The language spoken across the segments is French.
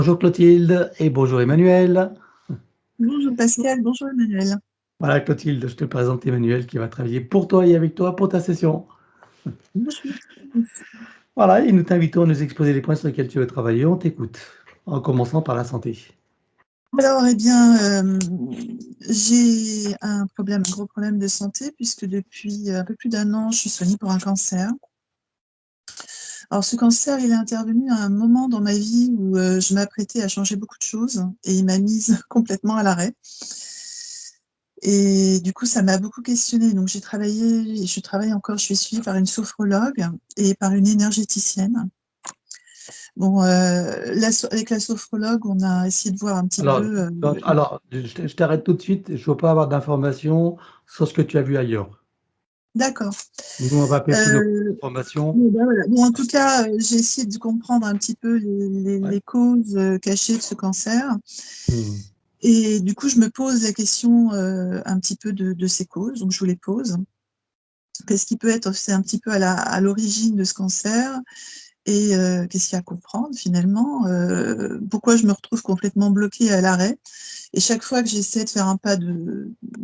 Bonjour Clotilde et bonjour Emmanuel. Bonjour Pascal, bonjour Emmanuel. Voilà Clotilde, je te présente Emmanuel qui va travailler pour toi et avec toi pour ta session. Bonjour. Voilà, et nous t'invitons à nous exposer les points sur lesquels tu veux travailler. On t'écoute, en commençant par la santé. Alors, eh bien, j'ai un gros problème de santé, puisque depuis un peu plus d'1 an, je suis soignée pour un cancer. Alors, ce cancer, il est intervenu à un moment dans ma vie où je m'apprêtais à changer beaucoup de choses et il m'a mise complètement à l'arrêt. Et du coup, ça m'a beaucoup questionnée. Donc, j'ai travaillé, et je travaille encore, je suis suivie par une sophrologue et par une énergéticienne. Bon, avec la sophrologue, on a essayé de voir un petit Alors, peu. je t'arrête tout de suite. Je ne veux pas avoir d'informations sur ce que tu as vu ailleurs. D'accord. Nous, on va pêcher nos Euh, informations. bon, ben voilà. Bon, en tout cas, j'ai essayé de comprendre un petit peu Ouais. les causes cachées de ce cancer. Hmm. Et du coup, je me pose la question un petit peu de ces causes. Donc, je vous les pose. Qu'est-ce qui peut être, c'est un petit peu à l'origine de ce cancer? Et qu'est-ce qu'il y a à comprendre finalement? Pourquoi je me retrouve complètement bloquée à l'arrêt? Et chaque fois que j'essaie de faire un pas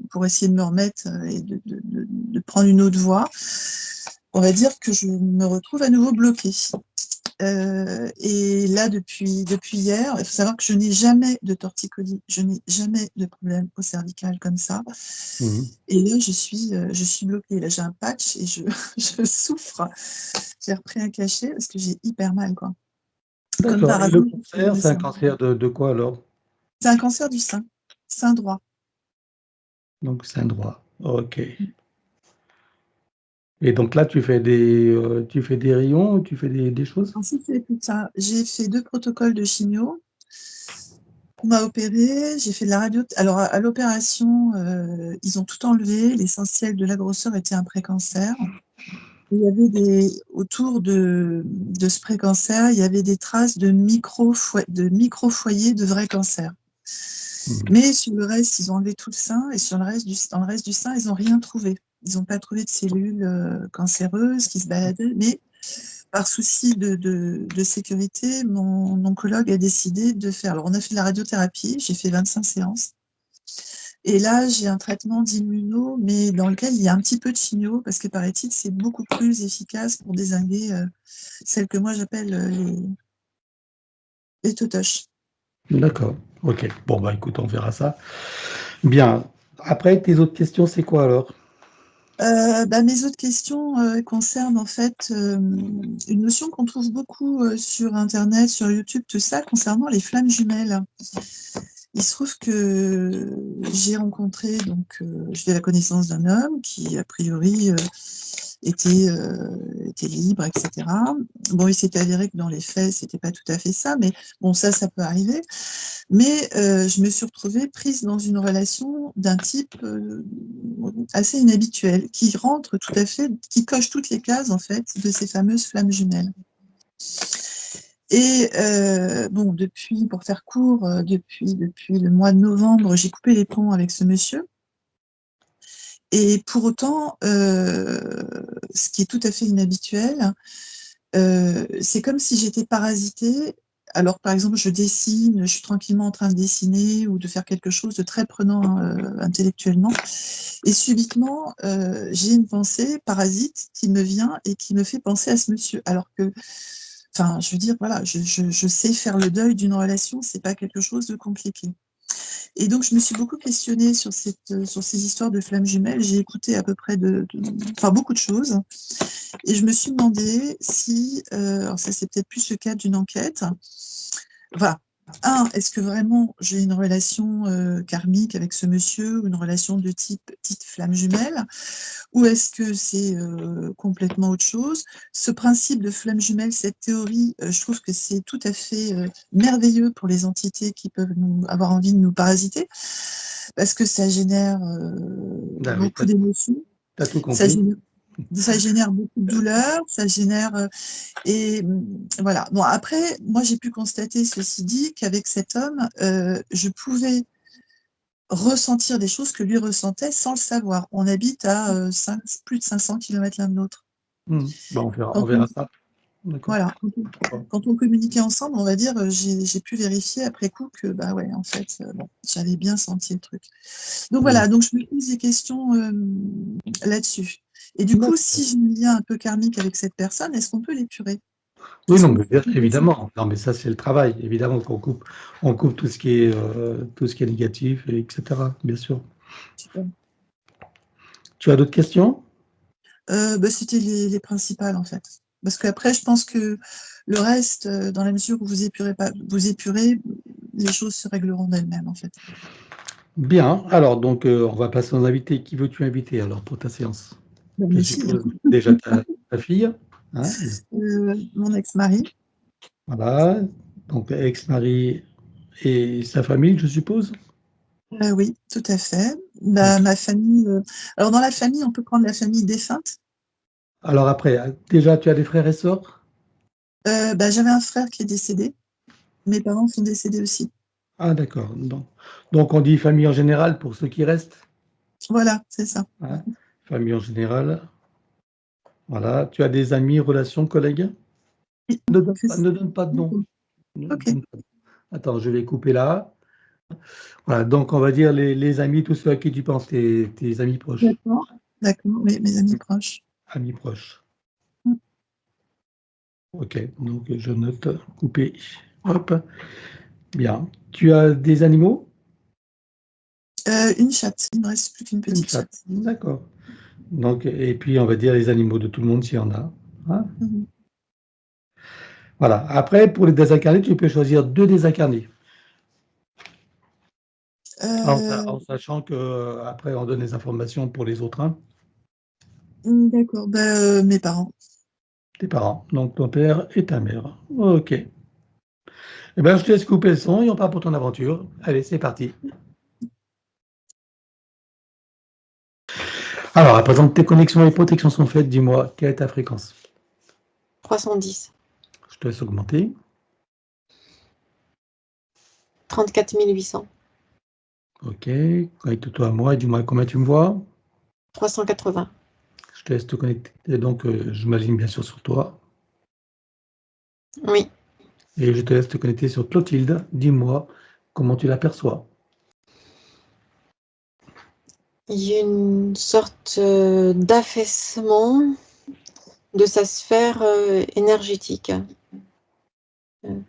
pour essayer de me remettre et de prendre une autre voie, on va dire que je me retrouve à nouveau bloquée. Et là, depuis hier, il faut savoir que je n'ai jamais de torticolis, je n'ai jamais de problème au cervical comme ça. Hmm. Et là, je suis bloquée. Là, j'ai un patch et je souffre. J'ai repris un cachet parce que j'ai hyper mal, quoi. Comme D'accord. par Et le hasard, cancer, c'est un cancer de quoi alors? c'est un cancer du sein, sein droit. Donc, sein droit. OK. Et donc là, tu fais des rayons ou tu fais des choses? Ensuite, c'est tout ça. J'ai fait 2 protocoles de chimio. On m'a opérée, j'ai fait de la radio. Alors, à l'opération, ils ont tout enlevé. L'essentiel de la grosseur était un précancer. Il y avait autour de ce précancer, il y avait des traces de micro-foyers de vrai cancer. Hmm. Mais sur le reste, ils ont enlevé tout le sein et dans le reste du sein, ils n'ont rien trouvé. Ils n'ont pas trouvé de cellules cancéreuses qui se baladaient, mais par souci de sécurité, mon oncologue a décidé de faire. Alors, on a fait de la radiothérapie, j'ai fait 25 séances. Et là, j'ai un traitement d'immuno, mais dans lequel il y a un petit peu de chimio, parce que paraît-il, c'est beaucoup plus efficace pour dézinguer celles que moi j'appelle les totoches. D'accord. OK. Bon, bah écoute, on verra ça. Bien. Après, tes autres questions, c'est quoi alors? Mes autres questions concernent en fait une notion qu'on trouve beaucoup sur Internet, sur YouTube, tout ça, concernant les flammes jumelles. Il se trouve que j'ai rencontré, donc j'ai la connaissance d'un homme qui, a priori, était libre, etc. Bon, il s'est avéré que dans les faits, c'était pas tout à fait ça, mais bon, ça peut arriver. Mais je me suis retrouvée prise dans une relation d'un type assez inhabituel, qui rentre tout à fait, qui coche toutes les cases, en fait, de ces fameuses flammes jumelles. Et bon, pour faire court, depuis le mois de novembre, j'ai coupé les ponts avec ce monsieur. Et pour autant, ce qui est tout à fait inhabituel, c'est comme si j'étais parasitée. Alors, par exemple, je dessine, je suis tranquillement en train de dessiner ou de faire quelque chose de très prenant intellectuellement. Et subitement, j'ai une pensée parasite qui me vient et qui me fait penser à ce monsieur. Alors que, enfin, je veux dire, voilà, je sais faire le deuil d'une relation, c'est pas quelque chose de compliqué. Et donc, je me suis beaucoup questionnée sur ces histoires de flammes jumelles. J'ai écouté à peu près enfin, beaucoup de choses. Et je me suis demandé si, alors ça, c'est peut-être plus le cas d'une enquête. Voilà. Est-ce que vraiment j'ai une relation karmique avec ce monsieur ou une relation de type petite flamme jumelle? Ou est-ce que c'est complètement autre chose? Ce principe de flamme jumelle, cette théorie, je trouve que c'est tout à fait merveilleux pour les entités qui peuvent avoir envie de nous parasiter, parce que ça génère Ah oui, beaucoup d'émotions, t'as tout ça compris. génère, ça génère beaucoup de douleur, ça génère... et voilà. Bon, après, moi, j'ai pu constater, ceci dit, qu'avec cet homme, je pouvais ressentir des choses que lui ressentait sans le savoir. On habite à plus de 500 km l'un de l'autre. Hmm. Bon, on Donc, verra ça. D'accord. Voilà. Quand on communiquait ensemble, on va dire, j'ai pu vérifier après coup que, bah ouais, en fait, bon, j'avais bien senti le truc. Donc voilà, donc je me pose des questions là-dessus. Et du coup, si j'ai un lien un peu karmique avec cette personne, est-ce qu'on peut l'épurer? Oui, Est-ce non, qu'on mais peut évidemment. Non, mais ça, c'est le travail. Évidemment qu'on coupe, on coupe tout ce qui est négatif, etc. Bien sûr. Super. Tu as d'autres questions? Bah, c'était les principales, en fait. Parce qu'après, je pense que le reste, dans la mesure où vous épurez, les choses se régleront d'elles-mêmes, en fait. Bien. Alors, donc, on va passer aux invités. Qui veux-tu inviter alors pour ta séance? Bah, Je mes filles, suppose déjà ta fille. Hein? mon ex-mari. Voilà. Donc, ex-mari et sa famille, je suppose. Oui, tout à fait. Bah, Ok. ma famille, alors dans la famille, on peut prendre la famille défunte. Alors après, déjà, tu as des frères et sœurs? Bah, j'avais un frère qui est décédé. Mes parents sont décédés aussi. Ah, d'accord. Donc, on dit famille en général pour ceux qui restent. Voilà, c'est ça. Hein? Famille en général. Voilà. Tu as des amis, relations, collègues? Oui, c'est ça. Ne donne pas de nom. Ne OK. donne pas de- Attends, je vais couper là. Voilà, donc on va dire les amis, tous ceux à qui tu penses, tes amis proches. D'accord. D'accord, oui, mes amis proches. Amis proches. Mmh. Ok, donc je note couper. Hop, bien. Tu as des animaux? Une chatte, il me reste plus qu'une Une petite chatte. chatte. D'accord. Donc, et puis on va dire les animaux de tout le monde s'il y en a. Hein. Mmh. Voilà. Après, pour les désincarnés, tu peux choisir 2 désincarnés. En sachant que après on donne les informations pour les autres, hein. D'accord, bah, mes parents. Tes parents. Donc ton père et ta mère. Ok. Eh bien, je te laisse couper le son et on part pour ton aventure. Allez, c'est parti. Alors, à présent que tes connexions et protections sont faites, dis-moi, quelle est ta fréquence? 310. Je te laisse augmenter. 34 800. Ok. Connecte-toi à moi et dis-moi combien tu me vois. 380. Je te laisse te connecter. Et donc, je m'aligne bien sûr sur toi. Oui. Et je te laisse te connecter sur Clotilde. Dis-moi comment tu l'aperçois. Il y a une sorte d'affaissement de sa sphère énergétique.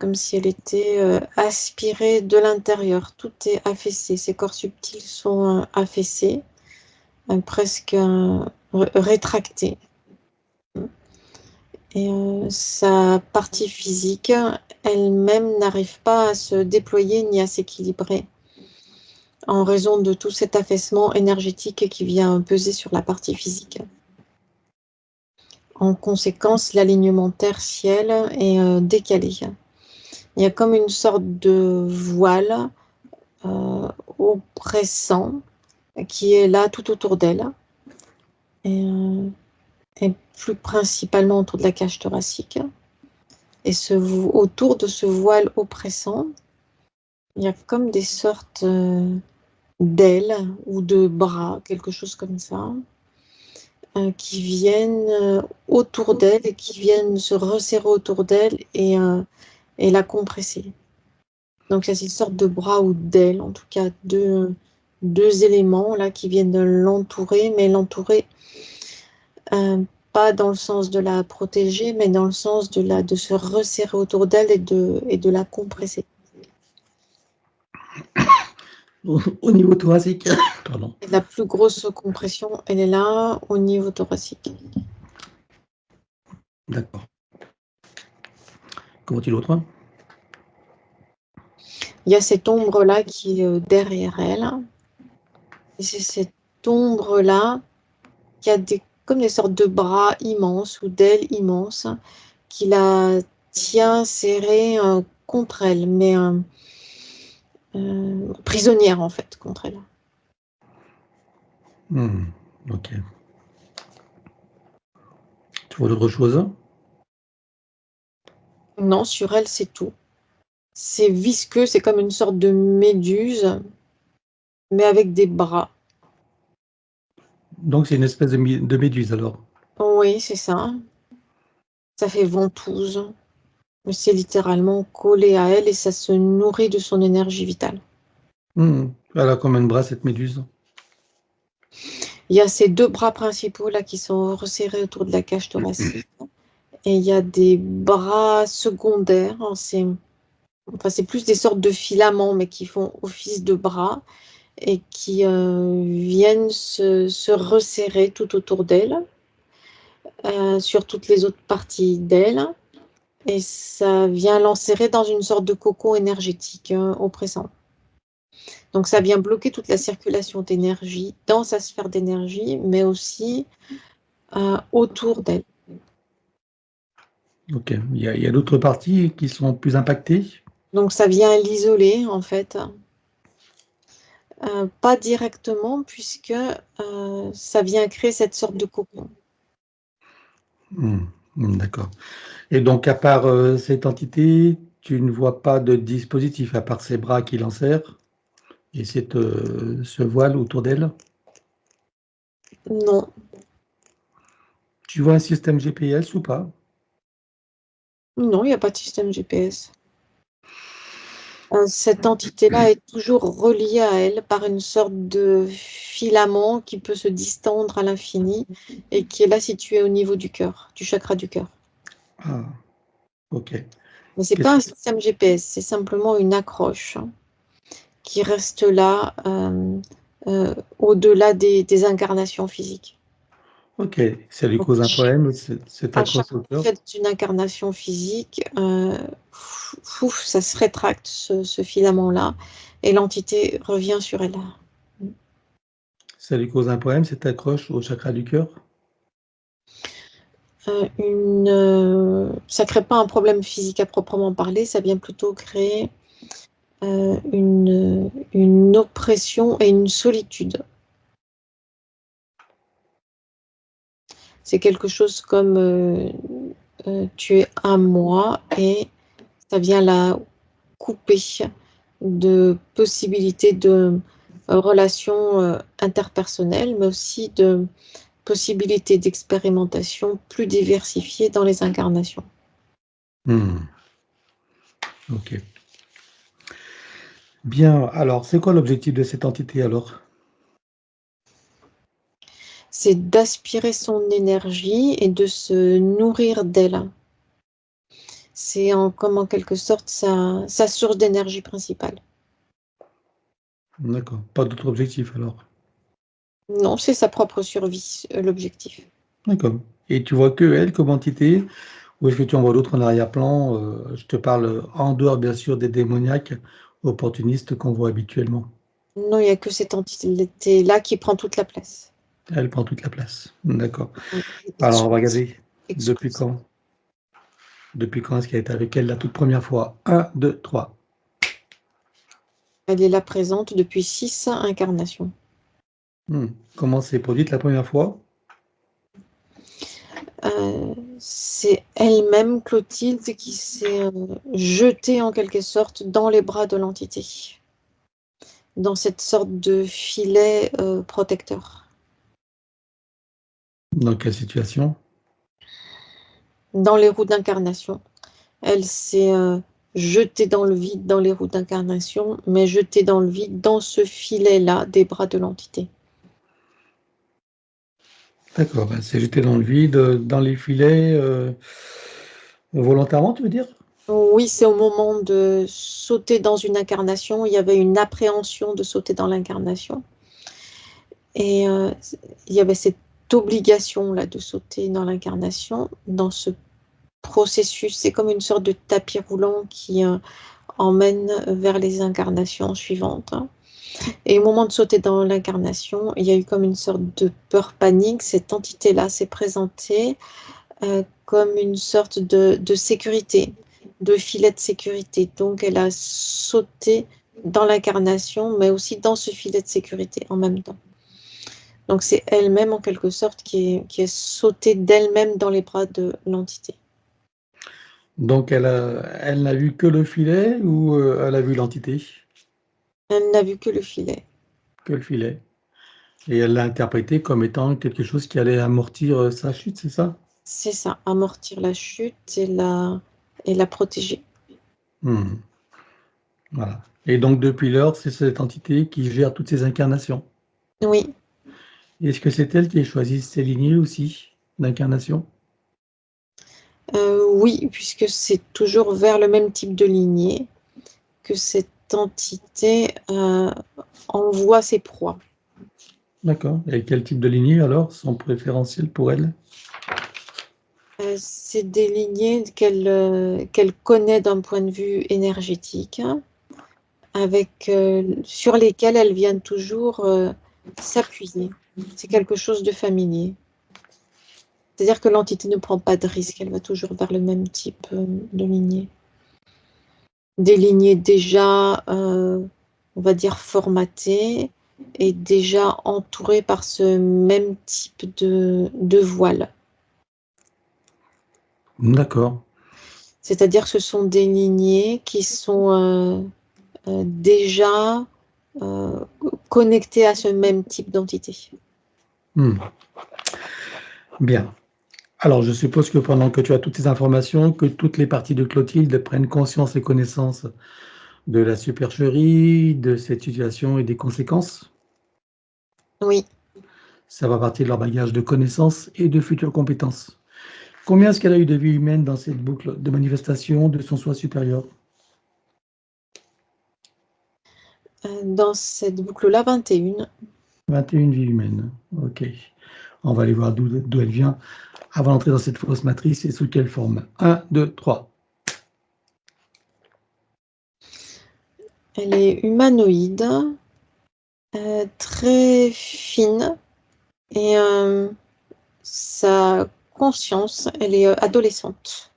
Comme si elle était aspirée de l'intérieur. Tout est affaissé. Ses corps subtils sont affaissés, presque rétractés. Et sa partie physique elle-même n'arrive pas à se déployer ni à s'équilibrer en raison de tout cet affaissement énergétique qui vient peser sur la partie physique. En conséquence, l'alignement terre-ciel est décalé. Il y a comme une sorte de voile oppressant qui est là tout autour d'elle et plus principalement autour de la cage thoracique. Et autour de ce voile oppressant, il y a comme des sortes d'ailes ou de bras, quelque chose comme ça, qui viennent autour d'elle et qui viennent se resserrer autour d'elle et la compresser. Donc, c'est une sorte de bras ou d'aile, en tout cas deux éléments là qui viennent de l'entourer, mais l'entourer pas dans le sens de la protéger, mais dans le sens de se resserrer autour d'elle et de la compresser. Au niveau thoracique. Pardon. Et la plus grosse compression, elle est là, au niveau thoracique. D'accord. Comment tu l'autre? Il y a cette ombre-là qui est derrière elle. Et c'est cette ombre-là qui a comme des sortes de bras immenses ou d'ailes immenses qui la tient serrée contre elle, mais prisonnière en fait contre elle. Ok. Tu vois d'autres choses? Non, sur elle, c'est tout. C'est visqueux, c'est comme une sorte de méduse, mais avec des bras. Donc c'est une espèce de méduse alors. Oui, c'est ça. Ça fait ventouse. Mais c'est littéralement collé à elle et ça se nourrit de son énergie vitale. Elle a combien de bras, cette méduse? Il y a ces 2 bras principaux là qui sont resserrés autour de la cage thoracique et il y a des bras secondaires, hein, c'est plus des sortes de filaments, mais qui font office de bras et qui viennent se resserrer tout autour d'elle, sur toutes les autres parties d'elle, et ça vient l'enserrer dans une sorte de cocon énergétique oppressant. Donc ça vient bloquer toute la circulation d'énergie dans sa sphère d'énergie, mais aussi autour d'elle. Ok, il y a d'autres parties qui sont plus impactées? Donc ça vient l'isoler en fait. Pas directement puisque ça vient créer cette sorte de cocon. D'accord. Et donc, à part cette entité, tu ne vois pas de dispositif, à part ses bras qui l'enserrent et ce voile autour d'elle? Non, Tu vois un système GPS ou pas? non, il n'y a pas de système GPS. Cette entité-là est toujours reliée à elle par une sorte de filament qui peut se distendre à l'infini et qui est là situé au niveau du cœur, du chakra du cœur. Ah, ok. Mais c'est Qu'est-ce pas un que... système GPS, c'est simplement une accroche qui reste là au-delà des incarnations physiques. Ok, ça lui Donc, cause un problème, cette à chaque accroche au cœur? fait d'une incarnation physique, ça se rétracte, ce filament-là, et l'entité revient sur elle. Ça lui cause un problème, cette accroche au chakra du cœur? Ça crée pas un problème physique à proprement parler, ça vient plutôt créer une oppression et une solitude. C'est quelque chose comme tu es à moi et ça vient la couper de possibilités de relations interpersonnelles, mais aussi de possibilités d'expérimentation plus diversifiées dans les incarnations. Ok. Bien, alors, c'est quoi l'objectif de cette entité alors? C'est d'aspirer son énergie et de se nourrir d'elle. C'est comme en quelque sorte sa source d'énergie principale. D'accord, pas d'autre objectif alors? Non, c'est sa propre survie, l'objectif. D'accord. Et tu vois que elle comme entité, ou est-ce que tu en vois d'autres en arrière-plan? Je te parle en dehors, bien sûr, des démoniaques opportunistes qu'on voit habituellement. Non, il n'y a que cette entité-là qui prend toute la place. Elle prend toute la place. D'accord. Ouais, Alors, on va regarder. Depuis exclusive. quand? Depuis quand est-ce qu'elle est avec elle la toute première fois? 1, 2, 3. Elle est là présente depuis 6 incarnations. Comment s'est produite la première fois? C'est elle-même, Clotilde, qui s'est jetée en quelque sorte dans les bras de l'entité, dans cette sorte de filet protecteur. Dans quelle situation? Dans les roues d'incarnation. Elle s'est jetée dans le vide dans les roues d'incarnation, mais jetée dans le vide dans ce filet-là des bras de l'entité. D'accord, elle s'est jetée dans le vide, dans les filets, volontairement, tu veux dire? Oui, c'est au moment de sauter dans une incarnation, il y avait une appréhension de sauter dans l'incarnation. Et il y avait cette obligation-là de sauter dans l'incarnation, dans ce processus. C'est comme une sorte de tapis roulant qui emmène vers les incarnations suivantes. Et au moment de sauter dans l'incarnation, il y a eu comme une sorte de peur panique. Cette entité-là s'est présentée comme une sorte de sécurité, de filet de sécurité. Donc elle a sauté dans l'incarnation, mais aussi dans ce filet de sécurité en même temps. Donc c'est elle-même en quelque sorte qui est sautée d'elle-même dans les bras de l'entité. Donc elle n'a vu que le filet ou elle a vu l'entité? Elle n'a vu que le filet. Que le filet. Et elle l'a interprété comme étant quelque chose qui allait amortir sa chute, c'est ça? C'est ça, amortir la chute et la protéger. Hmm. Voilà. Et donc, depuis lors, c'est cette entité qui gère toutes ces incarnations. Oui, Est-ce que c'est elle qui choisit ces lignées aussi d'incarnation? oui, puisque c'est toujours vers le même type de lignée que cette entité envoie ses proies. D'accord. Et quel type de lignée alors sont préférentielles pour elle? C'est des lignées qu'elle connaît d'un point de vue énergétique, sur lesquelles elle vient toujours s'appuyer. C'est quelque chose de familier. C'est-à-dire que l'entité ne prend pas de risque, elle va toujours vers le même type de lignée. Des lignées déjà, on va dire, formatées et déjà entourées par ce même type de voile. D'accord. C'est-à-dire que ce sont des lignées qui sont déjà connectées à ce même type d'entité. Hmm. Bien. Alors, je suppose que pendant que tu as toutes ces informations, que toutes les parties de Clotilde prennent conscience et connaissance de la supercherie, de cette situation et des conséquences. Oui, Ça va partir de leur bagage de connaissances et de futures compétences. Combien est-ce qu'elle a eu de vie humaine dans cette boucle de manifestation de son soi supérieur? dans cette boucle-là, 21. 21 vies humaines. OK. On va aller voir d'où elle vient avant d'entrer dans cette fausse matrice et sous quelle forme. 1, 2, 3. Elle est humanoïde, très fine, et sa conscience, elle est adolescente.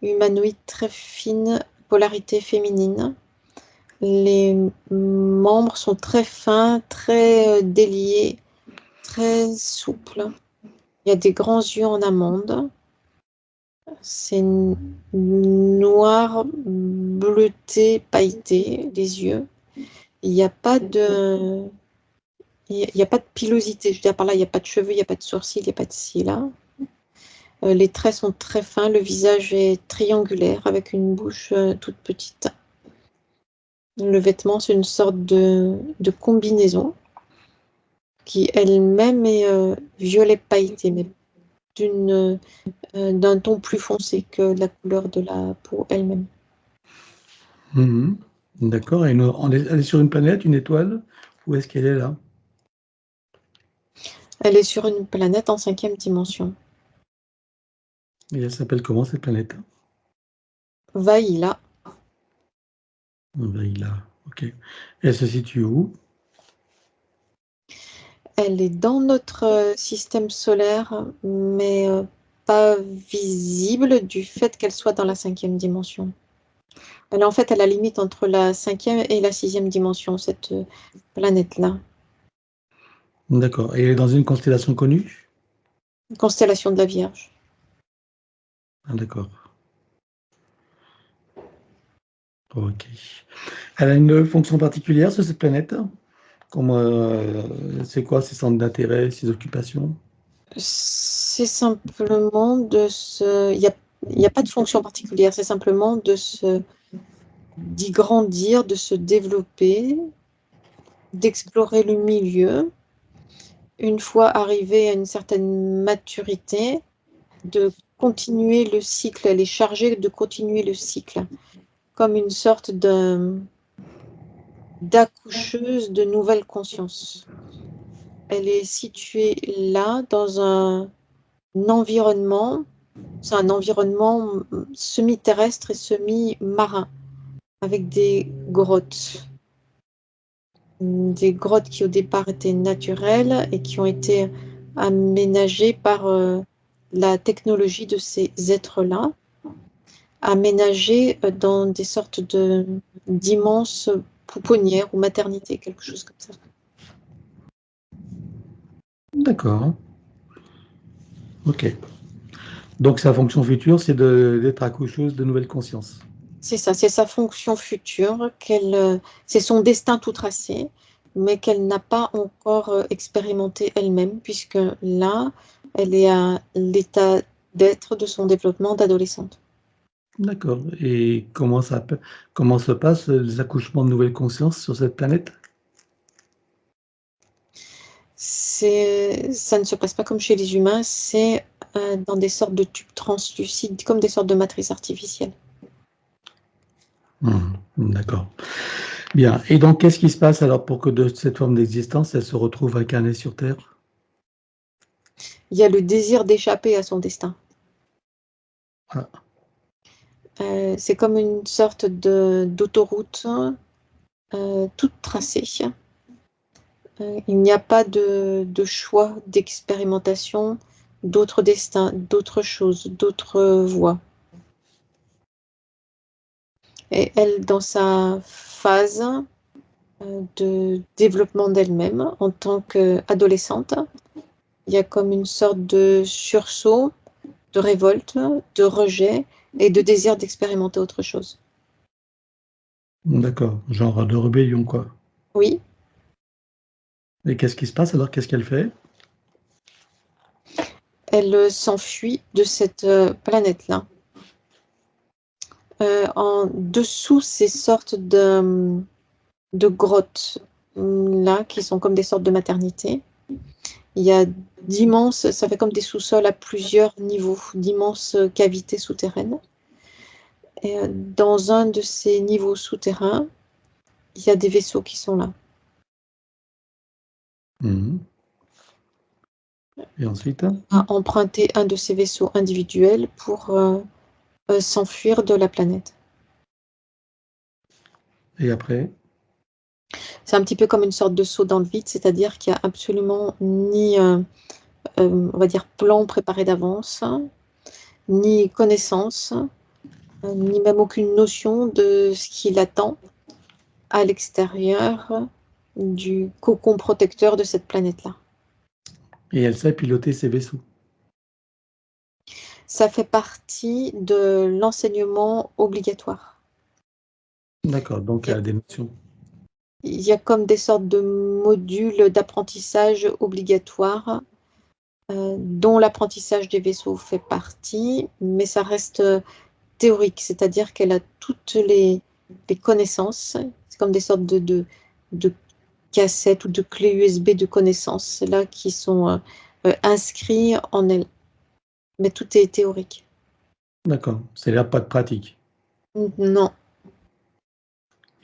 Humanoïde très fine, polarité féminine. Les membres sont très fins, très déliés, très souples. Il y a des grands yeux en amande. C'est noir, bleuté, pailleté, les yeux. Il n'y a pas de... Il n'y a pas de pilosité. Je veux dire par là, il n'y a pas de cheveux, il n'y a pas de sourcils, il n'y a pas de cils, là. Les traits sont très fins, le visage est triangulaire avec une bouche toute petite. Le vêtement, c'est une sorte de combinaison qui elle-même est violet pailleté, mais d'un ton plus foncé que la couleur de la peau elle-même. Mhm. D'accord. Et elle est sur une planète, une étoile? Où est-ce qu'elle est là? Elle est sur une planète en 5e dimension. Et elle s'appelle comment cette planète? Vaïla, Là. OK. Elle se situe où? elle est dans notre système solaire, mais pas visible du fait qu'elle soit dans la 5e dimension. Elle est en fait à la limite entre la 5e et la 6e dimension, cette planète-là. D'accord. Et elle est dans une constellation connue? Constellation de la Vierge. Ah, d'accord. OK. Elle a une fonction particulière sur cette planète? C'est quoi ses centres d'intérêt, ses occupations? C'est simplement il y a pas de fonction particulière, c'est simplement d'y grandir, de se développer, d'explorer le milieu. Une fois arrivé à une certaine maturité, de continuer le cycle. Elle est chargée de continuer le cycle, comme une sorte d'accoucheuse de nouvelles consciences. Elle est située là, dans un environnement, c'est un environnement semi-terrestre et semi-marin, avec des grottes. Des grottes qui au départ étaient naturelles et qui ont été aménagées par la technologie de ces êtres-là, aménagées dans des sortes d'immenses pouponnières ou maternités, quelque chose comme ça. D'accord. OK. Donc sa fonction future, c'est d'être accoucheuse de nouvelles consciences. C'est ça, c'est sa fonction future, c'est son destin tout tracé, mais qu'elle n'a pas encore expérimenté elle-même, puisque là, Elle est à l'état d'être de son développement d'adolescente. D'accord. Et comment se passent les accouchements de nouvelles consciences sur cette planète? Ça ne se passe pas comme chez les humains, c'est dans des sortes de tubes translucides, comme des sortes de matrices artificielles. D'accord. Bien. Et donc, qu'est-ce qui se passe alors pour que de cette forme d'existence, elle se retrouve incarnée sur Terre? Il y a le désir d'échapper à son destin. Ah, C'est comme une sorte d'autoroute toute tracée. Il n'y a pas de choix, d'expérimentation, d'autres destins, d'autres choses, d'autres voies. Et elle, dans sa phase de développement d'elle-même en tant qu'adolescente, il y a comme une sorte de sursaut, de révolte, de rejet et de désir d'expérimenter autre chose. d'accord. Genre de rébellion, quoi. Oui, Et qu'est-ce qui se passe alors? Qu'est-ce qu'elle fait? elle s'enfuit de cette planète-là. En dessous ces sortes de grottes là, qui sont comme des sortes de maternités, il y a d'immenses, ça fait comme des sous-sols à plusieurs niveaux, d'immenses cavités souterraines. Et dans un de ces niveaux souterrains, il y a des vaisseaux qui sont là. Mmh. Et ensuite? À emprunter un de ces vaisseaux individuels pour s'enfuir de la planète. Et après? C'est un petit peu comme une sorte de saut dans le vide, c'est-à-dire qu'il n'y a absolument ni, on va dire, plan préparé d'avance, ni connaissance, ni même aucune notion de ce qui l'attend à l'extérieur du cocon protecteur de cette planète-là. Et elle sait piloter ses vaisseaux? Ça fait partie de l'enseignement obligatoire. D'accord, donc Il y elle a a des notions. il y a comme des sortes de modules d'apprentissage obligatoires, dont l'apprentissage des vaisseaux fait partie, mais ça reste, théorique. C'est-à-dire qu'elle a toutes les connaissances. C'est comme des sortes de cassettes ou de clés USB de connaissances là qui sont, inscrits en elle. Mais tout est théorique. D'accord, c'est-à-dire pas de pratique. Non,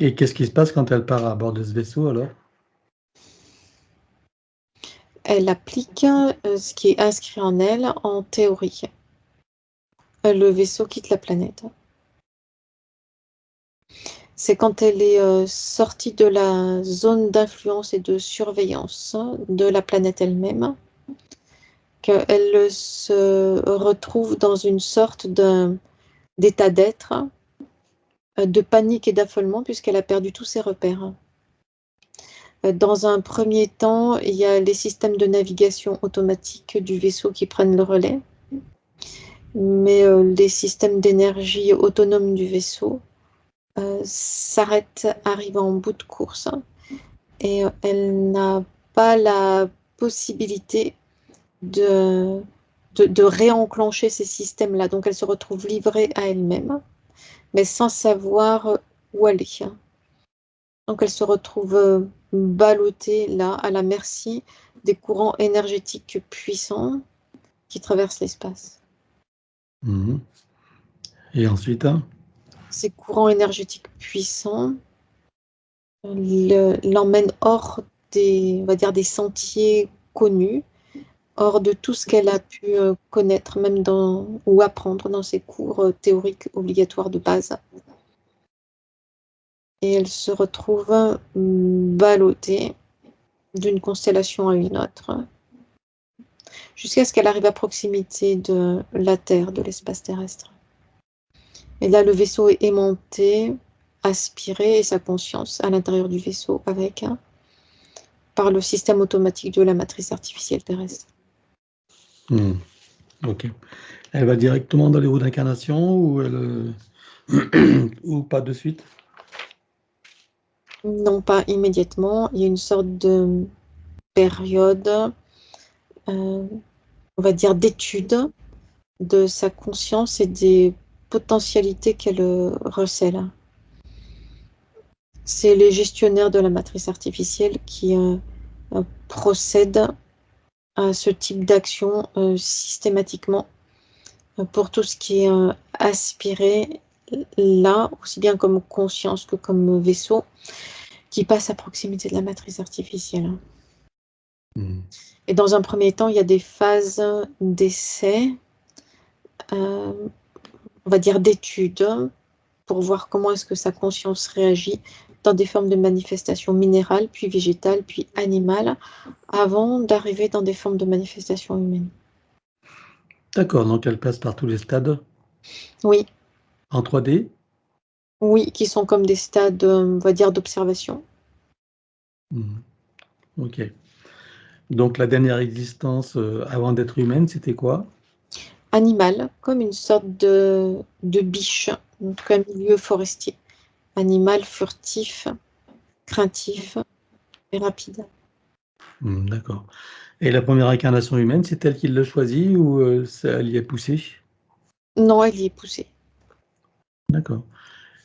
Et qu'est-ce qui se passe quand elle part à bord de ce vaisseau alors? elle applique, ce qui est inscrit en elle en théorie. Le vaisseau quitte la planète. C'est quand elle est, sortie de la zone d'influence et de surveillance de la planète elle-même, qu'elle se retrouve dans une sorte d'état d'être, de panique et d'affolement puisqu'elle a perdu tous ses repères. Dans un premier temps, il y a les systèmes de navigation automatique du vaisseau qui prennent le relais, mais les systèmes d'énergie autonomes du vaisseau s'arrêtent, arrivent en bout de course et elle n'a pas la possibilité de réenclencher ces systèmes-là. Donc elle se retrouve livrée à elle-même, mais sans savoir où aller. Donc elle se retrouve ballottée là, à la merci des courants énergétiques puissants qui traversent l'espace. Mmh. Et ensuite? Ces courants énergétiques puissants l'emmènent hors des, on va dire, des sentiers connus, hors de tout ce qu'elle a pu connaître, même ou apprendre dans ses cours théoriques obligatoires de base. Et elle se retrouve ballottée d'une constellation à une autre, jusqu'à ce qu'elle arrive à proximité de la Terre, de l'espace terrestre. Et là, le vaisseau est aimanté, aspiré, et sa conscience à l'intérieur du vaisseau avec, par le système automatique de la matrice artificielle terrestre. Mmh. OK. Elle va directement dans les roues d'incarnation ou elle, ou pas de suite? Non pas immédiatement, il y a une sorte de période, on on va dire, d'étude de sa conscience et des potentialités qu'elle recèle. C'est les gestionnaires de la matrice artificielle qui procèdent à ce type d'action systématiquement pour tout ce qui est aspiré là, aussi bien comme conscience que comme vaisseau, qui passe à proximité de la matrice artificielle. Et dans un premier temps, il y a des phases d'essai, on va dire d'études, pour voir comment est-ce que sa conscience réagit dans des formes de manifestations minérales, puis végétales, puis animales, avant d'arriver dans des formes de manifestations humaines. D'accord, donc elle passe par tous les stades Oui, en 3D. oui, qui sont comme des stades, on va dire, d'observation. Ok. Donc la dernière existence avant d'être humaine, c'était quoi? Animal, comme une sorte de biche, en tout cas milieu forestier. Animal furtif, craintif et rapide. D'accord. Et la première incarnation humaine, c'est elle qui l'a choisie ou elle y est poussée? Non, elle y est poussée. D'accord.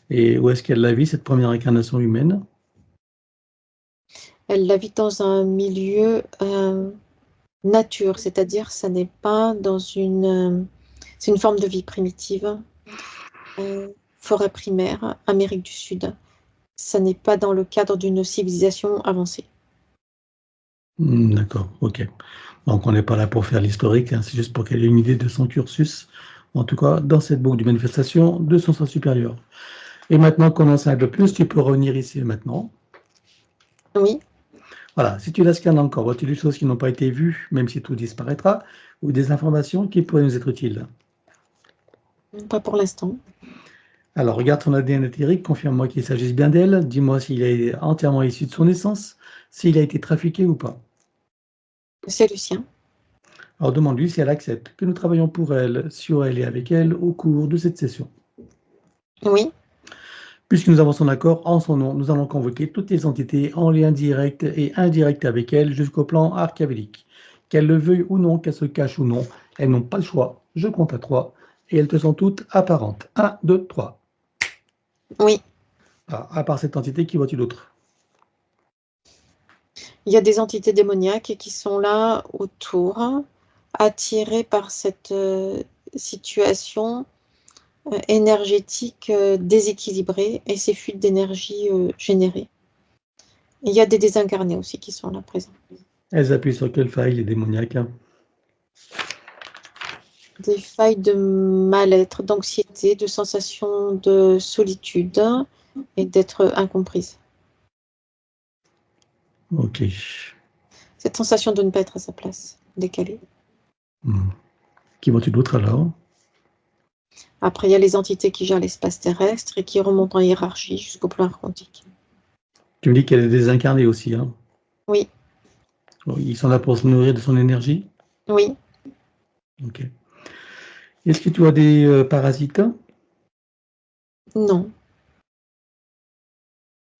Et où est-ce qu'elle la vit, cette première incarnation humaine? Elle la vit dans un milieu nature, c'est-à-dire ça n'est pas dans une... c'est une forme de vie primitive, forêt primaire, Amérique du Sud. Ça n'est pas dans le cadre d'une civilisation avancée. D'accord, ok. Donc on n'est pas là pour faire l'historique, hein, c'est juste pour qu'elle ait une idée de son cursus, en tout cas dans cette boucle de manifestation de son sens supérieur. Et maintenant qu'on en sait un peu plus, tu peux revenir ici et maintenant. Oui, Voilà, si tu la scannes encore, vois-tu des choses qui n'ont pas été vues, même si tout disparaîtra, ou des informations qui pourraient nous être utiles? pas pour l'instant. Alors, regarde ton ADN éthérique, confirme-moi qu'il s'agisse bien d'elle, dis-moi s'il est entièrement issu de son essence, s'il a été trafiqué ou pas. C'est Lucien. Alors, demande-lui si elle accepte que nous travaillons pour elle, sur elle et avec elle au cours de cette session. Oui, Puisque nous avons son accord en son nom, nous allons convoquer toutes les entités en lien direct et indirect avec elle jusqu'au plan archavélique. Qu'elles le veuillent ou non, qu'elles se cachent ou non, elles n'ont pas le choix. Je compte à 3 et elles te sont toutes apparentes. 1, 2, 3. oui. Ah, à part cette entité, qui vois-tu d'autre? Il y a des entités démoniaques qui sont là autour, attirées par cette situation énergétique déséquilibrée et ces fuites d'énergie générées. Il y a des désincarnés aussi qui sont là présents. Elles appuient sur quelle faille, les démoniaques? Des failles de mal-être, d'anxiété, de sensation de solitude et d'être incomprise. Ok. Cette sensation de ne pas être à sa place, décalée. Qui vois-tu d'autre alors? Après, il y a les entités qui gèrent l'espace terrestre et qui remontent en hiérarchie jusqu'au plan quantique. Tu me dis qu'elle est désincarnée aussi, hein? Oui, Ils sont là pour se nourrir de son énergie? oui, Ok. Est-ce que tu as des parasites? non,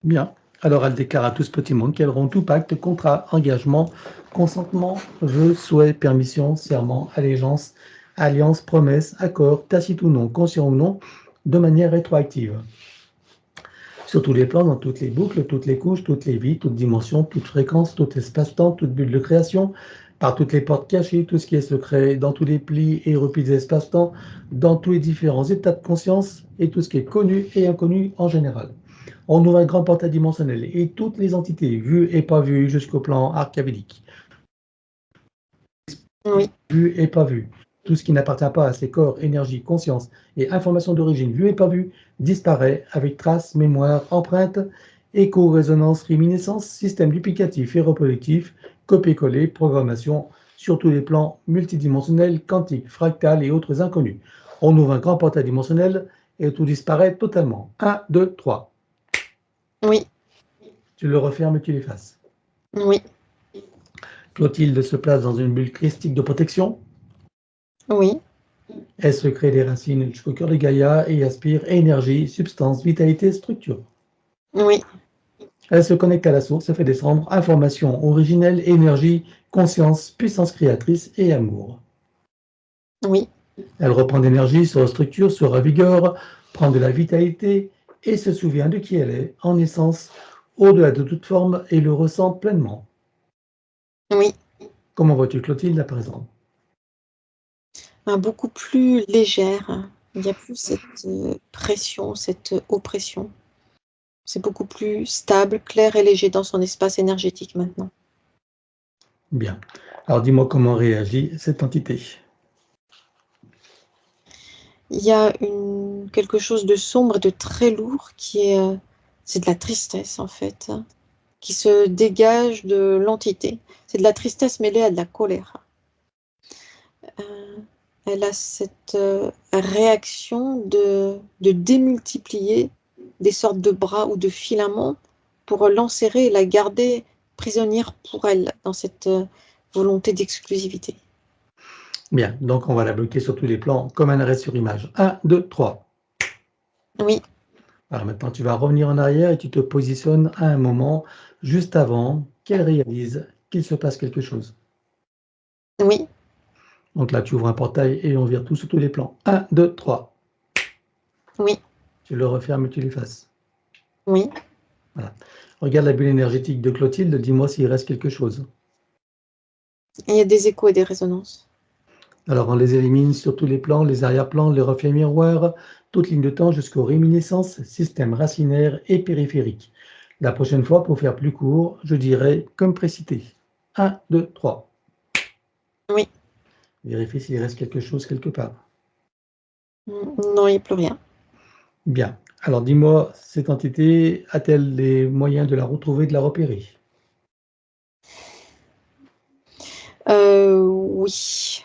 Bien. Alors, elle déclare à tout ce petit monde qu'elle rompt tout pacte, contrat, engagement, consentement, vœu, souhait, permission, serment, allégeance, alliance, promesse, accord, tacite ou non, conscient ou non, de manière rétroactive. Sur tous les plans, dans toutes les boucles, toutes les couches, toutes les vies, toutes dimensions, toutes fréquences, tout espace-temps, toute bulle de création, par toutes les portes cachées, tout ce qui est secret, dans tous les plis et replis des espace-temps, dans tous les différents états de conscience et tout ce qui est connu et inconnu en général. On ouvre un grand portail dimensionnel et toutes les entités, vues et pas vues, jusqu'au plan archavélique. oui, Vues et pas vues. Tout ce qui n'appartient pas à ces corps, énergie, conscience et information d'origine vue et pas vue disparaît avec traces, mémoire, empreintes, écho, résonance, réminiscence, système duplicatif et reproductif, copier-coller, programmation sur tous les plans multidimensionnels, quantiques, fractales et autres inconnus. On ouvre un grand portail dimensionnel et tout disparaît totalement. 1, 2, 3. oui, Tu le refermes et tu l'effaces. oui, Clotilde se place dans une bulle christique de protection. oui, Elle se crée des racines jusqu'au cœur de Gaïa et aspire énergie, substance, vitalité, structure. oui, Elle se connecte à la source et fait descendre information originelle, énergie, conscience, puissance créatrice et amour. Oui, Elle reprend d'énergie, se restructure, se revigore, prend de la vitalité et se souvient de qui elle est, en essence, au-delà de toute forme, et le ressent pleinement. oui. Comment vois-tu Clotilde à présent? Beaucoup plus légère. Il n'y a plus cette, pression, cette, oppression. C'est beaucoup plus stable, clair et léger dans son espace énergétique maintenant. Bien. Alors dis-moi comment réagit cette entité. Il y a quelque chose de sombre et de très lourd qui est, c'est de la tristesse en fait, qui se dégage de l'entité. C'est de la tristesse mêlée à de la colère. Elle a cette, réaction de démultiplier des sortes de bras ou de filaments pour l'enserrer et la garder prisonnière pour elle, dans cette, volonté d'exclusivité. Bien, donc on va la bloquer sur tous les plans, comme un arrêt sur image. 1, 2, 3. Oui, Alors maintenant, tu vas revenir en arrière et tu te positionnes à un moment juste avant qu'elle réalise qu'il se passe quelque chose. oui, Donc là, tu ouvres un portail et on vire tout sur tous les plans. 1, 2, 3. oui, Tu le refermes et tu l'effaces. oui. Voilà. Regarde la bulle énergétique de Clotilde, dis-moi s'il reste quelque chose. Et il y a des échos et des résonances. Alors on les élimine sur tous les plans, les arrière-plans, les reflets miroirs, toute ligne de temps jusqu'aux réminiscences, système racinaire et périphérique. La prochaine fois, pour faire plus court, je dirais comme précité. 1, 2, 3. Oui. Vérifie s'il reste quelque chose quelque part. Non, il n'y a plus rien. Bien. Alors dis-moi, cette entité a-t-elle les moyens de la retrouver, de la repérer? Oui.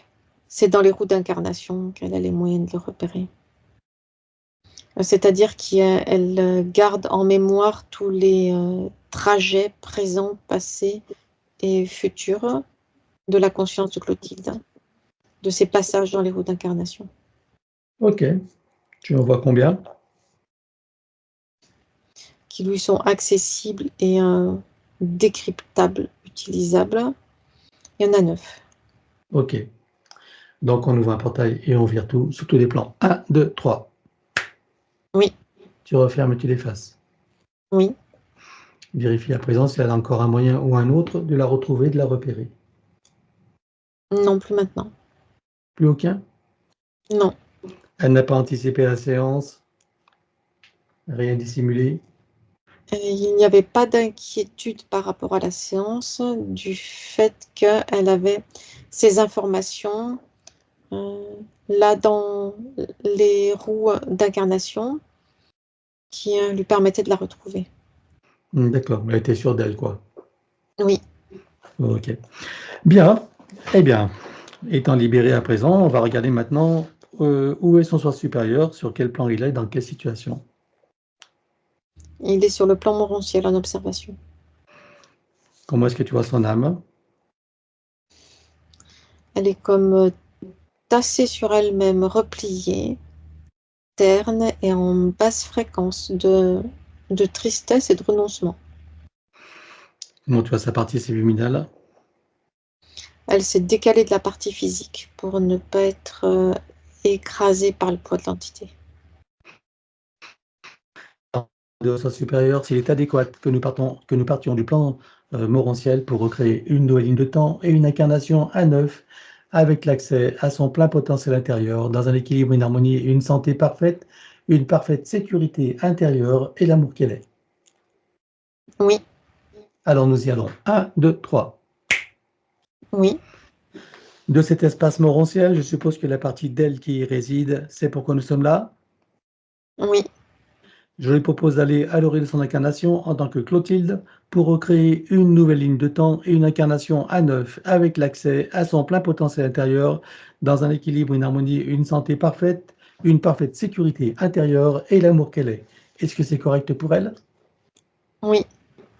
C'est dans les roues d'incarnation qu'elle a les moyens de le repérer. C'est-à-dire qu'elle garde en mémoire tous les, trajets présents, passés et futurs de la conscience de Clotilde, de ses passages dans les roues d'incarnation, Ok. Tu en vois combien? qui lui sont accessibles et décryptables, utilisables. Il y en a 9. Ok. Donc on ouvre un portail et on vire tout sur tous les plans. 1, 2, 3. Oui, Tu refermes et tu l'effaces. oui, Vérifie à présent si elle a encore un moyen ou un autre de la retrouver, de la repérer. non plus maintenant. Plus aucun? Non, Elle n'a pas anticipé la séance, rien dissimulé. il n'y avait pas d'inquiétude par rapport à la séance, du fait qu'elle avait ces informations, heu, là dans les roues d'incarnation qui, lui permettaient de la retrouver. D'accord, elle était sûre d'elle, quoi. Oui, Ok. Bien. Eh bien, étant libéré à présent, on va regarder maintenant où est son soi supérieur, sur quel plan il est, dans quelle situation. il est sur le plan morontiel en observation. Comment est-ce que tu vois son âme? Elle est comme, tassée sur elle-même, repliée, terne et en basse fréquence de tristesse et de renoncement. Comment tu vois sa partie subliminale? Elle s'est décalée de la partie physique pour ne pas être, écrasée par le poids de l'entité. De soi supérieur, s'il est adéquat que nous partions du plan morontiel pour recréer une nouvelle ligne de temps et une incarnation à neuf, avec l'accès à son plein potentiel intérieur, dans un équilibre, une harmonie et une santé parfaite, une parfaite sécurité intérieure et l'amour qu'elle est. Oui, Alors nous y allons. 1, 2, 3. oui, De cet espace morontiel, je suppose que la partie d'elle qui y réside, c'est pourquoi nous sommes là. oui, Je lui propose d'aller à l'origine de son incarnation en tant que Clotilde pour recréer une nouvelle ligne de temps et une incarnation à neuf avec l'accès à son plein potentiel intérieur dans un équilibre, une harmonie, une santé parfaite, une parfaite sécurité intérieure et l'amour qu'elle est. Est-ce que c'est correct pour elle? oui.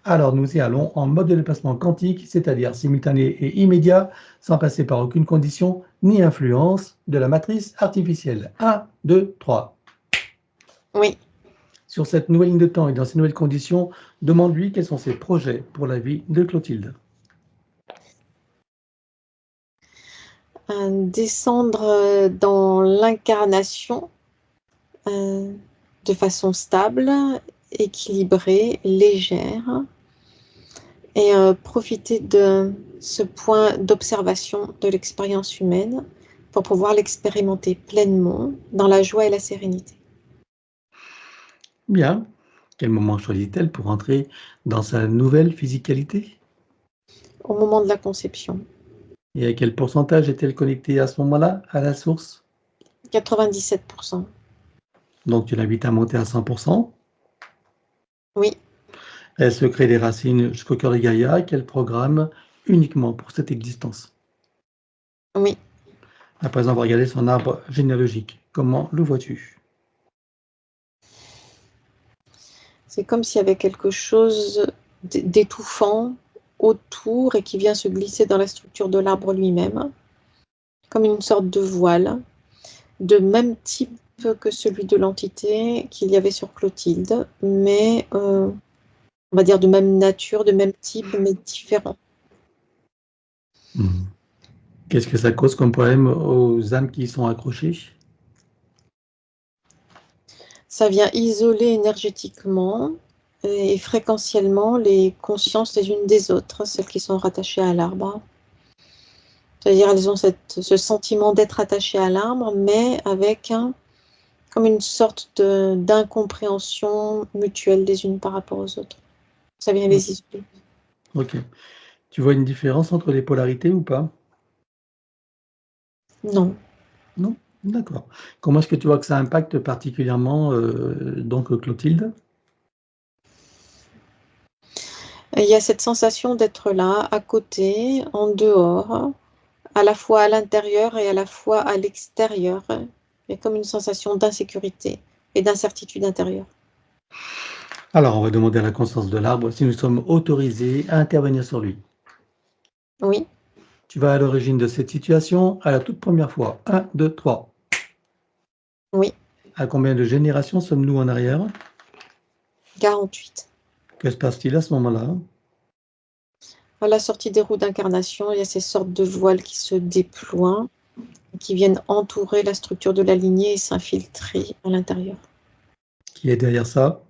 Alors nous y allons en mode de déplacement quantique, c'est-à-dire simultané et immédiat, sans passer par aucune condition ni influence de la matrice artificielle. 1, 2, 3. Oui. Sur cette nouvelle ligne de temps et dans ces nouvelles conditions, demande-lui quels sont ses projets pour la vie de Clotilde. descendre dans l'incarnation de façon stable, équilibrée, légère, et profiter de ce point d'observation de l'expérience humaine pour pouvoir l'expérimenter pleinement dans la joie et la sérénité. Bien. Quel moment choisit-elle pour entrer dans sa nouvelle physicalité? Au moment de la conception, Et à quel pourcentage est-elle connectée à ce moment-là à la source? 97%. Donc tu l'invites à monter à 100%. Oui, Elle se crée des racines jusqu'au cœur de Gaïa qu'elle programme uniquement pour cette existence. oui. À présent, on va regarder son arbre généalogique. Comment le vois-tu? C'est comme s'il y avait quelque chose d'étouffant autour et qui vient se glisser dans la structure de l'arbre lui-même, comme une sorte de voile, de même type que celui de l'entité qu'il y avait sur Clotilde, mais on va dire de même nature, de même type, mais différent. Hmm. Qu'est-ce que ça cause comme problème aux âmes qui y sont accrochées? Ça vient isoler énergétiquement et fréquentiellement les consciences les unes des autres, celles qui sont rattachées à l'arbre. C'est-à-dire elles ont ce sentiment d'être attachées à l'arbre, mais avec comme une sorte d'incompréhension mutuelle les unes par rapport aux autres. Ça vient les isoler. Ok. Tu vois une différence entre les polarités ou pas? Non. Non? D'accord. Comment est-ce que tu vois que ça impacte particulièrement donc Clotilde? Il y a cette sensation d'être là, à côté, en dehors, à la fois à l'intérieur et à la fois à l'extérieur. Il y a comme une sensation d'insécurité et d'incertitude intérieure. Alors, on va demander à la conscience de l'arbre si nous sommes autorisés à intervenir sur lui. Oui, Tu vas à l'origine de cette situation à la toute première fois. 1, 2, 3. oui, À combien de générations sommes-nous en arrière? 48. Que se passe-t-il à ce moment-là? À la sortie des roues d'incarnation, il y a ces sortes de voiles qui se déploient, qui viennent entourer la structure de la lignée et s'infiltrer à l'intérieur. Qui est derrière ça?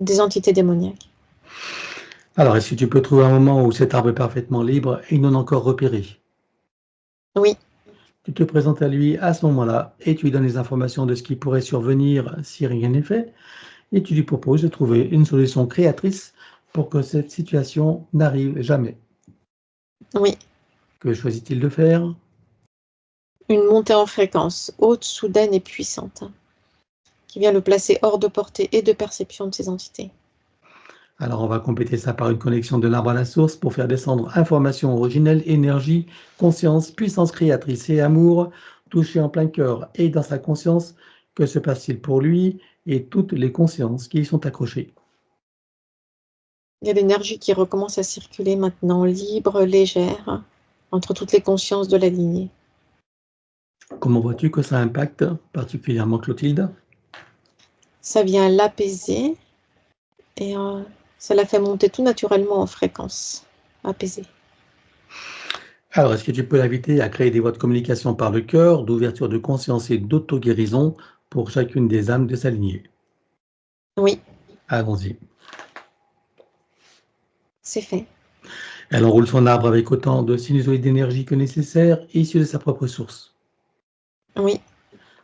Des entités démoniaques. Alors, est-ce que tu peux trouver un moment où cet arbre est parfaitement libre et non encore repéré? Oui, Tu te présentes à lui à ce moment-là et tu lui donnes les informations de ce qui pourrait survenir si rien n'est fait et tu lui proposes de trouver une solution créatrice pour que cette situation n'arrive jamais. oui. Que choisit-il de faire? Une montée en fréquence, haute, soudaine et puissante, qui vient le placer hors de portée et de perception de ces entités. Alors, on va compléter ça par une connexion de l'arbre à la source pour faire descendre information originelle, énergie, conscience, puissance créatrice et amour, touché en plein cœur et dans sa conscience. Que se passe-t-il pour lui et toutes les consciences qui y sont accrochées? Il y a l'énergie qui recommence à circuler maintenant, libre, légère, entre toutes les consciences de la lignée. Comment vois-tu que ça impacte particulièrement Clotilde? Ça vient l'apaiser et ça la fait monter tout naturellement en fréquence, apaisée. Alors, est-ce que tu peux l'inviter à créer des voies de communication par le cœur, d'ouverture de conscience et d'auto-guérison pour chacune des âmes de sa lignée? Oui, Allons-y. c'est fait. Elle enroule son arbre avec autant de sinusoïdes d'énergie que nécessaire, issus de sa propre source. Oui,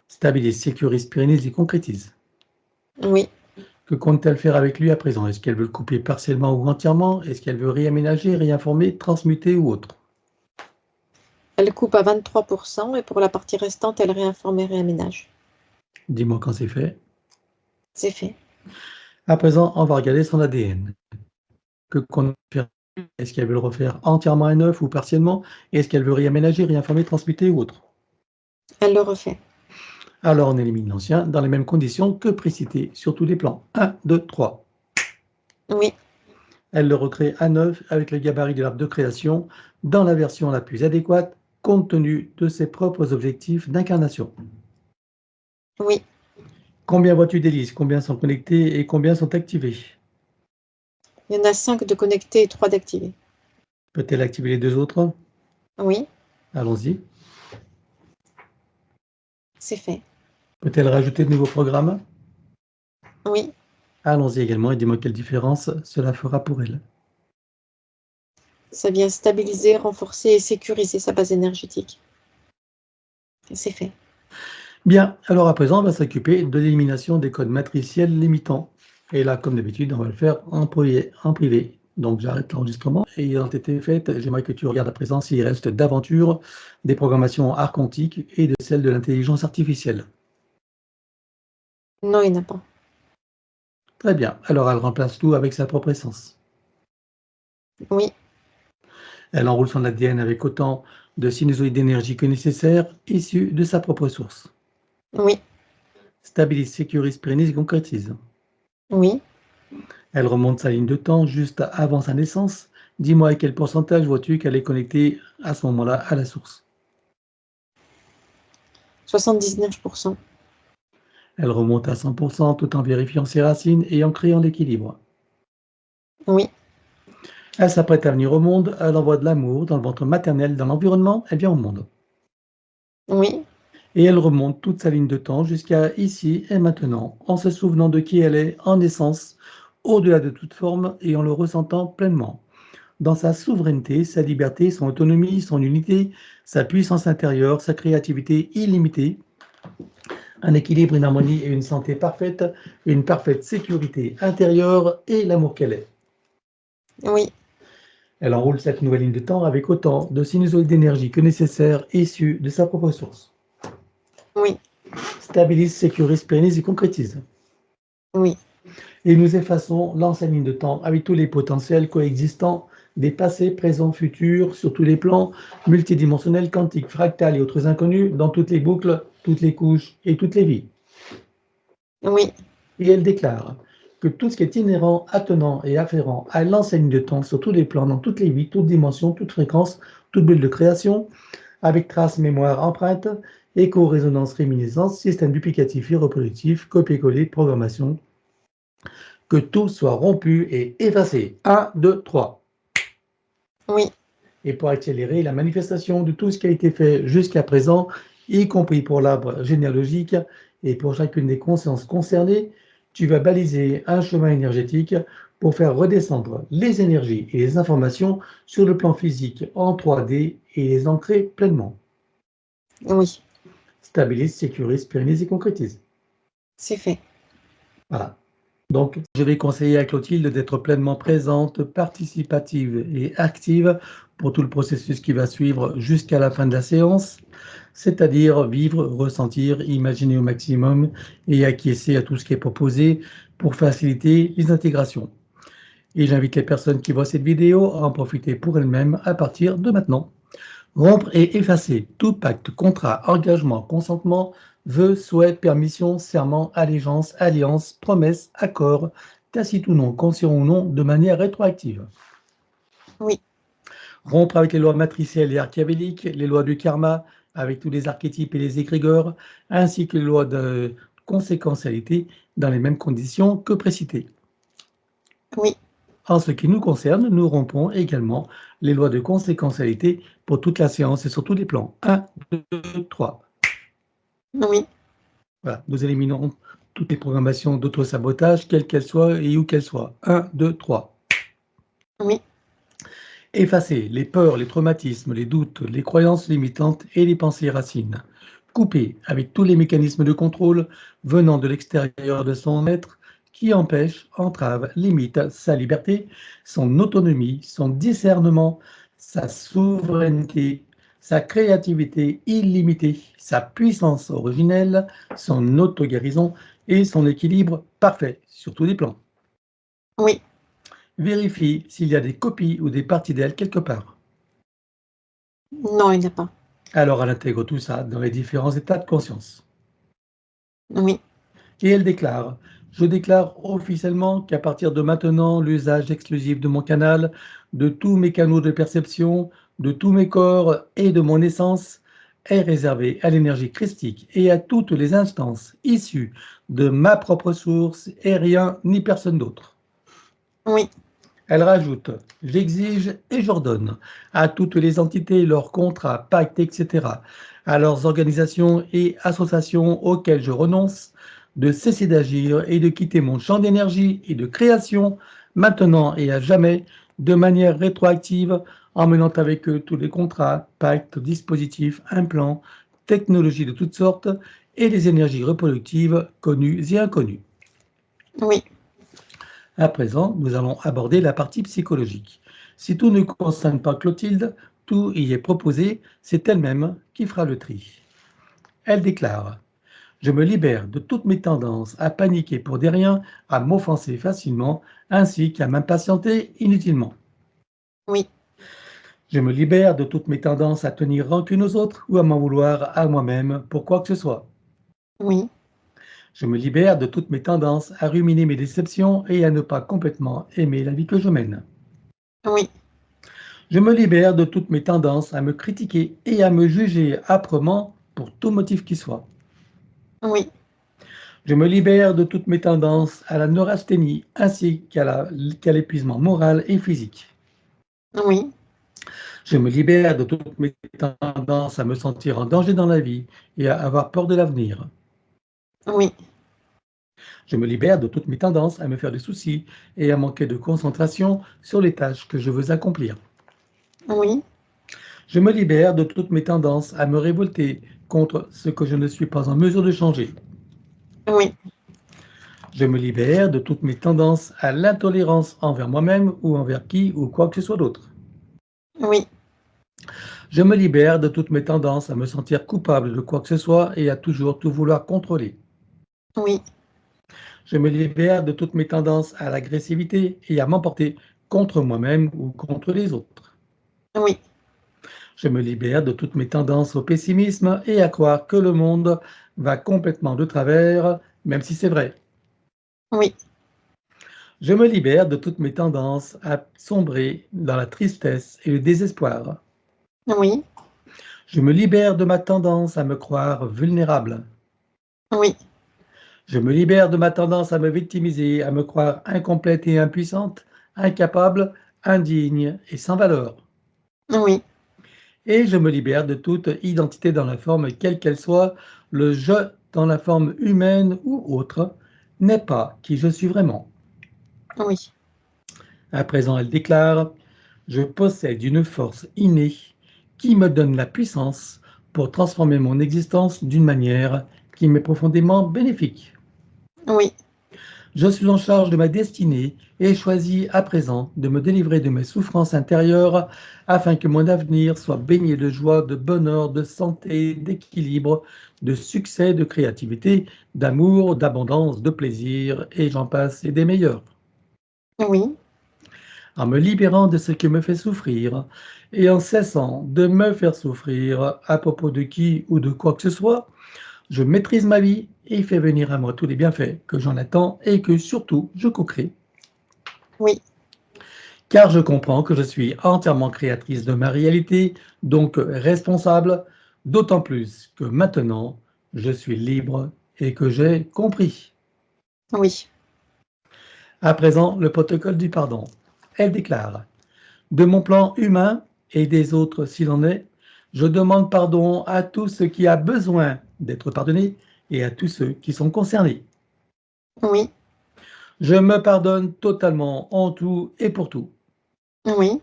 Stabilise, sécurise, pérennise et concrétise. oui. Que compte-t-elle faire avec lui à présent? Est-ce qu'elle veut le couper partiellement ou entièrement? Est-ce qu'elle veut réaménager, réinformer, transmuter ou autre? Elle coupe à 23% et pour la partie restante, elle réinforme et réaménage. Dis-moi quand c'est fait. C'est fait. À présent, on va regarder son ADN. Que compte faire? Est-ce qu'elle veut le refaire entièrement à neuf ou partiellement? Est-ce qu'elle veut réaménager, réinformer, transmuter ou autre? Elle le refait. Alors on élimine l'ancien dans les mêmes conditions que précité sur tous les plans. 1, 2, 3. Oui, Elle le recrée à neuf avec le gabarit de l'arbre de création dans la version la plus adéquate compte tenu de ses propres objectifs d'incarnation. oui. Combien vois-tu d'hélices? Combien sont connectées et combien sont activées? Il y en a 5 de connectés et 3 d'activés. Peut-elle activer les deux autres? Oui, Allons-y. C'est fait. Peut-elle rajouter de nouveaux programmes? Oui, Allons-y également et dis-moi quelle différence cela fera pour elle. ça vient stabiliser, renforcer et sécuriser sa base énergétique. C'est fait. Bien, alors à présent, on va s'occuper de l'élimination des codes matriciels limitants. Et là, comme d'habitude, on va le faire en privé. Donc j'arrête l'enregistrement. Et ayant été faite, j'aimerais que tu regardes à présent s'il reste d'aventure des programmations archontiques et de celles de l'intelligence artificielle. Non, il n'y en a pas. Très bien, alors elle remplace tout avec sa propre essence. Oui, Elle enroule son ADN avec autant de sinusoïdes d'énergie que nécessaire, issus de sa propre source. oui, Stabilise, sécurise, pérennise et concrétise. oui. Elle remonte sa ligne de temps juste avant sa naissance. Dis-moi à quel pourcentage vois-tu qu'elle est connectée à ce moment-là à la source. 79%. Elle remonte à 100% tout en vérifiant ses racines et en créant l'équilibre. Oui, Elle s'apprête à venir au monde, elle envoie de l'amour dans le ventre maternel, dans l'environnement, elle vient au monde. oui, Et elle remonte toute sa ligne de temps jusqu'à ici et maintenant, en se souvenant de qui elle est en essence, au-delà de toute forme et en le ressentant pleinement. Dans sa souveraineté, sa liberté, son autonomie, son unité, sa puissance intérieure, sa créativité illimitée, un équilibre, une harmonie et une santé parfaite, une parfaite sécurité intérieure et l'amour qu'elle est. oui, Elle enroule cette nouvelle ligne de temps avec autant de sinusoïdes d'énergie que nécessaire issus de sa propre source. oui, Stabilise, sécurise, pérennise et concrétise. oui, Et nous effaçons l'ancienne ligne de temps avec tous les potentiels coexistants des passés, présents, futurs, sur tous les plans, multidimensionnels, quantiques, fractales et autres inconnus, dans toutes les boucles, toutes les couches et toutes les vies. oui, Et elle déclare que tout ce qui est inhérent, attenant et afférent à l'ancienne ligne de temps sur tous les plans, dans toutes les vies, toutes dimensions, toutes fréquences, toute bulle de création, avec traces, mémoire, empreinte, écho, résonance, réminiscence, système duplicatif et reproductif, copier-coller, programmation, que tout soit rompu et effacé. 1, 2, 3. oui, Et pour accélérer la manifestation de tout ce qui a été fait jusqu'à présent, y compris pour l'arbre généalogique et pour chacune des consciences concernées, tu vas baliser un chemin énergétique pour faire redescendre les énergies et les informations sur le plan physique en 3D et les ancrer pleinement. oui. Stabilise, sécurise, pérennise et concrétise. C'est fait. Voilà. Donc, je vais conseiller à Clotilde d'être pleinement présente, participative et active pour tout le processus qui va suivre jusqu'à la fin de la séance, c'est-à-dire vivre, ressentir, imaginer au maximum et acquiescer à tout ce qui est proposé pour faciliter les intégrations. Et j'invite les personnes qui voient cette vidéo à en profiter pour elles-mêmes à partir de maintenant. Rompre et effacer tout pacte, contrat, engagement, consentement, vœu, souhait, permission, serment, allégeance, alliance, promesse, accord, tacite ou non, conscient ou non, de manière rétroactive. Oui, Rompre avec les lois matricielles et archiavéliques, les lois du karma, avec tous les archétypes et les égrégores, ainsi que les lois de conséquentialité dans les mêmes conditions que précitées. oui, En ce qui nous concerne, nous rompons également les lois de conséquentialité pour toute la séance et sur tous les plans. 1, 2, 3. oui, Voilà, nous éliminons toutes les programmations d'auto-sabotage, quelles qu'elles soient et où qu'elles soient. 1, 2, 3. oui, Effacer les peurs, les traumatismes, les doutes, les croyances limitantes et les pensées racines. Couper avec tous les mécanismes de contrôle venant de l'extérieur de son être qui empêchent, entravent, limitent sa liberté, son autonomie, son discernement, sa souveraineté, sa créativité illimitée, sa puissance originelle, son auto-guérison et son équilibre parfait sur tous les plans. oui. Vérifie s'il y a des copies ou des parties d'elle quelque part. Non, il n'y en a pas. Alors elle intègre tout ça dans les différents états de conscience. Oui, Et elle déclare: je déclare officiellement qu'à partir de maintenant, l'usage exclusif de mon canal, de tous mes canaux de perception, de tous mes corps et de mon essence est réservé à l'énergie christique et à toutes les instances issues de ma propre source et rien ni personne d'autre. oui, Elle rajoute: j'exige et j'ordonne à toutes les entités, leurs contrats, pactes, etc., à leurs organisations et associations auxquelles je renonce, de cesser d'agir et de quitter mon champ d'énergie et de création, maintenant et à jamais, de manière rétroactive, emmenant avec eux tous les contrats, pactes, dispositifs, implants, technologies de toutes sortes et les énergies reproductives connues et inconnues. Oui, À présent, nous allons aborder la partie psychologique. Si tout ne concerne pas Clotilde, tout y est proposé, c'est elle-même qui fera le tri. Elle déclare: je me libère de toutes mes tendances à paniquer pour des riens, à m'offenser facilement, ainsi qu'à m'impatienter inutilement. oui, Je me libère de toutes mes tendances à tenir rancune aux autres ou à m'en vouloir à moi-même pour quoi que ce soit. oui, Je me libère de toutes mes tendances à ruminer mes déceptions et à ne pas complètement aimer la vie que je mène. oui, Je me libère de toutes mes tendances à me critiquer et à me juger âprement pour tout motif qui soit. oui, Je me libère de toutes mes tendances à la neurasthénie ainsi qu'à l'épuisement moral et physique. oui, Je me libère de toutes mes tendances à me sentir en danger dans la vie et à avoir peur de l'avenir. oui, Je me libère de toutes mes tendances à me faire des soucis et à manquer de concentration sur les tâches que je veux accomplir. oui, Je me libère de toutes mes tendances à me révolter contre ce que je ne suis pas en mesure de changer. oui, Je me libère de toutes mes tendances à l'intolérance envers moi-même ou envers qui ou quoi que ce soit d'autre. oui, Je me libère de toutes mes tendances à me sentir coupable de quoi que ce soit et à toujours tout vouloir contrôler. oui, Je me libère de toutes mes tendances à l'agressivité et à m'emporter contre moi-même ou contre les autres. oui, Je me libère de toutes mes tendances au pessimisme et à croire que le monde va complètement de travers, même si c'est vrai. oui, Je me libère de toutes mes tendances à sombrer dans la tristesse et le désespoir. oui, Je me libère de ma tendance à me croire vulnérable. oui, Je me libère de ma tendance à me victimiser, à me croire incomplète et impuissante, incapable, indigne et sans valeur. oui, Et je me libère de toute identité dans la forme quelle qu'elle soit, le je dans la forme humaine ou autre n'est pas qui je suis vraiment. oui, À présent, elle déclare: je possède une force innée qui me donne la puissance pour transformer mon existence d'une manière qui m'est profondément bénéfique. oui, Je suis en charge de ma destinée et choisis à présent de me délivrer de mes souffrances intérieures afin que mon avenir soit baigné de joie, de bonheur, de santé, d'équilibre, de succès, de créativité, d'amour, d'abondance, de plaisir, et j'en passe et des meilleurs. oui, En me libérant de ce qui me fait souffrir et en cessant de me faire souffrir à propos de qui ou de quoi que ce soit, je maîtrise ma vie et fais venir à moi tous les bienfaits que j'en attends et que surtout je co-crée. oui, Car je comprends que je suis entièrement créatrice de ma réalité, donc responsable, d'autant plus que maintenant je suis libre et que j'ai compris. oui, À présent, le protocole du pardon. Elle déclare: de mon plan humain et des autres s'il en est, je demande pardon à tout ce qui a besoin d'être pardonné et à tous ceux qui sont concernés. oui, Je me pardonne totalement en tout et pour tout. oui,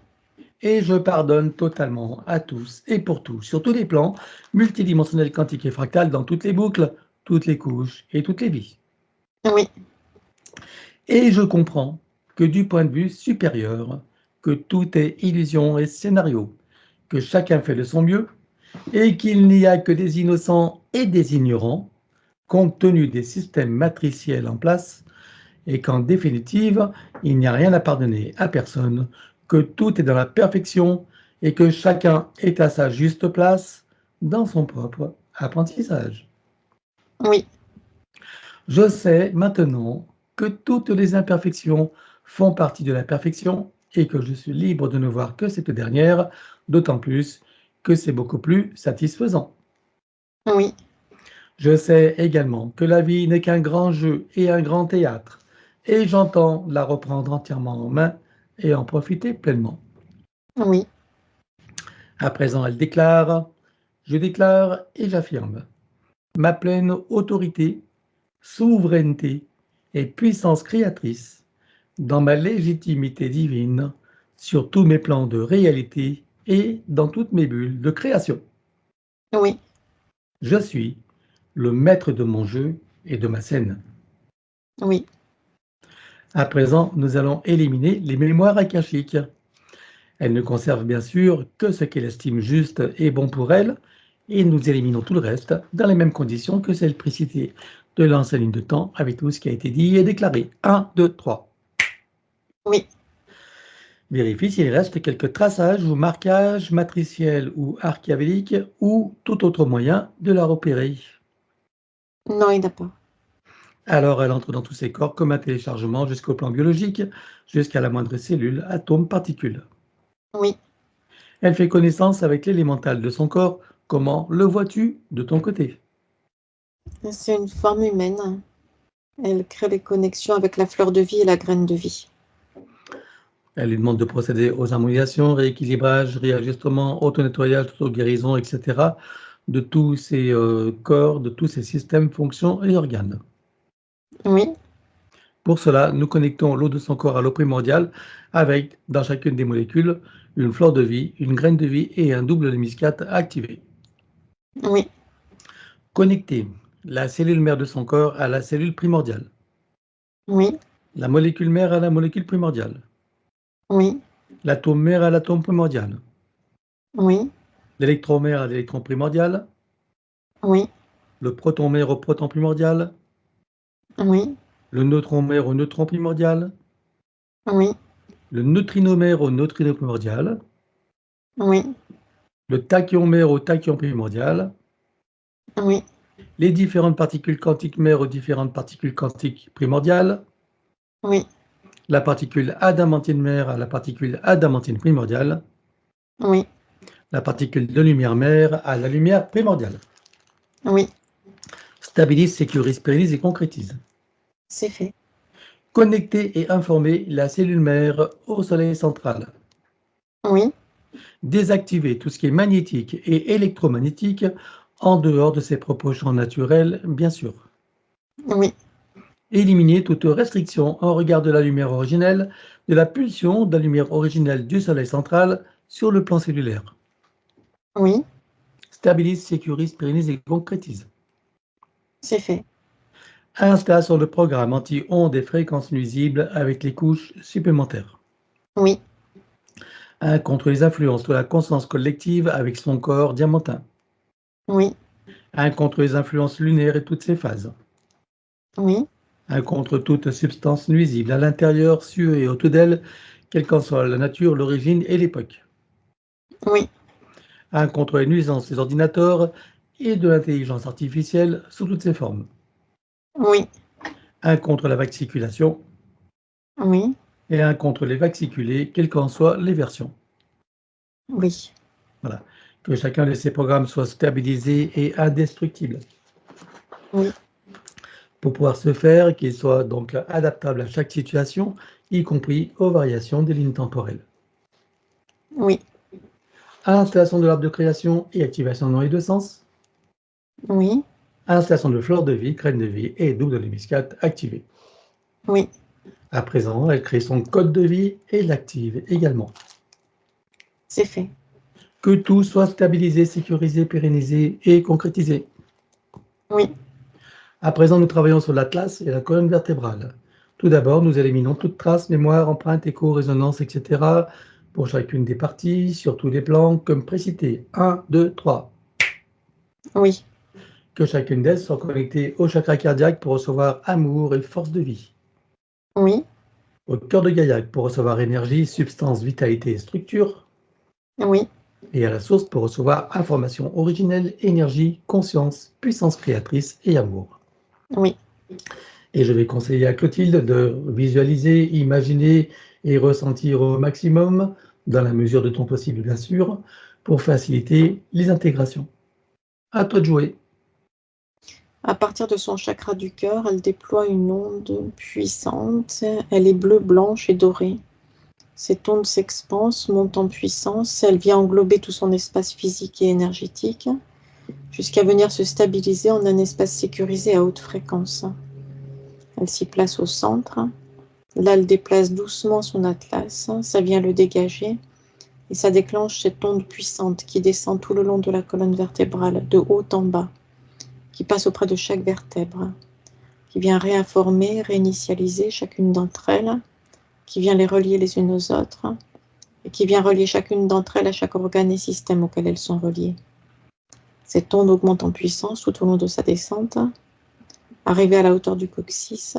Et je pardonne totalement à tous et pour tout, sur tous les plans, multidimensionnels, quantiques et fractales, dans toutes les boucles, toutes les couches et toutes les vies. oui, Et je comprends que du point de vue supérieur, que tout est illusion et scénario, que chacun fait de son mieux, et qu'il n'y a que des innocents et des ignorants, compte tenu des systèmes matriciels en place, et qu'en définitive, il n'y a rien à pardonner à personne, que tout est dans la perfection et que chacun est à sa juste place dans son propre apprentissage. oui, Je sais maintenant que toutes les imperfections font partie de la perfection et que je suis libre de ne voir que cette dernière, d'autant plus que c'est beaucoup plus satisfaisant. oui, Je sais également que la vie n'est qu'un grand jeu et un grand théâtre, et j'entends la reprendre entièrement en main et en profiter pleinement. Oui, À présent, elle déclare, je déclare et j'affirme ma pleine autorité, souveraineté et puissance créatrice dans ma légitimité divine sur tous mes plans de réalité et dans toutes mes bulles de création. oui, Je suis le maître de mon jeu et de ma scène. oui, À présent, nous allons éliminer les mémoires akashiques. Elle ne conserve bien sûr que ce qu'elle estime juste et bon pour elle, et nous éliminons tout le reste dans les mêmes conditions que celles précitées de l'ancienne ligne de temps avec tout ce qui a été dit et déclaré. 1, 2, 3. oui. Vérifie s'il reste quelques traçages ou marquages matriciels ou archiavéliques ou tout autre moyen de la repérer. Non, il n'a pas. Alors elle entre dans tous ses corps comme un téléchargement jusqu'au plan biologique, jusqu'à la moindre cellule, atome, particule. Oui. Elle fait connaissance avec l'élémental de son corps. Comment le vois-tu de ton côté? C'est une forme humaine. Elle crée des connexions avec la fleur de vie et la graine de vie. Elle lui demande de procéder aux harmonisations, rééquilibrage, réajustement, auto-nettoyage, auto-guérison, etc. de tous ses corps, de tous ses systèmes, fonctions et organes. Oui, Pour cela, nous connectons l'eau de son corps à l'eau primordiale avec, dans chacune des molécules, une fleur de vie, une graine de vie et un double hémiscate activé. oui, Connecter la cellule mère de son corps à la cellule primordiale, oui, la molécule mère à la molécule primordiale, oui, l'atome mère à l'atome primordial, oui, l'électron mère à l'électron primordial, oui, le proton mère au proton primordial, oui, le neutron mère au neutron primordial, oui, le neutrino mère au neutrino primordial, oui, le tachyon mère au tachyon primordial, oui, les différentes particules quantiques mères aux différentes particules quantiques primordiales, oui, la particule adamantine mère à la particule adamantine primordiale, oui, la particule de lumière mère à la lumière primordiale. oui, Stabilise, sécurise, pérennise et concrétise. c'est fait. Connecter et informer la cellule mère au soleil central. Oui, Désactiver tout ce qui est magnétique et électromagnétique en dehors de ses propres champs naturels, bien sûr. oui, Éliminer toute restriction en regard de la lumière originelle, de la pulsion de la lumière originelle du soleil central sur le plan cellulaire. oui, Stabilise, sécurise, pérennise et concrétise. c'est fait. Installation de programme anti-ondes et fréquences nuisibles avec les couches supplémentaires. Oui, 1. Contre les influences de la conscience collective avec son corps diamantin. oui, 1. Contre les influences lunaires et toutes ses phases. oui, 1. Contre toute substance nuisible à l'intérieur, sur et autour d'elle, quelle qu'en soit la nature, l'origine et l'époque. oui, 1. Contre les nuisances des ordinateurs et de l'intelligence artificielle sous toutes ses formes. oui, 1. Contre la vacciculation oui, et 1. Contre les vacciculés, quelles qu'en soient les versions. oui, Voilà. Que chacun de ces programmes soit stabilisé et indestructible. oui, Pour pouvoir se faire, qu'il soit donc adaptable à chaque situation, y compris aux variations des lignes temporelles. oui, Installation de l'arbre de création et activation dans les deux sens. oui, Installation de fleur de vie, graine de vie et double hémiscate activée. oui, À présent, elle crée son code de vie et l'active également. c'est fait. Que tout soit stabilisé, sécurisé, pérennisé et concrétisé. Oui, À présent, nous travaillons sur l'atlas et la colonne vertébrale. Tout d'abord, nous éliminons toute trace, mémoire, empreinte, écho, résonance, etc. pour chacune des parties, sur tous les plans, comme précité. 1, 2, 3. oui, Que chacune d'elles soit connectée au chakra cardiaque pour recevoir amour et force de vie. oui, Au cœur de Gaillac pour recevoir énergie, substance, vitalité et structure. oui, Et à la source pour recevoir information originelle, énergie, conscience, puissance créatrice et amour. oui, Et je vais conseiller à Clotilde de visualiser, imaginer et ressentir au maximum, dans la mesure de ton possible bien sûr, pour faciliter les intégrations. À toi de jouer. À partir de son chakra du cœur, elle déploie une onde puissante. Elle est bleue, blanche et dorée. Cette onde s'expanse, monte en puissance, elle vient englober tout son espace physique et énergétique, jusqu'à venir se stabiliser en un espace sécurisé à haute fréquence. Elle s'y place au centre. Là, elle déplace doucement son atlas, ça vient le dégager, et ça déclenche cette onde puissante qui descend tout le long de la colonne vertébrale, de haut en bas, qui passe auprès de chaque vertèbre, qui vient réinformer, réinitialiser chacune d'entre elles, qui vient les relier les unes aux autres, et qui vient relier chacune d'entre elles à chaque organe et système auquel elles sont reliées. Cette onde augmente en puissance tout au long de sa descente. Arrivée à la hauteur du coccyx,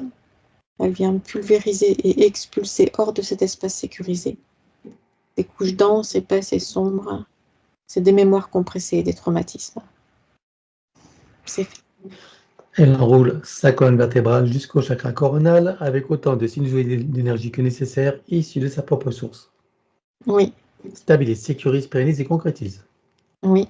elle vient pulvériser et expulser hors de cet espace sécurisé des couches denses, épaisses et sombres. C'est des mémoires compressées et des traumatismes. C'est fait. Elle enroule sa colonne vertébrale jusqu'au chakra coronal avec autant de sinusoïdes d'énergie que nécessaire issus de sa propre source. Oui, Stabilise, sécurise, pérennise et concrétise. oui,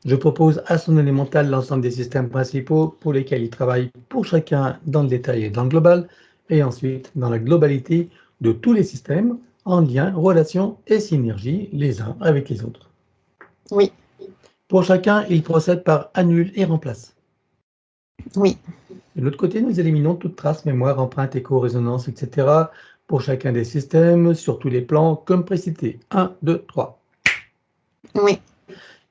Je propose à son élémental l'ensemble des systèmes principaux pour lesquels il travaille pour chacun dans le détail et dans le global, et ensuite dans la globalité de tous les systèmes en lien, relation et synergie les uns avec les autres. oui, Pour chacun, il procède par annule et remplace. oui, De l'autre côté, nous éliminons toute trace, mémoire, empreinte, écho, résonance, etc. pour chacun des systèmes, sur tous les plans, comme précité. 1, 2, 3. oui,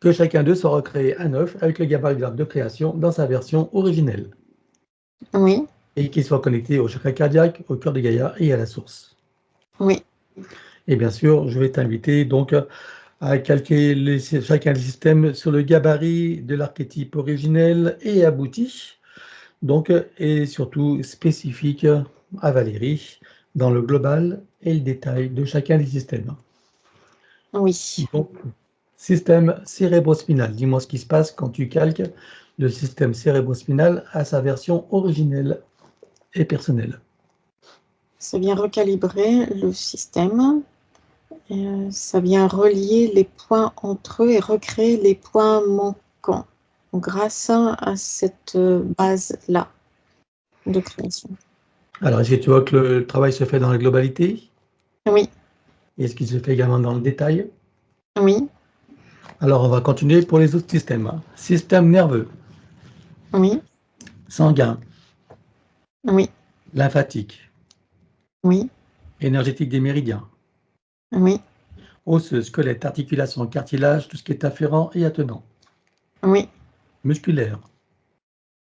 Que chacun d'eux soit recréé à neuf avec le gabarit de création dans sa version originelle. oui, Et qu'il soit connecté au chakra cardiaque, au cœur de Gaïa et à la source. oui, Et bien sûr, je vais t'inviter donc à calquer chacun des systèmes sur le gabarit de l'archétype originel et abouti, donc, et surtout spécifique à Valérie, dans le global et le détail de chacun des systèmes. oui. Donc, système cérébrospinal. Dis-moi ce qui se passe quand tu calques le système cérébrospinal à sa version originelle et personnelle. Ça vient recalibrer le système. Ça vient relier les points entre eux et recréer les points manquants grâce à cette base-là de création. Alors, est-ce que tu vois que le travail se fait dans la globalité? Oui, Est-ce qu'il se fait également dans le détail? oui, Alors, on va continuer pour les autres systèmes. Système nerveux, oui, sanguin, oui, lymphatique, oui, énergétique des méridiens, oui, osseux, squelette, articulation, cartilage, tout ce qui est afférent et attenant, oui, musculaire,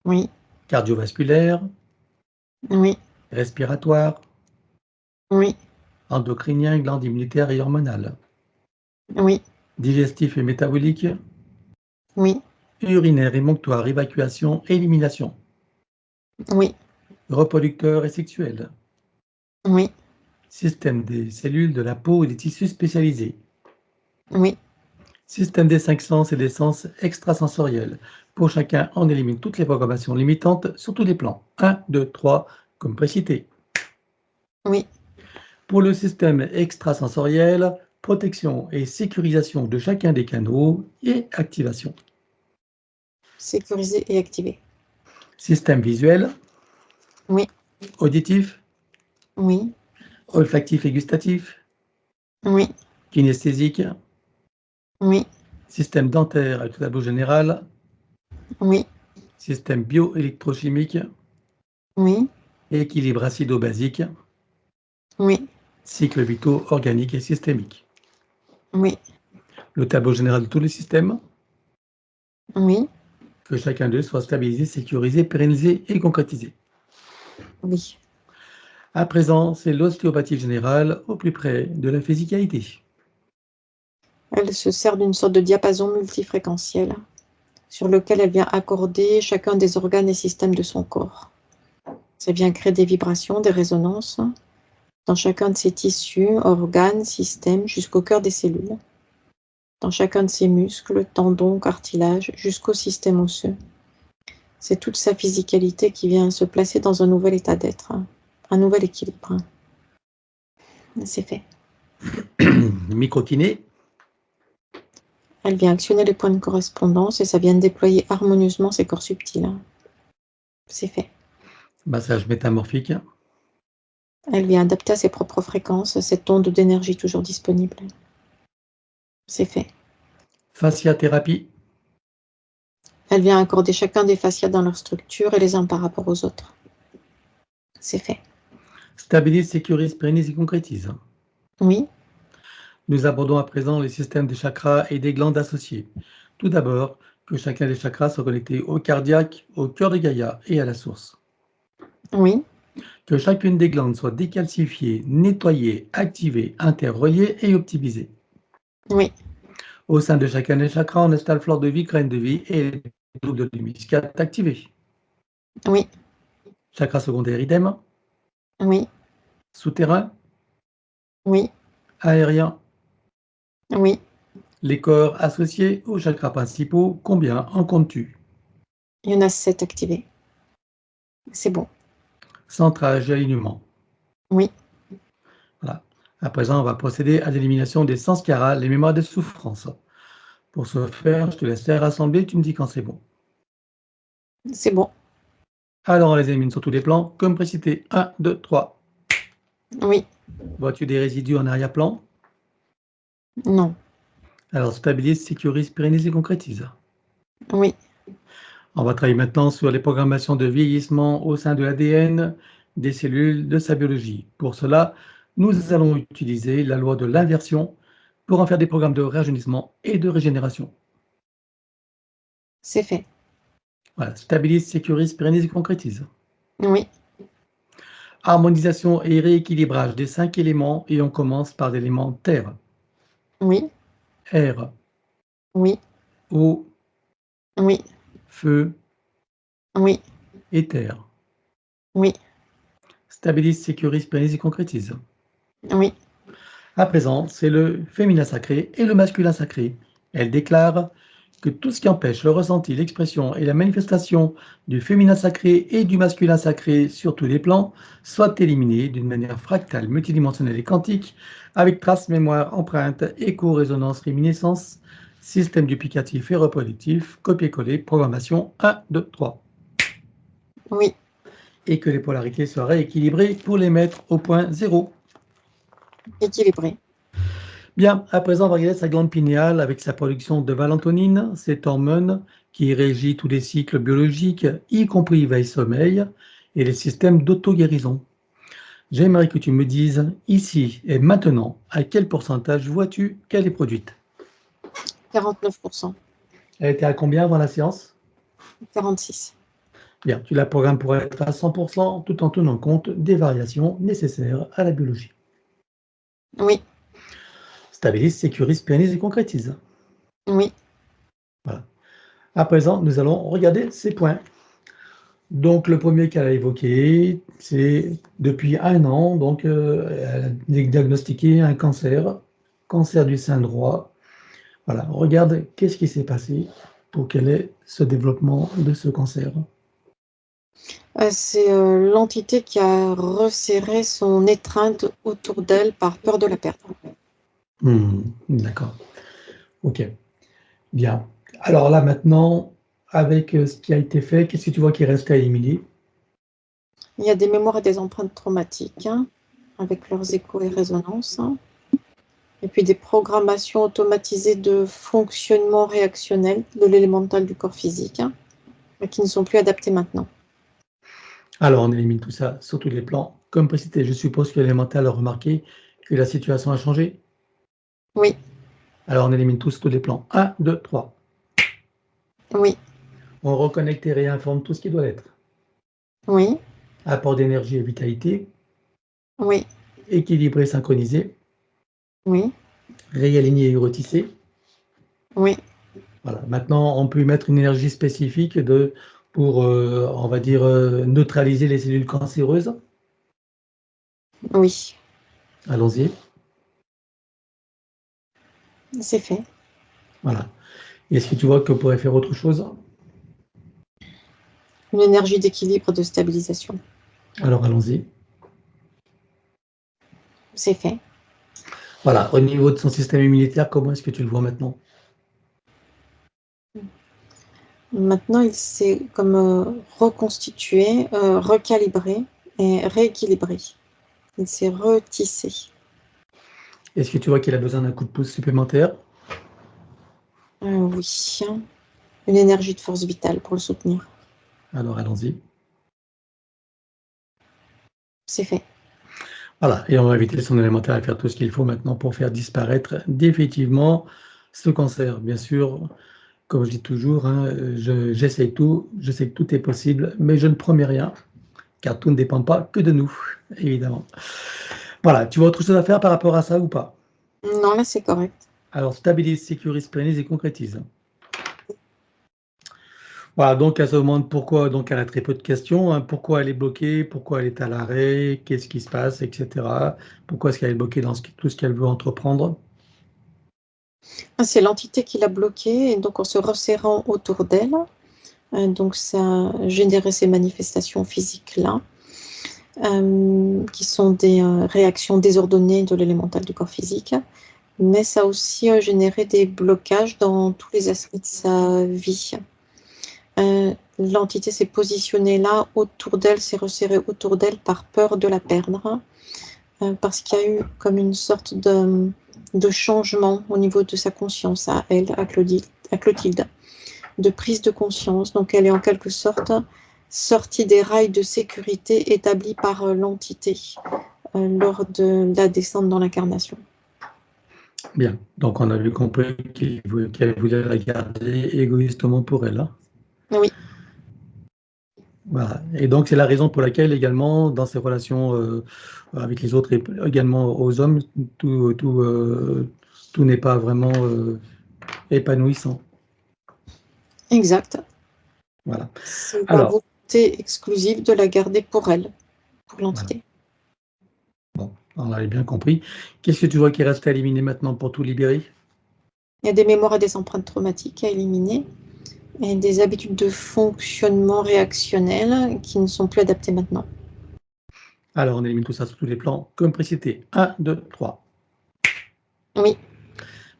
oui, cardiovasculaire, oui, respiratoire, oui, endocrinien, glandes immunitaires et hormonales, oui, digestif et métabolique, oui, urinaire, émonctoire, évacuation, élimination, oui, reproducteur et sexuel, oui, système des cellules, de la peau et des tissus spécialisés, oui, système des cinq sens et des sens extrasensoriels. Pour chacun, on élimine toutes les programmations limitantes sur tous les plans. 1, 2, 3, comme précité. oui, Pour le système extrasensoriel, protection et sécurisation de chacun des canaux et activation. sécurisé et activé. Système visuel, Oui, auditif, oui, olfactif et gustatif, oui, kinesthésique, oui, système dentaire avec le tableau général, oui, système bioélectrochimique, oui, équilibre acido-basique, oui, cycle vitaux organique et systémique. oui, Le tableau général de tous les systèmes, oui, que chacun d'eux soit stabilisé, sécurisé, pérennisé et concrétisé. oui. À présent, c'est l'ostéopathie générale au plus près de la physicalité. Elle se sert d'une sorte de diapason multifréquentiel sur lequel elle vient accorder chacun des organes et systèmes de son corps. Ça vient créer des vibrations, des résonances dans chacun de ses tissus, organes, systèmes, jusqu'au cœur des cellules, dans chacun de ses muscles, tendons, cartilages, jusqu'au système osseux. C'est toute sa physicalité qui vient se placer dans un nouvel état d'être, un nouvel équilibre. C'est fait. Microkiné, Elle vient actionner les points de correspondance et ça vient déployer harmonieusement ses corps subtils. C'est fait. massage métamorphique, Elle vient adapter à ses propres fréquences cette onde d'énergie toujours disponible. C'est fait. Fasciathérapie. Elle vient accorder chacun des fascias dans leur structure et les uns par rapport aux autres. C'est fait. Stabilise, sécurise, pérennise et concrétise. Oui, Nous abordons à présent les systèmes des chakras et des glandes associées. Tout d'abord, que chacun des chakras soit connecté au cardiaque, au cœur de Gaïa et à la source. oui, Que chacune des glandes soit décalcifiée, nettoyée, activée, interreliée et optimisée. oui, Au sein de chacun des chakras, on installe flore de vie, graines de vie et double de l'humuscate activée. oui, Chakra secondaire idem, oui, souterrain, oui, aérien. oui. Les corps associés aux chakras principaux, combien en comptes-tu? Il y en a 7 activés. C'est bon. Centrage et alignement. Oui, Voilà. À présent, on va procéder à l'élimination des sanskaras, les mémoires de souffrance. Pour ce faire, je te laisse les rassembler, tu me dis quand c'est bon. c'est bon. Alors, on les élimine sur tous les plans, comme précité. 1, 2, 3. Oui, Vois-tu des résidus en arrière-plan? non, Alors, stabilise, sécurise, pérennise et concrétise. oui, On va travailler maintenant sur les programmations de vieillissement au sein de l'ADN des cellules de sa biologie. Pour cela, nous allons utiliser la loi de l'inversion pour en faire des programmes de rajeunissement et de régénération. c'est fait. Voilà, stabilise, sécurise, pérennise et concrétise. Oui, Harmonisation et rééquilibrage des 5 éléments et on commence par l'élément terre, oui, air, oui, eau, oui, feu oui, et terre. oui, Stabilise, sécurise, pérennise et concrétise. oui, À présent, c'est le féminin sacré et le masculin sacré. Elle déclare que tout ce qui empêche le ressenti, l'expression et la manifestation du féminin sacré et du masculin sacré sur tous les plans soit éliminé d'une manière fractale, multidimensionnelle et quantique, avec traces, mémoire, empreinte, écho, résonance, réminiscence, système duplicatif et reproductif, copier-coller, programmation 1, 2, 3. oui, Et que les polarités soient rééquilibrées pour les mettre au point zéro. équilibré. Bien, à présent, on va regarder sa glande pinéale avec sa production de valentonine, cette hormone qui régit tous les cycles biologiques, y compris veille-sommeil, et les systèmes d'auto-guérison. J'aimerais que tu me dises, ici et maintenant, à quel pourcentage vois-tu qu'elle est produite? 49%, Elle était à combien avant la séance? 46. Bien, tu la programmes pour être à 100% tout en tenant compte des variations nécessaires à la biologie. Oui, Stabilise, sécurise, pérennise et concrétise. oui, Voilà. À présent, nous allons regarder ces points. Donc, le premier qu'elle a évoqué, c'est depuis 1 an, donc elle a diagnostiqué un cancer, cancer du sein droit. Voilà, on regarde qu'est-ce qui s'est passé pour qu'elle ait ce développement de ce cancer. C'est l'entité qui a resserré son étreinte autour d'elle par peur de la perdre. D'accord, ok, bien. Alors là, maintenant, avec ce qui a été fait, qu'est-ce que tu vois qui reste à éliminer? Il y a des mémoires et des empreintes traumatiques, hein, avec leurs échos et résonances, hein. Et puis des programmations automatisées de fonctionnement réactionnel de l'élémental du corps physique, hein, mais qui ne sont plus adaptées maintenant. Alors, on élimine tout ça sur tous les plans. Comme précité, je suppose que l'élémental a remarqué que la situation a changé. Oui, Alors, on élimine tous les plans. 1, 2, 3. oui, On reconnecte et réinforme tout ce qui doit l'être. oui, Apport d'énergie et vitalité, oui, équilibré, synchronisé, oui, réaligné et retissé. oui, Voilà. Maintenant, on peut y mettre une énergie spécifique pour, on va dire, neutraliser les cellules cancéreuses. oui, Allons-y. c'est fait. Voilà. Est-ce que tu vois qu'on pourrait faire autre chose? Une énergie d'équilibre, de stabilisation, Alors, allons-y. c'est fait. Voilà. Au niveau de son système immunitaire, comment est-ce que tu le vois maintenant? Maintenant, il s'est comme reconstitué, recalibré et rééquilibré. Il s'est retissé. Est-ce que tu vois qu'il a besoin d'un coup de pouce supplémentaire? Oui. Une énergie de force vitale pour le soutenir. Alors allons-y. C'est fait. Voilà, et on va inviter son élémentaire à faire tout ce qu'il faut maintenant pour faire disparaître définitivement ce cancer. Bien sûr, comme je dis toujours, hein, j'essaye tout, je sais que tout est possible, mais je ne promets rien, car tout ne dépend pas que de nous, évidemment. Voilà, tu vois autre chose à faire par rapport à ça ou pas? Non, là, c'est correct. Alors, stabilise, sécurise, pérennise et concrétise. Voilà, donc elle se demande pourquoi, donc elle a très peu de questions, hein, pourquoi elle est bloquée, pourquoi elle est à l'arrêt, qu'est-ce qui se passe, etc. Pourquoi est-ce qu'elle est bloquée dans tout ce qu'elle veut entreprendre? C'est l'entité qui l'a bloquée, et donc en se resserrant autour d'elle, donc ça a généré ces manifestations physiques-là, qui sont des réactions désordonnées de l'élémental du corps physique, mais ça a aussi généré des blocages dans tous les aspects de sa vie. L'entité s'est positionnée là, autour d'elle, s'est resserrée autour d'elle par peur de la perdre, parce qu'il y a eu comme une sorte de changement au niveau de sa conscience à elle, à Clotilde, de prise de conscience. Donc elle est en quelque sorte sortie des rails de sécurité établis par l'entité lors de la descente dans l'incarnation. Bien, donc on a vu compris qu'elle voulait la garder égoïstement pour elle, hein. Oui, Voilà, et donc c'est la raison pour laquelle également dans ses relations avec les autres et également aux hommes, tout n'est pas vraiment épanouissant. exact. Voilà. C'est la Alors, volonté exclusive de la garder pour elle, pour voilà. l'entité. Bon, on avait bien compris. Qu'est-ce que tu vois qui reste à éliminer maintenant pour tout libérer? Il y a des mémoires et des empreintes traumatiques à éliminer, et des habitudes de fonctionnement réactionnel qui ne sont plus adaptées maintenant. Alors, on élimine tout ça sur tous les plans, comme précité. 1, 2, 3. Oui,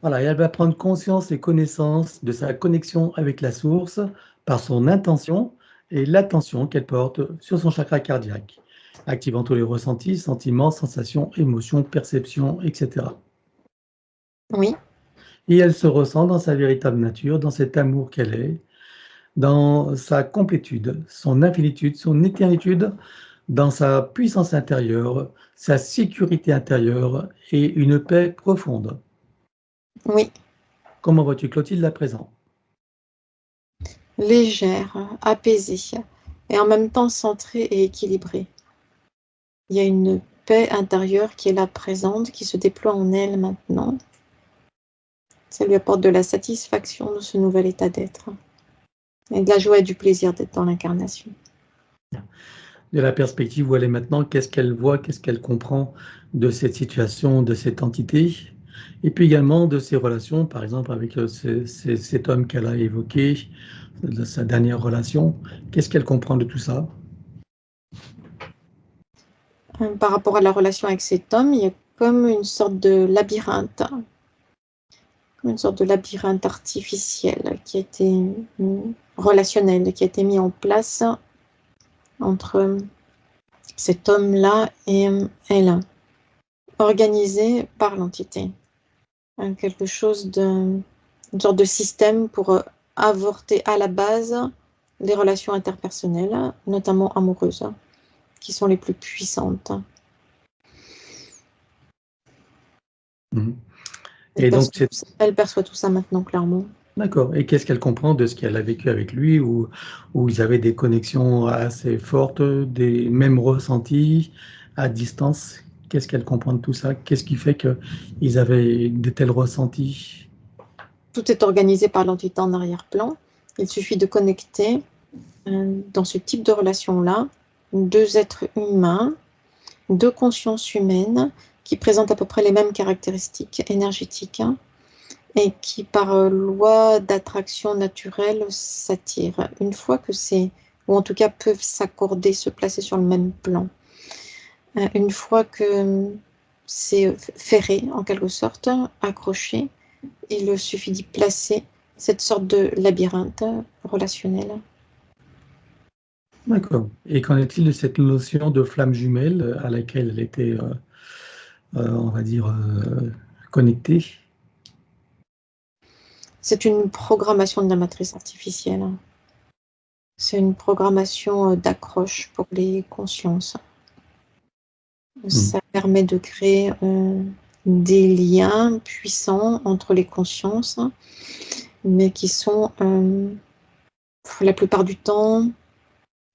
Voilà, et elle va prendre conscience et connaissance de sa connexion avec la source par son intention et l'attention qu'elle porte sur son chakra cardiaque, activant tous les ressentis, sentiments, sensations, émotions, perceptions, etc. oui, Et elle se ressent dans sa véritable nature, dans cet amour qu'elle est, dans sa complétude, son infinitude, son éternitude, dans sa puissance intérieure, sa sécurité intérieure et une paix profonde. oui. Comment vois-tu Clotilde à présent? Légère, apaisée, et en même temps centrée et équilibrée. Il y a une paix intérieure qui est là présente, qui se déploie en elle maintenant. Ça lui apporte de la satisfaction de ce nouvel état d'être, et de la joie et du plaisir d'être dans l'incarnation. De la perspective où elle est maintenant, qu'est-ce qu'elle voit, qu'est-ce qu'elle comprend de cette situation, de cette entité, et puis également de ses relations, par exemple avec cet homme qu'elle a évoqué, de sa dernière relation, qu'est-ce qu'elle comprend de tout ça? Par rapport à la relation avec cet homme, il y a comme une sorte de labyrinthe, artificiel qui a été relationnel, qui a été mis en place entre cet homme-là et elle, organisé par l'entité. Quelque chose une sorte de système pour avorter à la base les relations interpersonnelles, notamment amoureuses, qui sont les plus puissantes. Mhm. Et donc, Elle perçoit tout ça maintenant, clairement. d'accord. Et qu'est-ce qu'elle comprend de ce qu'elle a vécu avec lui, où ils avaient des connexions assez fortes, des mêmes ressentis à distance? Qu'est-ce qu'elle comprend de tout ça? Qu'est-ce qui fait qu'ils avaient de tels ressentis? Tout est organisé par l'entité en arrière-plan. Il suffit de connecter dans ce type de relation-là deux êtres humains, deux consciences humaines qui présentent à peu près les mêmes caractéristiques énergétiques, et qui, par loi d'attraction naturelle, s'attirent. Une fois que ou en tout cas peuvent s'accorder, se placer sur le même plan. Une fois que c'est ferré, en quelque sorte, accroché, il suffit d'y placer cette sorte de labyrinthe relationnel. D'accord. Et qu'en est-il de cette notion de flamme jumelle à laquelle elle était, on va dire, connectée? C'est une programmation de la matrice artificielle. C'est une programmation d'accroche pour les consciences. Ça permet de créer des liens puissants entre les consciences, mais qui sont la plupart du temps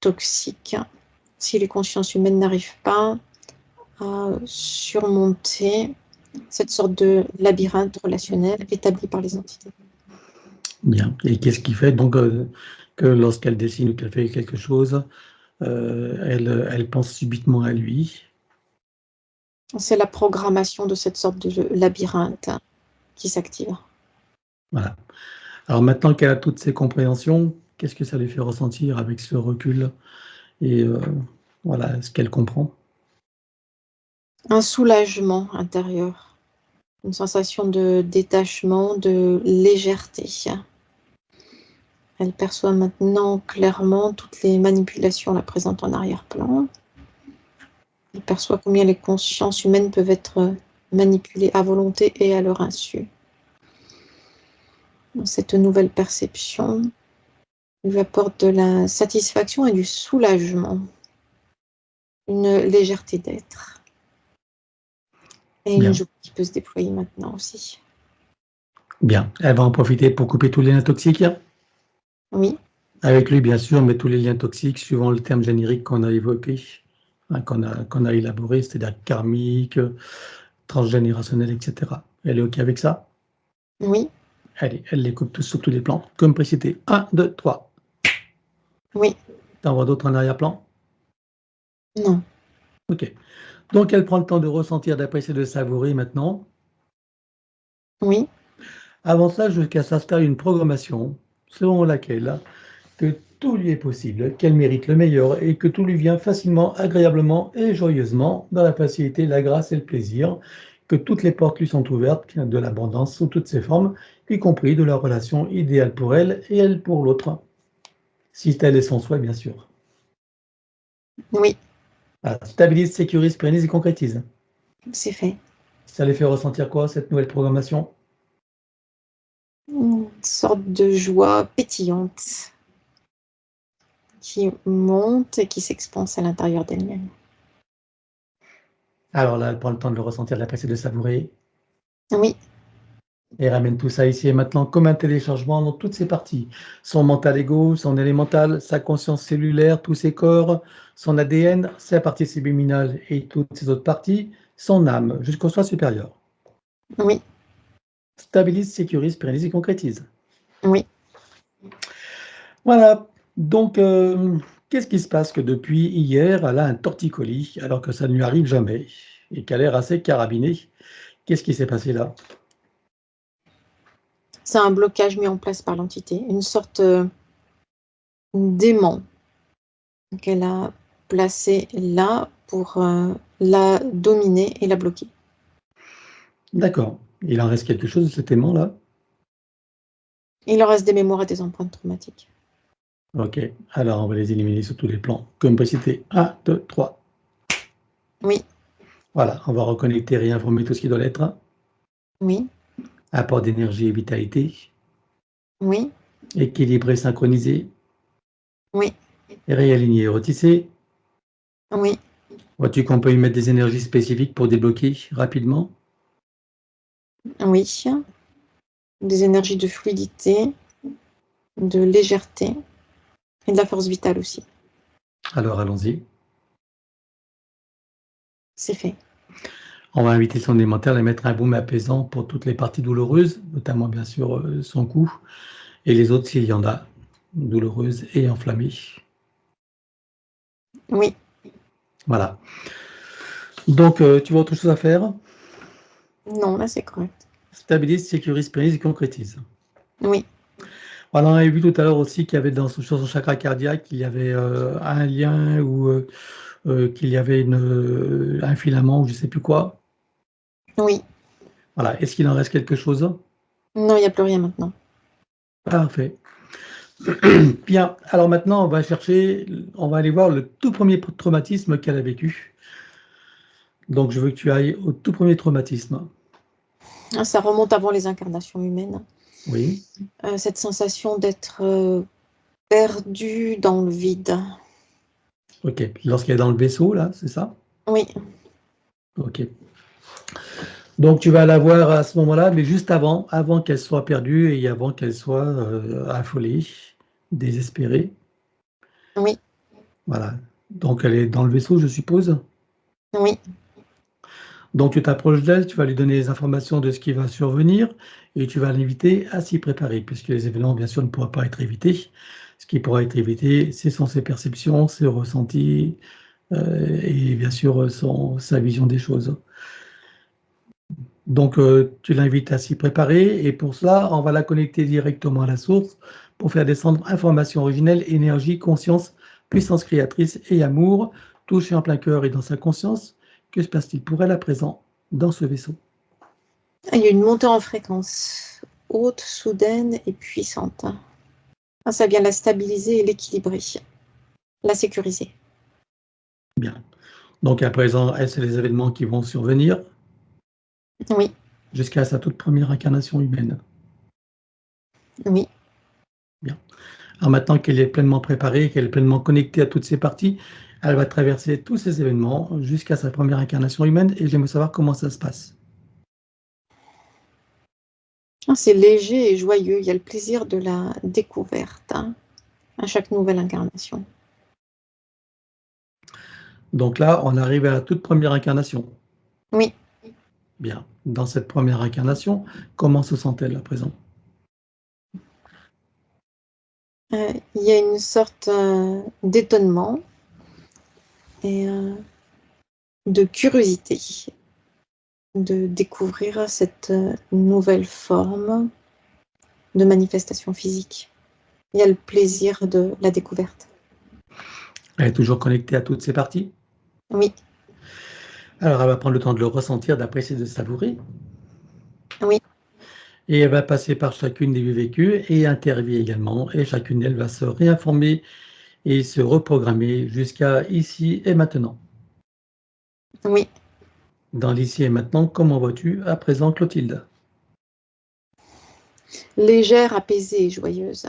toxiques si les consciences humaines n'arrivent pas à surmonter cette sorte de labyrinthe relationnel établi par les entités. Bien. Et qu'est-ce qui fait donc que lorsqu'elle dessine ou qu'elle fait quelque chose, elle pense subitement à lui? C'est la programmation de cette sorte de labyrinthe qui s'active. Voilà. Alors maintenant qu'elle a toutes ces compréhensions, qu'est-ce que ça lui fait ressentir avec ce recul et voilà, ce qu'elle comprend? Un soulagement intérieur, une sensation de détachement, de légèreté. Elle perçoit maintenant clairement toutes les manipulations la présentes en arrière-plan. Elle perçoit combien les consciences humaines peuvent être manipulées à volonté et à leur insu. Cette nouvelle perception lui apporte de la satisfaction et du soulagement, une légèreté d'être et une Bien, joie qui peut se déployer maintenant aussi. bien. Elle va en profiter pour couper tous les liens toxiques? Oui, Avec lui, bien sûr, mais tous les liens toxiques, suivant le terme générique qu'on a évoqué, hein, qu'on a élaboré, c'est-à-dire karmique, transgénérationnel, etc. Elle est OK avec ça? oui, Allez, elle les coupe tous sur tous les plans, comme précité. 1, 2, 3. oui, T'en vois d'autres en arrière-plan? non, OK. Donc elle prend le temps de ressentir, d'apprécier, de savourer maintenant. oui, Avant ça, jusqu'à s'installer une programmation selon laquelle que tout lui est possible, qu'elle mérite le meilleur et que tout lui vient facilement, agréablement et joyeusement, dans la facilité, la grâce et le plaisir, que toutes les portes lui sont ouvertes de l'abondance sous toutes ses formes, y compris de la relation idéale pour elle et elle pour l'autre, si tel est son souhait, bien sûr. oui, Voilà. Stabilise, sécurise, pérennise et concrétise. c'est fait. Ça les fait ressentir quoi, cette nouvelle programmation? Une sorte de joie pétillante qui monte et qui s'expanse à l'intérieur d'elle-même. Alors là, elle prend le temps de le ressentir, de l'apprécier, de le savourer, Oui, et ramène tout ça ici et maintenant comme un téléchargement dans toutes ses parties. Son mental égo, son élémental, sa conscience cellulaire, tous ses corps, son ADN, sa partie subliminale et toutes ses autres parties, son âme, jusqu'au soi supérieur. oui, Stabilise, sécurise, pérennise et concrétise. oui. Voilà. Donc, qu'est-ce qui se passe que depuis hier, elle a un torticolis alors que ça ne lui arrive jamais et qu'elle a l'air assez carabinée? Qu'est-ce qui s'est passé là? C'est un blocage mis en place par l'entité, une sorte d'aimant qu'elle a placé là pour la dominer et la bloquer. D'accord. Il en reste quelque chose de cet aimant-là? Il leur reste des mémoires et des empreintes traumatiques. OK, alors on va les éliminer sur tous les plans, comme précité. 1, 2, 3. Oui, Voilà, on va reconnecter, réinformer tout ce qui doit l'être. oui, Apport d'énergie et vitalité, oui, équilibré, synchronisé, oui, réaligné, retissé. oui, Vois-tu qu'on peut y mettre des énergies spécifiques pour débloquer rapidement? oui. Des énergies de fluidité, de légèreté et de la force vitale aussi. Alors allons-y. C'est fait. On va inviter son élémentaire à mettre un baume apaisant pour toutes les parties douloureuses, notamment bien sûr son cou, et les autres s'il y en a, douloureuses et enflammées. Oui, Voilà. Donc, tu vois autre chose à faire? non, là c'est correct. Stabilise, sécurise, pérennise et concrétise. Oui, Voilà, on avait vu tout à l'heure aussi qu'il y avait sur son chakra cardiaque, il y avait un lien ou qu'il y avait un filament ou je ne sais plus quoi. oui. Voilà, est-ce qu'il en reste quelque chose? Non, il n'y a plus rien maintenant. Parfait. Bien, alors maintenant, on va aller voir le tout premier traumatisme qu'elle a vécu. Donc, je veux que tu ailles au tout premier traumatisme. Ah, ça remonte avant les incarnations humaines. Oui, Cette sensation d'être perdu dans le vide. ok. Lorsqu'elle est dans le vaisseau, là, c'est ça? Oui, Ok. Donc, tu vas la voir à ce moment-là, mais juste avant qu'elle soit perdue et avant qu'elle soit affolée, désespérée. oui, Voilà. Donc, elle est dans le vaisseau, je suppose. oui, Donc, tu t'approches d'elle, tu vas lui donner les informations de ce qui va survenir et tu vas l'inviter à s'y préparer, puisque les événements, bien sûr, ne pourront pas être évités. Ce qui pourra être évité, ce sont ses perceptions, ses ressentis et bien sûr sa vision des choses. Donc, tu l'invites à s'y préparer et pour cela, on va la connecter directement à la source pour faire descendre information originelle, énergie, conscience, puissance créatrice et amour, touché en plein cœur et dans sa conscience. Que se passe-t-il pour elle à présent dans ce vaisseau? il y a une montée en fréquence haute, soudaine et puissante. Ah, ça vient la stabiliser et l'équilibrer, la sécuriser. Bien. Donc, à présent, est-ce les événements qui vont survenir Oui, jusqu'à sa toute première incarnation humaine? oui. Bien. Alors maintenant qu'elle est pleinement préparée, qu'elle est pleinement connectée à toutes ses parties, elle va traverser tous ces événements jusqu'à sa première incarnation humaine et j'aimerais savoir comment ça se passe. Ah, c'est léger et joyeux. Il y a le plaisir de la découverte à chaque nouvelle incarnation. Donc là, on arrive à la toute première incarnation. Oui, Bien. Dans cette première incarnation, comment se sent-elle à présent? il y a une sorte d'étonnement et de curiosité de découvrir cette nouvelle forme de manifestation physique. Il y a le plaisir de la découverte. Elle est toujours connectée à toutes ses parties? Oui, Alors elle va prendre le temps de le ressentir, d'apprécier, de savourer. oui, Et elle va passer par chacune des vies vécues et interviewer également. Et chacune d'elles va se réinformer et se reprogrammer jusqu'à ici et maintenant. oui. Dans l'ici et maintenant, comment vois-tu à présent Clotilde? Légère, apaisée et joyeuse.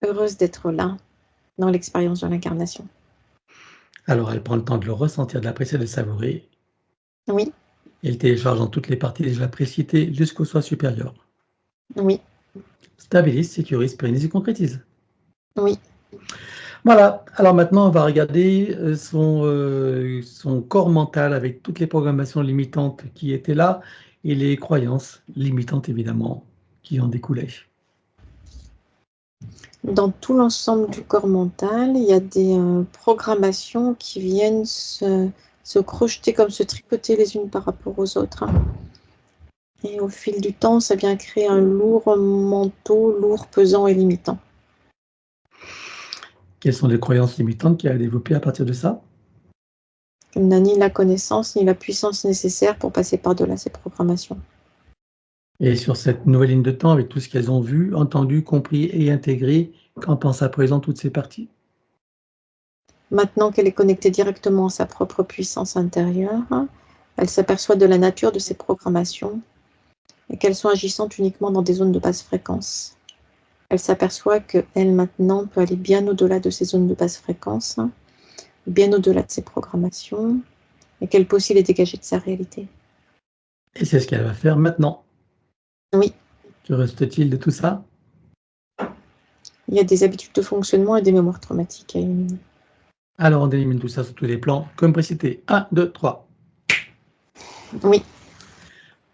Heureuse d'être là, dans l'expérience de l'incarnation. Alors elle prend le temps de le ressentir, de l'apprécier, de le savourer. Oui, Et elle télécharge dans toutes les parties de la précité jusqu'au soi supérieur. oui, Stabilise, sécurise, pérennise et concrétise. oui. Voilà, alors maintenant on va regarder son corps mental avec toutes les programmations limitantes qui étaient là et les croyances limitantes évidemment qui en découlaient. Dans tout l'ensemble du corps mental, il y a des programmations qui viennent se crocheter comme se tricoter les unes par rapport aux autres. Et au fil du temps, ça vient créer un lourd manteau, lourd, pesant et limitant. Quelles sont les croyances limitantes qu'il a développées à partir de ça? Elle n'a ni la connaissance ni la puissance nécessaire pour passer par-delà ces programmations. Et sur cette nouvelle ligne de temps, avec tout ce qu'elles ont vu, entendu, compris et intégré, qu'en pensent à présent toutes ces parties? Maintenant qu'elle est connectée directement à sa propre puissance intérieure, elle s'aperçoit de la nature de ces programmations et qu'elles sont agissantes uniquement dans des zones de basse fréquence. Elle s'aperçoit qu'elle, maintenant, peut aller bien au-delà de ces zones de basse fréquence, bien au-delà de ces programmations, et qu'elle peut aussi les dégager de sa réalité. Et c'est ce qu'elle va faire maintenant. Oui, Que reste-t-il de tout ça? il y a des habitudes de fonctionnement et des mémoires traumatiques à éliminer. Alors on élimine tout ça sur tous les plans, comme précité. 1, 2, 3. Oui,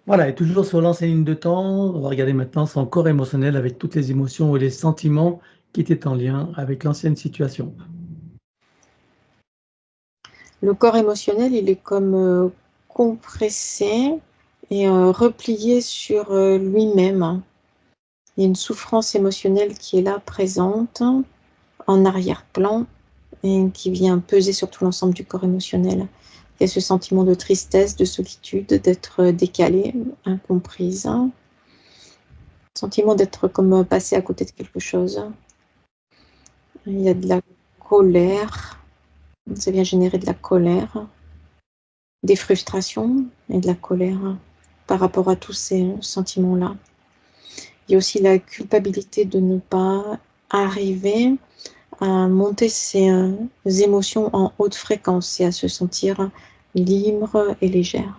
Voilà, et toujours sur l'ancienne ligne de temps, on va regarder maintenant son corps émotionnel avec toutes les émotions et les sentiments qui étaient en lien avec l'ancienne situation. le corps émotionnel, il est comme compressé et replié sur lui-même. Il y a une souffrance émotionnelle qui est là, présente, en arrière-plan, et qui vient peser sur tout l'ensemble du corps émotionnel. Il y a ce sentiment de tristesse, de solitude, d'être décalée, incomprise. Sentiment d'être comme passé à côté de quelque chose. Il y a de la colère. Ça vient générer de la colère, des frustrations et de la colère par rapport à tous ces sentiments-là. Il y a aussi la culpabilité de ne pas arriver à monter ses émotions en haute fréquence et à se sentir libre et légère.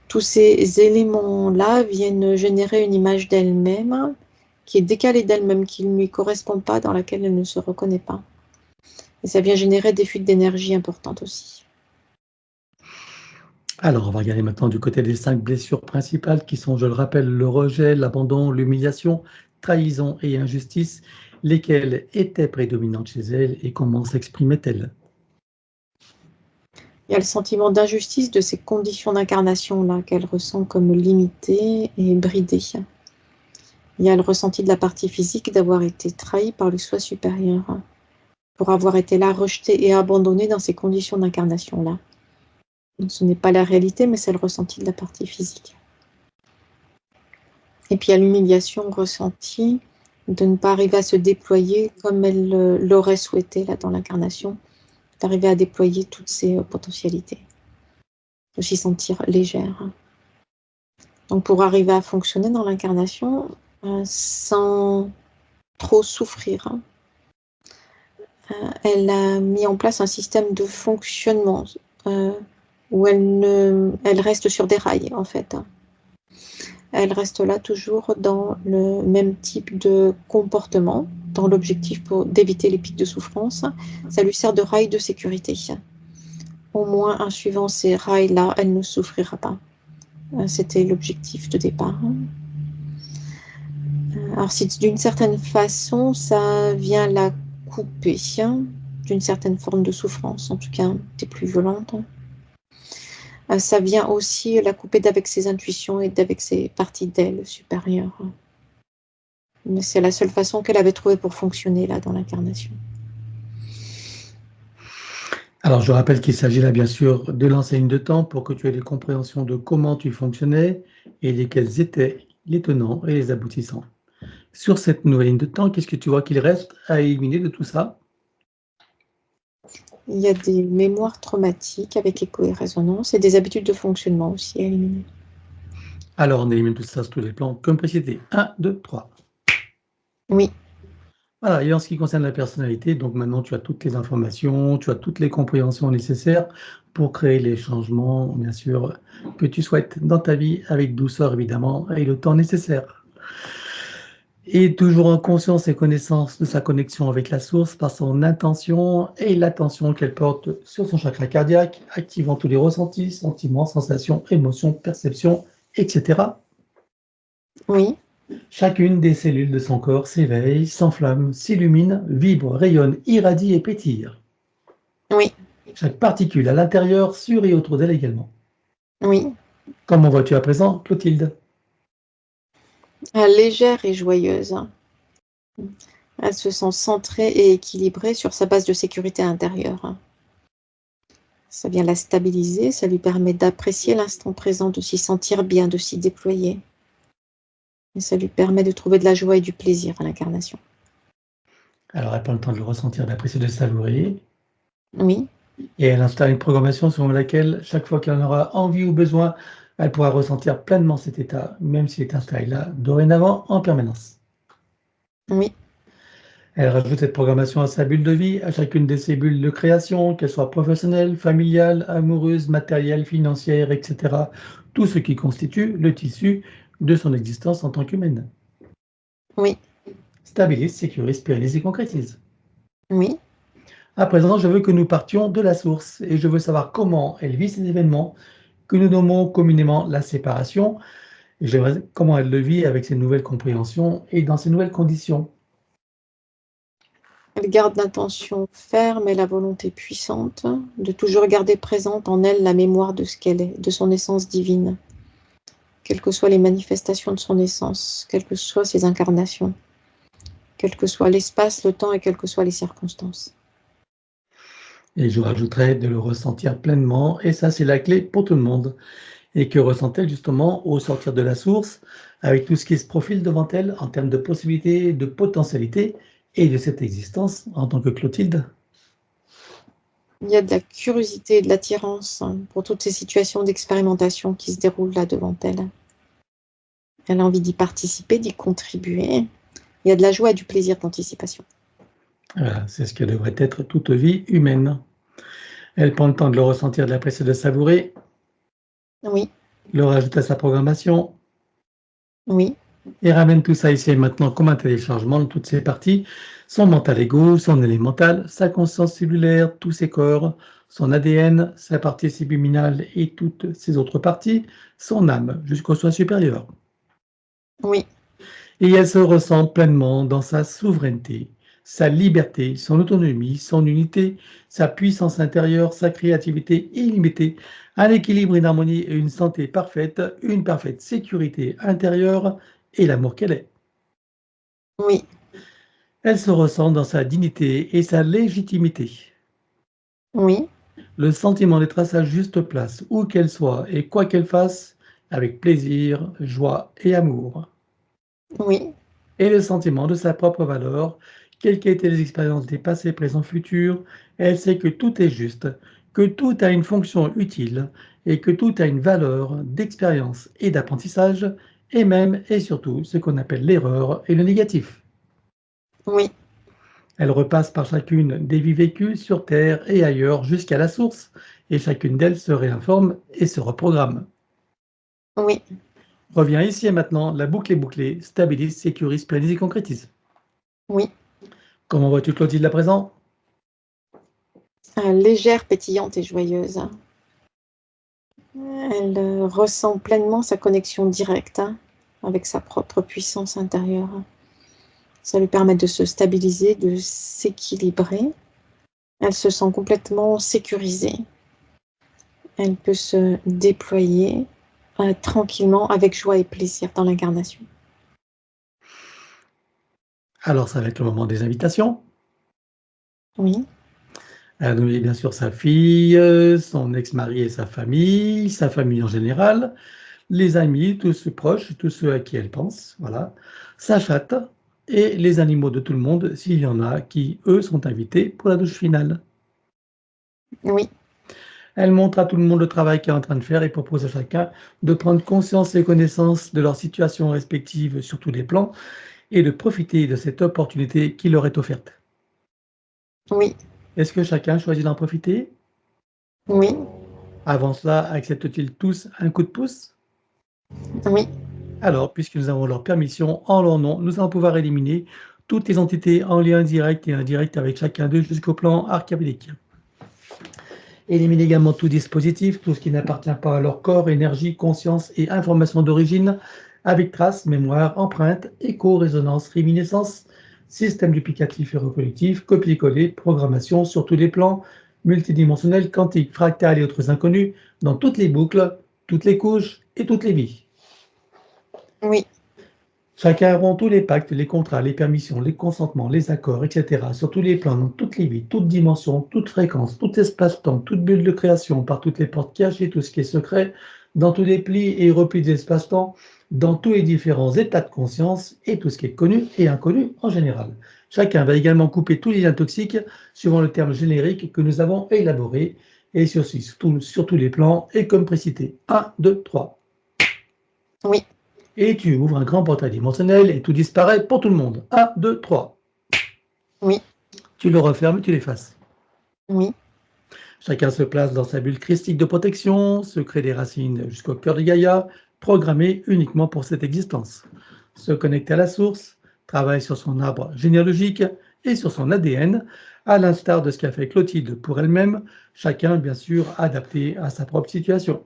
Tous ces éléments-là viennent générer une image d'elle-même qui est décalée d'elle-même, qui ne lui correspond pas, dans laquelle elle ne se reconnaît pas. Et ça vient générer des fuites d'énergie importantes aussi. Alors, on va regarder maintenant du côté des 5 blessures principales qui sont, je le rappelle, le rejet, l'abandon, l'humiliation, trahison et injustice, lesquelles étaient prédominantes chez elle et comment s'exprimaient-elles? Il y a le sentiment d'injustice de ces conditions d'incarnation-là qu'elle ressent comme limitées et bridées. Il y a le ressenti de la partie physique d'avoir été trahie par le soi supérieur, pour avoir été là rejetée et abandonnée dans ces conditions d'incarnation-là. Ce n'est pas la réalité, mais c'est le ressenti de la partie physique. Et puis il y a l'humiliation ressentie de ne pas arriver à se déployer comme elle l'aurait souhaité là dans l'incarnation, d'arriver à déployer toutes ses potentialités, de s'y sentir légère. Donc pour arriver à fonctionner dans l'incarnation sans trop souffrir, elle a mis en place un système de fonctionnement où elle reste sur des rails en fait. Elle reste là toujours dans le même type de comportement, dans l'objectif d'éviter les pics de souffrance. Ça lui sert de rail de sécurité. Au moins, en suivant ces rails-là, elle ne souffrira pas. C'était l'objectif de départ. Alors si d'une certaine façon, ça vient la couper d'une certaine forme de souffrance, en tout cas des plus violentes, ça vient aussi la couper d'avec ses intuitions et d'avec ses parties d'elle supérieures. Mais c'est la seule façon qu'elle avait trouvée pour fonctionner là dans l'incarnation. Alors, je rappelle qu'il s'agit là, bien sûr, de l'enseigne de temps pour que tu aies des compréhensions de comment tu fonctionnais et lesquels étaient les tenants et les aboutissants. Sur cette nouvelle ligne de temps, qu'est-ce que tu vois qu'il reste à éliminer de tout ça? Il y a des mémoires traumatiques avec écho et résonance et des habitudes de fonctionnement aussi à éliminer. Alors, on élimine tout ça sur tous les plans, comme précédé. 1, 2, 3. Oui, Voilà, et en ce qui concerne la personnalité, donc maintenant tu as toutes les informations, tu as toutes les compréhensions nécessaires pour créer les changements, bien sûr, que tu souhaites dans ta vie, avec douceur évidemment, et le temps nécessaire. Et toujours en conscience et connaissance de sa connexion avec la source par son intention et l'attention qu'elle porte sur son chakra cardiaque, activant tous les ressentis, sentiments, sensations, émotions, perceptions, etc. oui, Chacune des cellules de son corps s'éveille, s'enflamme, s'illumine, vibre, rayonne, irradie et pétille. oui, Chaque particule à l'intérieur, sur et autour d'elle également. oui. Comment vois-tu à présent, Clotilde? Légère et joyeuse. Elle se sent centrée et équilibrée sur sa base de sécurité intérieure. Ça vient la stabiliser, ça lui permet d'apprécier l'instant présent, de s'y sentir bien, de s'y déployer. Et ça lui permet de trouver de la joie et du plaisir à l'incarnation. Alors, elle prend le temps de le ressentir, d'apprécier, de savourer. Oui, Et elle installe une programmation selon laquelle, chaque fois qu'elle en aura envie ou besoin, elle pourra ressentir pleinement cet état, même s'il est installé là, dorénavant, en permanence. oui, Elle rajoute cette programmation à sa bulle de vie, à chacune de ses bulles de création, qu'elles soient professionnelles, familiales, amoureuses, matérielles, financières, etc. Tout ce qui constitue le tissu de son existence en tant qu'humaine. oui, Stabilise, sécurise, pérennise et concrétise. oui. À présent, je veux que nous partions de la source et je veux savoir comment elle vit ces événements que nous nommons communément la séparation. Et j'aimerais comment elle le vit avec ses nouvelles compréhensions et dans ces nouvelles conditions. Elle garde l'intention ferme et la volonté puissante de toujours garder présente en elle la mémoire de ce qu'elle est, de son essence divine, quelles que soient les manifestations de son essence, quelles que soient ses incarnations, quel que soit l'espace, le temps et quelles que soient les circonstances. Et je rajouterais de le ressentir pleinement, et ça c'est la clé pour tout le monde. Et que ressent-elle justement au sortir de la source? avec tout ce qui se profile devant elle en termes de possibilités, de potentialités et de cette existence en tant que Clotilde? Il y a de la curiosité et de l'attirance pour toutes ces situations d'expérimentation qui se déroulent là devant elle. Elle a envie d'y participer, d'y contribuer. Il y a de la joie et du plaisir d'anticipation. Voilà, c'est ce que devrait être toute vie humaine. Elle prend le temps de le ressentir, de l'apprécier, de le savourer, Oui, le rajoute à sa programmation oui, et ramène tout ça ici et maintenant comme un téléchargement de toutes ses parties, son mental égo, son élémental, sa conscience cellulaire, tous ses corps, son ADN, sa partie subliminale et toutes ses autres parties, son âme jusqu'au soi supérieur. oui, Et elle se ressent pleinement dans sa souveraineté, sa liberté, son autonomie, son unité, sa puissance intérieure, sa créativité illimitée, un équilibre, une harmonie et une santé parfaite, une parfaite sécurité intérieure et l'amour qu'elle est. oui, Elle se ressent dans sa dignité et sa légitimité. oui, Le sentiment d'être à sa juste place, où qu'elle soit et quoi qu'elle fasse, avec plaisir, joie et amour. oui, Et le sentiment de sa propre valeur, quelles qu'aient été les expériences des passés, présents, futurs, elle sait que tout est juste, que tout a une fonction utile et que tout a une valeur d'expérience et d'apprentissage, et même et surtout ce qu'on appelle l'erreur et le négatif. oui, Elle repasse par chacune des vies vécues sur Terre et ailleurs jusqu'à la source, et chacune d'elles se réinforme et se reprogramme. oui. Revient ici et maintenant, la boucle est bouclée, stabilise, sécurise, pérennise et concrétise. Oui. Comment vois-tu Clotilde à présent? Légère, pétillante et joyeuse. Elle ressent pleinement sa connexion directe avec sa propre puissance intérieure. Ça lui permet de se stabiliser, de s'équilibrer. Elle se sent complètement sécurisée. Elle peut se déployer tranquillement, avec joie et plaisir dans l'incarnation. Alors ça va être le moment des invitations. Oui, Elle a nommé bien sûr sa fille, son ex-mari et sa famille en général, les amis, tous ceux proches, tous ceux à qui elle pense, voilà, sa chatte et les animaux de tout le monde, s'il y en a qui, eux, sont invités pour la douche finale. oui, Elle montre à tout le monde le travail qu'elle est en train de faire et propose à chacun de prendre conscience et connaissance de leur situation respective sur tous les plans et de profiter de cette opportunité qui leur est offerte. oui, Est-ce que chacun choisit d'en profiter? oui, Avant cela, acceptent-ils tous un coup de pouce? oui, Alors, puisque nous avons leur permission, en leur nom, nous allons pouvoir éliminer toutes les entités en lien direct et indirect avec chacun d'eux jusqu'au plan archaïque. Éliminer également tout dispositif, tout ce qui n'appartient pas à leur corps, énergie, conscience et information d'origine, avec traces, mémoire, empreinte, écho, résonance, réminiscence, système duplicatif et reproductif, copier-coller, programmation sur tous les plans, multidimensionnels, quantiques, fractales et autres inconnus, dans toutes les boucles, toutes les couches et toutes les vies. oui, Chacun rompt tous les pactes, les contrats, les permissions, les consentements, les accords, etc., sur tous les plans, dans toutes les vies, toutes dimensions, toutes fréquences, tout espace-temps, toute bulle de création, par toutes les portes cachées, tout ce qui est secret, dans tous les plis et replis d'espace-temps, dans tous les différents états de conscience et tout ce qui est connu et inconnu en général. Chacun va également couper tous les liens toxiques suivant le terme générique que nous avons élaboré, et ceci sur tous les plans, et comme précité. 1, 2, 3. oui, Et tu ouvres un grand portail dimensionnel et tout disparaît pour tout le monde. 1, 2, 3. oui, Tu le refermes et tu l'effaces. oui, Chacun se place dans sa bulle christique de protection, se crée des racines jusqu'au cœur de Gaïa, programmé uniquement pour cette existence. Se connecte à la source, travaille sur son arbre généalogique et sur son ADN, à l'instar de ce qu'a fait Clotilde pour elle-même, chacun bien sûr adapté à sa propre situation.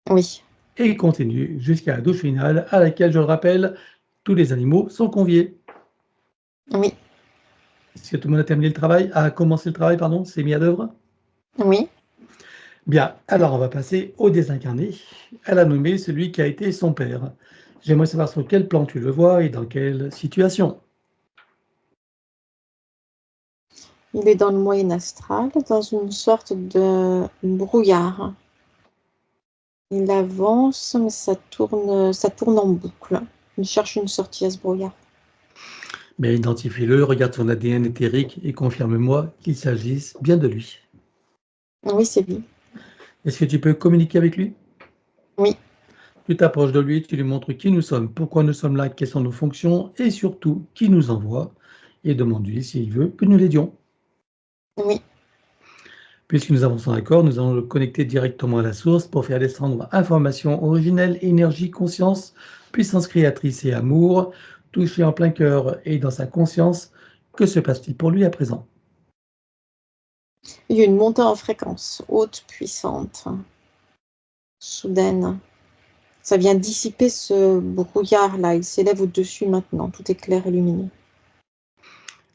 oui, Et continue jusqu'à la douche finale à laquelle, je le rappelle, tous les animaux sont conviés. oui, Est-ce que tout le monde a terminé le travail? A commencé le travail, pardon, s'est mis à l'œuvre? oui. Bien, alors on va passer au désincarné. Elle a nommé celui qui a été son père. J'aimerais savoir sur quel plan tu le vois et dans quelle situation. Il est dans le moyen astral, dans une sorte de brouillard. Il avance, mais ça tourne en boucle. Il cherche une sortie à ce brouillard. Mais identifie-le, regarde son ADN éthérique et confirme-moi qu'il s'agisse bien de lui. Oui, c'est lui. Est-ce que tu peux communiquer avec lui? Oui, Tu t'approches de lui, tu lui montres qui nous sommes, pourquoi nous sommes là, quelles sont nos fonctions et surtout qui nous envoie et demande-lui s'il veut que nous l'aidions. oui, Puisque nous avons son accord, nous allons le connecter directement à la source pour faire descendre information originelle, énergie, conscience, puissance créatrice et amour, touché en plein cœur et dans sa conscience. Que se passe-t-il pour lui à présent? il y a une montée en fréquence, haute, puissante, soudaine. Ça vient dissiper ce brouillard-là. Il s'élève au-dessus maintenant. Tout est clair et lumineux.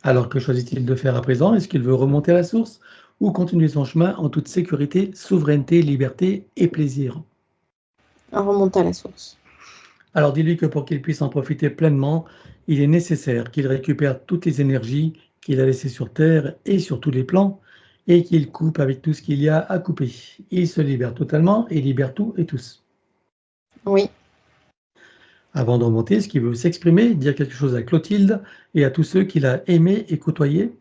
Alors que choisit-il de faire à présent? Est-ce qu'il veut remonter à la source ou continuer son chemin en toute sécurité, souveraineté, liberté et plaisir? On remonte à la source. Alors dis-lui que pour qu'il puisse en profiter pleinement, il est nécessaire qu'il récupère toutes les énergies qu'il a laissées sur Terre et sur tous les plans, et qu'il coupe avec tout ce qu'il y a à couper. Il se libère totalement et libère tout et tous. Oui, Avant de remonter, est-ce qu'il veut s'exprimer, dire quelque chose à Clotilde et à tous ceux qu'il a aimés et côtoyés?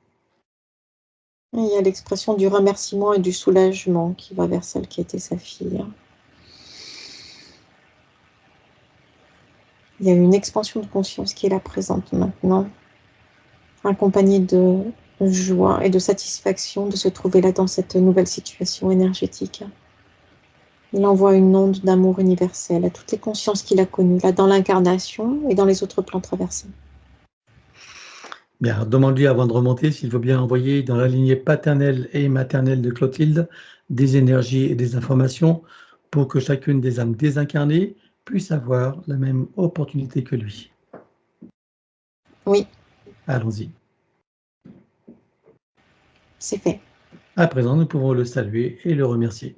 il y a l'expression du remerciement et du soulagement qui va vers celle qui était sa fille. Il y a une expansion de conscience qui est là présente maintenant, accompagnée de joie et de satisfaction de se trouver là dans cette nouvelle situation énergétique. Il envoie une onde d'amour universel à toutes les consciences qu'il a connues, là dans l'incarnation et dans les autres plans traversés. Bien, demande-lui avant de remonter s'il veut bien envoyer dans la lignée paternelle et maternelle de Clotilde des énergies et des informations pour que chacune des âmes désincarnées puisse avoir la même opportunité que lui. Oui, Allons-y. c'est fait, À présent, nous pouvons le saluer et le remercier.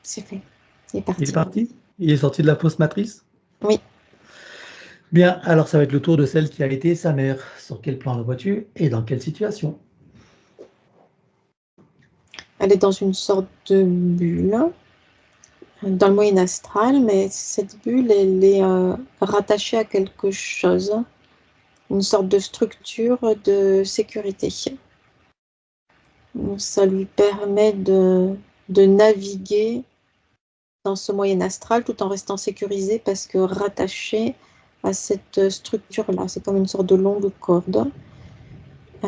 c'est fait. Il est Il est parti. parti? Il est sorti de la fausse matrice? Oui, Bien, alors ça va être le tour de celle qui a été sa mère. Sur quel plan la vois-tu et dans quelle situation? elle est dans une sorte de bulle, dans le moyen astral, mais cette bulle, elle est rattachée à quelque chose, une sorte de structure de sécurité. Donc, ça lui permet de naviguer dans ce moyen astral tout en restant sécurisé parce que rattaché à cette structure-là. C'est comme une sorte de longue corde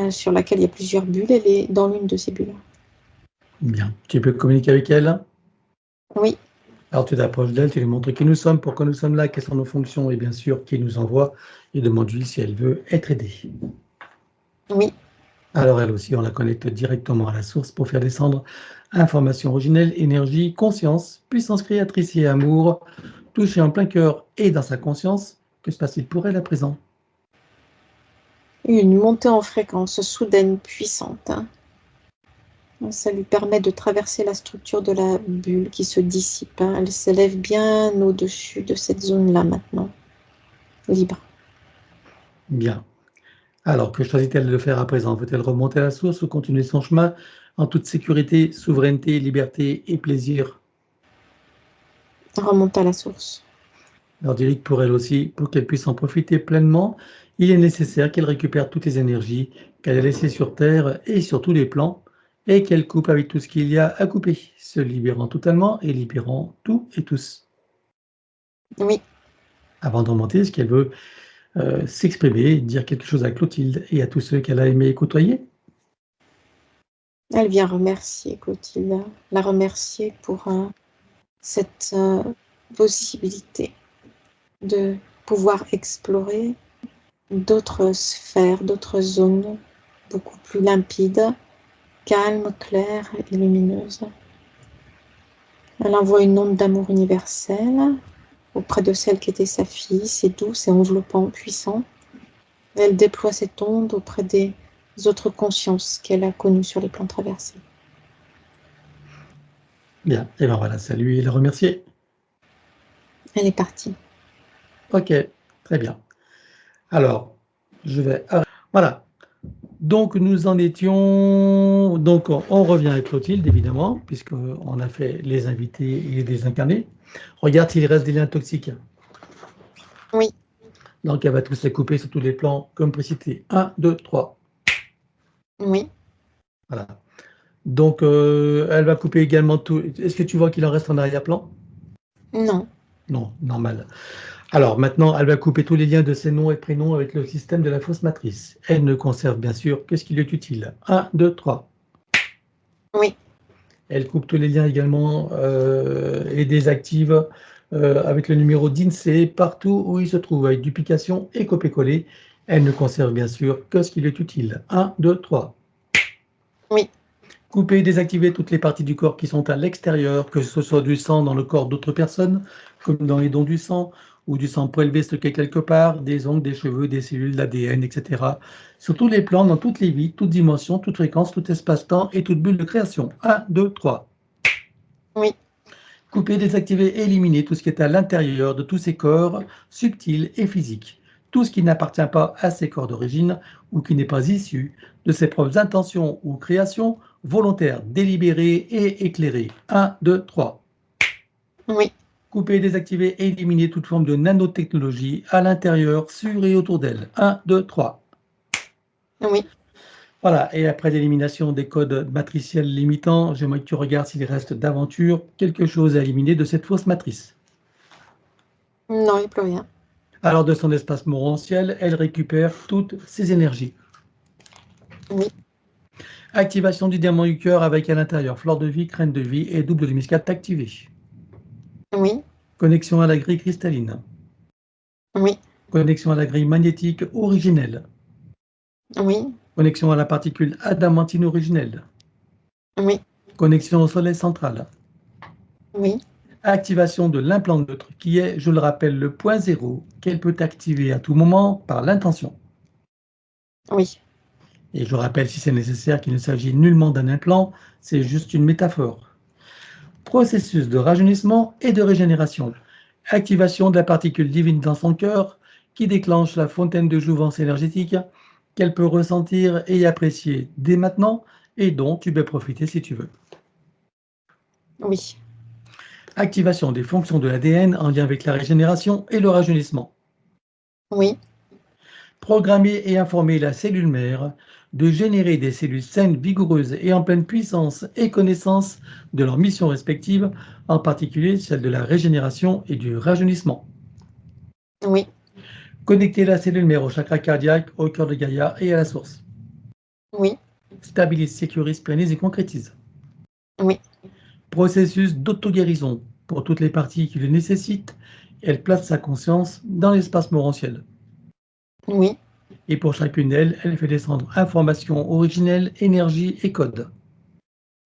sur laquelle il y a plusieurs bulles. Elle est dans l'une de ces bulles. Bien, tu peux communiquer avec elle? Oui, Alors tu t'approches d'elle, tu lui montres qui nous sommes, pourquoi nous sommes là, quelles sont nos fonctions et bien sûr qui nous envoie et demande-lui si elle veut être aidée. oui, Alors elle aussi, on la connecte directement à la source pour faire descendre information originelle, énergie, conscience, puissance créatrice et amour, touché en plein cœur et dans sa conscience. Que se passe-t-il pour elle à présent? une montée en fréquence soudaine, puissante. Ça lui permet de traverser la structure de la bulle qui se dissipe. Elle s'élève bien au-dessus de cette zone-là maintenant, libre. Bien. Alors que choisit-elle de faire à présent? Veut-elle remonter à la source ou continuer son chemin en toute sécurité, souveraineté, liberté et plaisir? Remonte à la source. Alors dis que pour elle aussi, pour qu'elle puisse en profiter pleinement, il est nécessaire qu'elle récupère toutes les énergies qu'elle a laissées sur Terre et sur tous les plans, et qu'elle coupe avec tout ce qu'il y a à couper, se libérant totalement et libérant tout et tous. Oui, Avant de remonter, est-ce qu'elle veut s'exprimer, dire quelque chose à Clotilde et à tous ceux qu'elle a aimé et côtoyer? elle vient remercier Clotilde, la remercier pour cette possibilité de pouvoir explorer d'autres sphères, d'autres zones beaucoup plus limpides, calmes, claires et lumineuses. Elle envoie une onde d'amour universel auprès de celle qui était sa fille. C'est doux, c'est enveloppant, puissant. Elle déploie cette onde auprès des autres consciences qu'elle a connues sur les plans traversés. Bien, et bien voilà, salut et la remercier. Elle est partie. Ok, très bien. Alors, je vais... Voilà, Donc, nous en étions... Donc, on revient avec Clotilde, évidemment, puisqu'on a fait les invités et les désincarnés. Regarde s'il reste des liens toxiques. Oui. Donc, elle va tous les couper sur tous les plans, comme précité. 1, 2, 3. Oui. Voilà. Donc, elle va couper également tout... Est-ce que tu vois qu'il en reste en arrière-plan? Non. Non, normal. Alors, maintenant, elle va couper tous les liens de ses noms et prénoms avec le système de la fausse matrice. Elle ne conserve bien sûr que ce qui lui est utile. 1, 2, 3. Oui. Elle coupe tous les liens également et désactive avec le numéro d'INSEE partout où il se trouve, avec duplication et copier-coller. Elle ne conserve bien sûr que ce qui lui est utile. 1, 2, 3. Oui. Couper et désactiver toutes les parties du corps qui sont à l'extérieur, que ce soit du sang dans le corps d'autres personnes, comme dans les dons du sang, ou du sang prélevé stocké quelque part, des ongles, des cheveux, des cellules, l'ADN, etc. Sur tous les plans, dans toutes les vies, toutes dimensions, toutes fréquences, tout espace-temps et toute bulle de création. 1, 2, 3. Oui. Couper, désactiver, éliminer tout ce qui est à l'intérieur de tous ces corps subtils et physiques. Tout ce qui n'appartient pas à ces corps d'origine ou qui n'est pas issu de ses propres intentions ou créations volontaires, délibérées et éclairées. 1, 2, 3. Oui. Couper, désactiver, éliminer toute forme de nanotechnologie à l'intérieur, sur et autour d'elle. 1, 2, 3. Oui. Voilà, et après l'élimination des codes matriciels limitants, j'aimerais que tu regardes s'il reste d'aventure quelque chose à éliminer de cette fausse matrice. Non, il n'y a plus rien. Alors, de son espace morantiel, elle récupère toutes ses énergies. Oui. Activation du diamant du cœur avec à l'intérieur fleur de vie, crâne de vie et double de muscade activé. Oui. Connexion à la grille cristalline. Oui. Connexion à la grille magnétique originelle. Oui. Connexion à la particule adamantine originelle. Oui. Connexion au soleil central. Oui. Activation de l'implant neutre qui est, je le rappelle, le point zéro qu'elle peut activer à tout moment par l'intention. Oui. Et je rappelle, si c'est nécessaire, qu'il ne s'agit nullement d'un implant, c'est juste une métaphore. Processus de rajeunissement et de régénération. Activation de la particule divine dans son cœur qui déclenche la fontaine de jouvence énergétique qu'elle peut ressentir et apprécier dès maintenant et dont tu peux profiter si tu veux. Oui. Activation des fonctions de l'ADN en lien avec la régénération et le rajeunissement. Oui. Programmer et informer la cellule mère de générer des cellules saines, vigoureuses et en pleine puissance et connaissance de leurs missions respectives, en particulier celle de la régénération et du rajeunissement. Oui. Connecter la cellule mère au chakra cardiaque, au cœur de Gaïa et à la source. Oui. Stabilise, sécurise, plénise et concrétise. Oui. Processus d'auto-guérison pour toutes les parties qui le nécessitent. Elle place sa conscience dans l'espace morantiel. Oui. Et pour chacune d'elles, elle fait descendre informations originelles, énergie et code.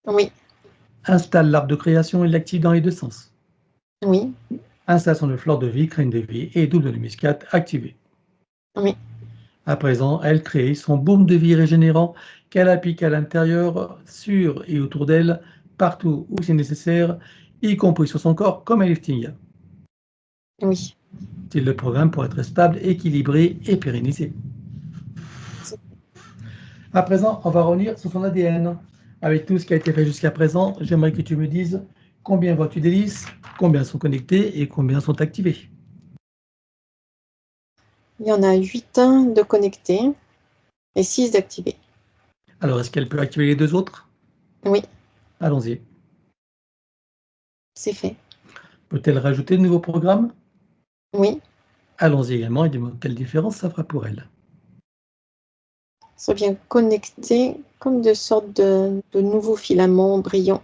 Oui. Installe l'arbre de création et l'active dans les deux sens. Oui. Installation de fleur de vie, crâne de vie et double de muscade activée. Oui. À présent, elle crée son baume de vie régénérant qu'elle applique à l'intérieur, sur et autour d'elle, partout où c'est nécessaire, y compris sur son corps comme un lifting. Oui. C'est le programme pour être stable, équilibré et pérennisé. À présent, on va revenir sur son ADN. Avec tout ce qui a été fait jusqu'à présent, j'aimerais que tu me dises combien vois-tu d'hélices, combien sont connectées et combien sont activées. Il y en a 8 de connectés et 6 d'activés. Alors, est-ce qu'elle peut activer les deux autres? Oui. Allons-y. C'est fait. Peut-elle rajouter de nouveaux programmes? Oui. Allons-y également et dis-moi quelle différence ça fera pour elle. Ça vient connecter comme de sortes de nouveaux filaments brillants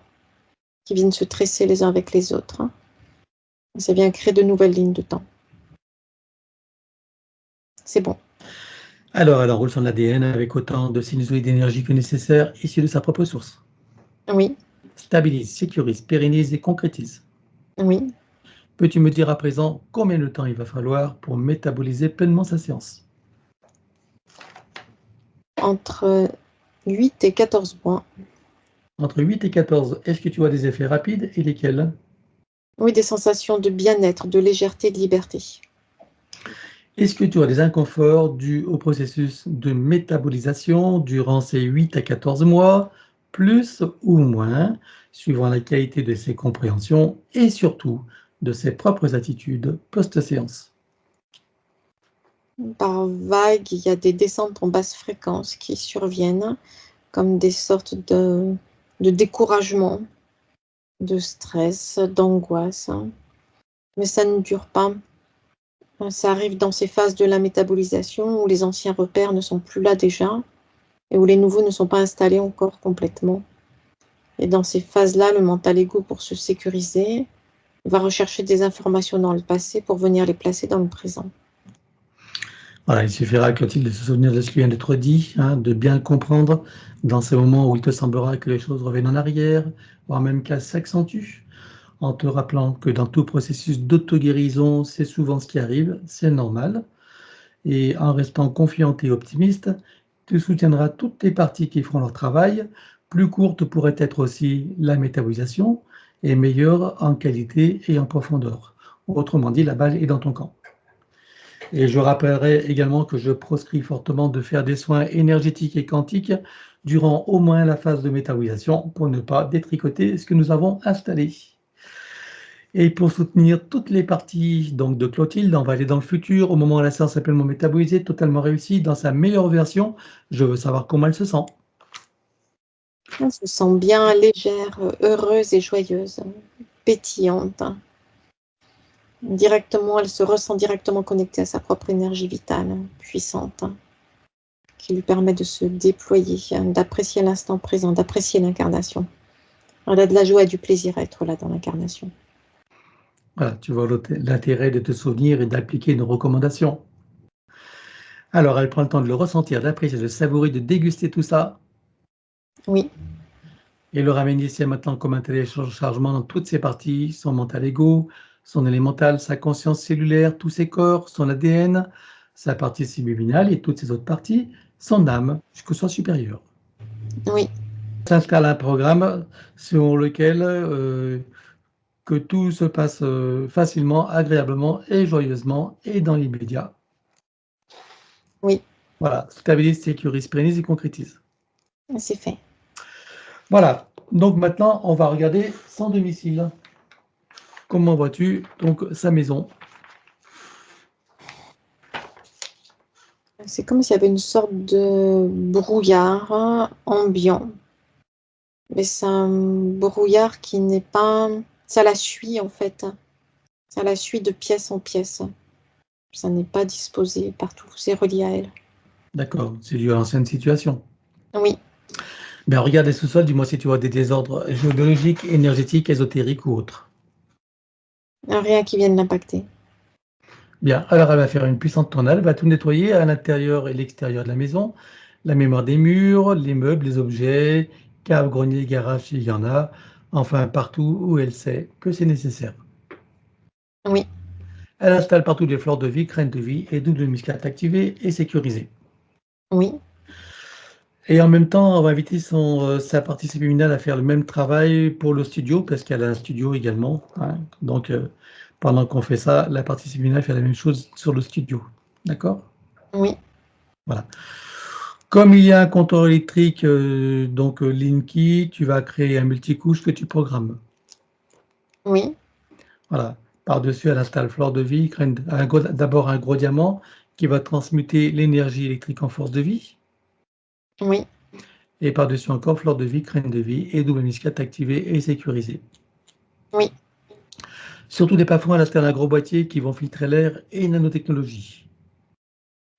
qui viennent se tresser les uns avec les autres. Ça vient créer de nouvelles lignes de temps. C'est bon. Alors, elle enroule son ADN avec autant de sinusoïdes d'énergie que nécessaire, issus de sa propre source. Oui. Stabilise, sécurise, pérennise et concrétise. Oui. Peux-tu me dire à présent combien de temps il va falloir pour métaboliser pleinement sa séance? Entre 8 et 14 mois. Entre 8 et 14, est-ce que tu vois des effets rapides et lesquels? Oui, des sensations de bien-être, de légèreté, de liberté. Est-ce que tu as des inconforts dus au processus de métabolisation durant ces 8 à 14 mois, plus ou moins, suivant la qualité de ses compréhensions et surtout de ses propres attitudes post-séance? Par vague, il y a des descentes en basse fréquence qui surviennent, comme des sortes de découragement, de stress, d'angoisse, mais ça ne dure pas. Ça arrive dans ces phases de la métabolisation où les anciens repères ne sont plus là déjà et où les nouveaux ne sont pas installés encore complètement. Et dans ces phases-là, le mental ego, pour se sécuriser, va rechercher des informations dans le passé pour venir les placer dans le présent. Voilà, il suffira, Clotilde, de se souvenir de ce qui vient d'être dit, hein, de bien comprendre dans ces moments où il te semblera que les choses reviennent en arrière, voire même qu'elles s'accentuent, en te rappelant que dans tout processus d'auto-guérison, c'est souvent ce qui arrive, c'est normal. Et en restant confiante et optimiste, tu soutiendras toutes les parties qui feront leur travail. Plus courte pourrait être aussi la métabolisation et meilleure en qualité et en profondeur. Autrement dit, la balle est dans ton camp. Et je rappellerai également que je proscris fortement de faire des soins énergétiques et quantiques durant au moins la phase de métabolisation pour ne pas détricoter ce que nous avons installé. Et pour soutenir toutes les parties donc, de Clotilde, on va aller dans le futur, au moment où la séance est pleinement métabolisée, totalement réussie, dans sa meilleure version. Je veux savoir comment elle se sent. Elle se sent bien légère, heureuse et joyeuse, pétillante. Directement, elle se ressent directement connectée à sa propre énergie vitale, puissante, qui lui permet de se déployer, d'apprécier l'instant présent, d'apprécier l'incarnation. Elle a de la joie et du plaisir à être là dans l'incarnation. Voilà, tu vois l'intérêt de te souvenir et d'appliquer nos recommandations. Alors, elle prend le temps de le ressentir, d'apprécier, de savourer, de déguster tout ça. Oui. Et le ramène ici maintenant comme un téléchargement dans toutes ses parties, son mental ego, son élémental, sa conscience cellulaire, tous ses corps, son ADN, sa partie subliminale et toutes ses autres parties, son âme, jusqu'au soi supérieur. Oui. S'installe un programme selon lequel que tout se passe facilement, agréablement et joyeusement et dans l'immédiat. Oui. Voilà, stabilise, sécurise, pérennise et concrétise. C'est fait. Voilà, donc maintenant on va regarder son domicile. Comment vois-tu donc sa maison? C'est comme s'il y avait une sorte de brouillard ambiant. Mais c'est un brouillard qui n'est pas... Ça la suit en fait. Ça la suit de pièce en pièce. Ça n'est pas disposé partout. C'est relié à elle. D'accord, c'est dû à l'ancienne situation. Oui. Ben, regarde les sous-sols, dis-moi si tu vois des désordres géologiques, énergétiques, ésotériques ou autres. Rien qui vienne l'impacter. Bien, alors elle va faire une puissante tornade, elle va tout nettoyer à l'intérieur et l'extérieur de la maison, la mémoire des murs, les meubles, les objets, caves, greniers, garages, s'il y en a, enfin partout où elle sait que c'est nécessaire. Oui. Elle installe partout des fleurs de vie, graines de vie et double muscade activée et sécurisée. Oui. Et en même temps, on va inviter sa partie subliminale à faire le même travail pour le studio, parce qu'elle a un studio également, hein. Donc, pendant qu'on fait ça, la partie subliminale fait la même chose sur le studio. D'accord? Oui. Voilà. Comme il y a un compteur électrique, donc Linky, tu vas créer un multicouche que tu programmes. Oui. Voilà. Par-dessus, elle installe fleur de vie, d'abord un gros diamant qui va transmuter l'énergie électrique en force de vie. Oui. Et par-dessus encore, fleur de vie, graine de vie et double muscade activée et sécurisée. Oui. Surtout des plafonds, elle installe un gros boîtier qui vont filtrer l'air et nanotechnologie.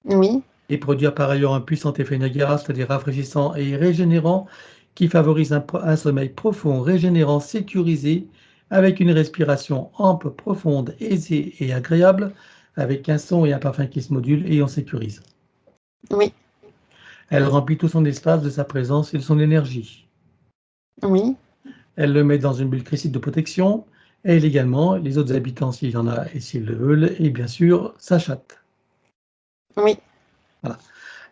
Oui. Et produire par ailleurs un puissant effet Niagara, c'est-à-dire rafraîchissant et régénérant, qui favorise un sommeil profond, régénérant, sécurisé, avec une respiration ample, profonde, aisée et agréable, avec un son et un parfum qui se modulent et on sécurise. Oui. Elle remplit tout son espace de sa présence et de son énergie. Oui. Elle le met dans une bulle cristalline de protection, et elle également, les autres habitants s'il y en a et s'ils le veulent, et bien sûr, sa chatte. Oui. Voilà.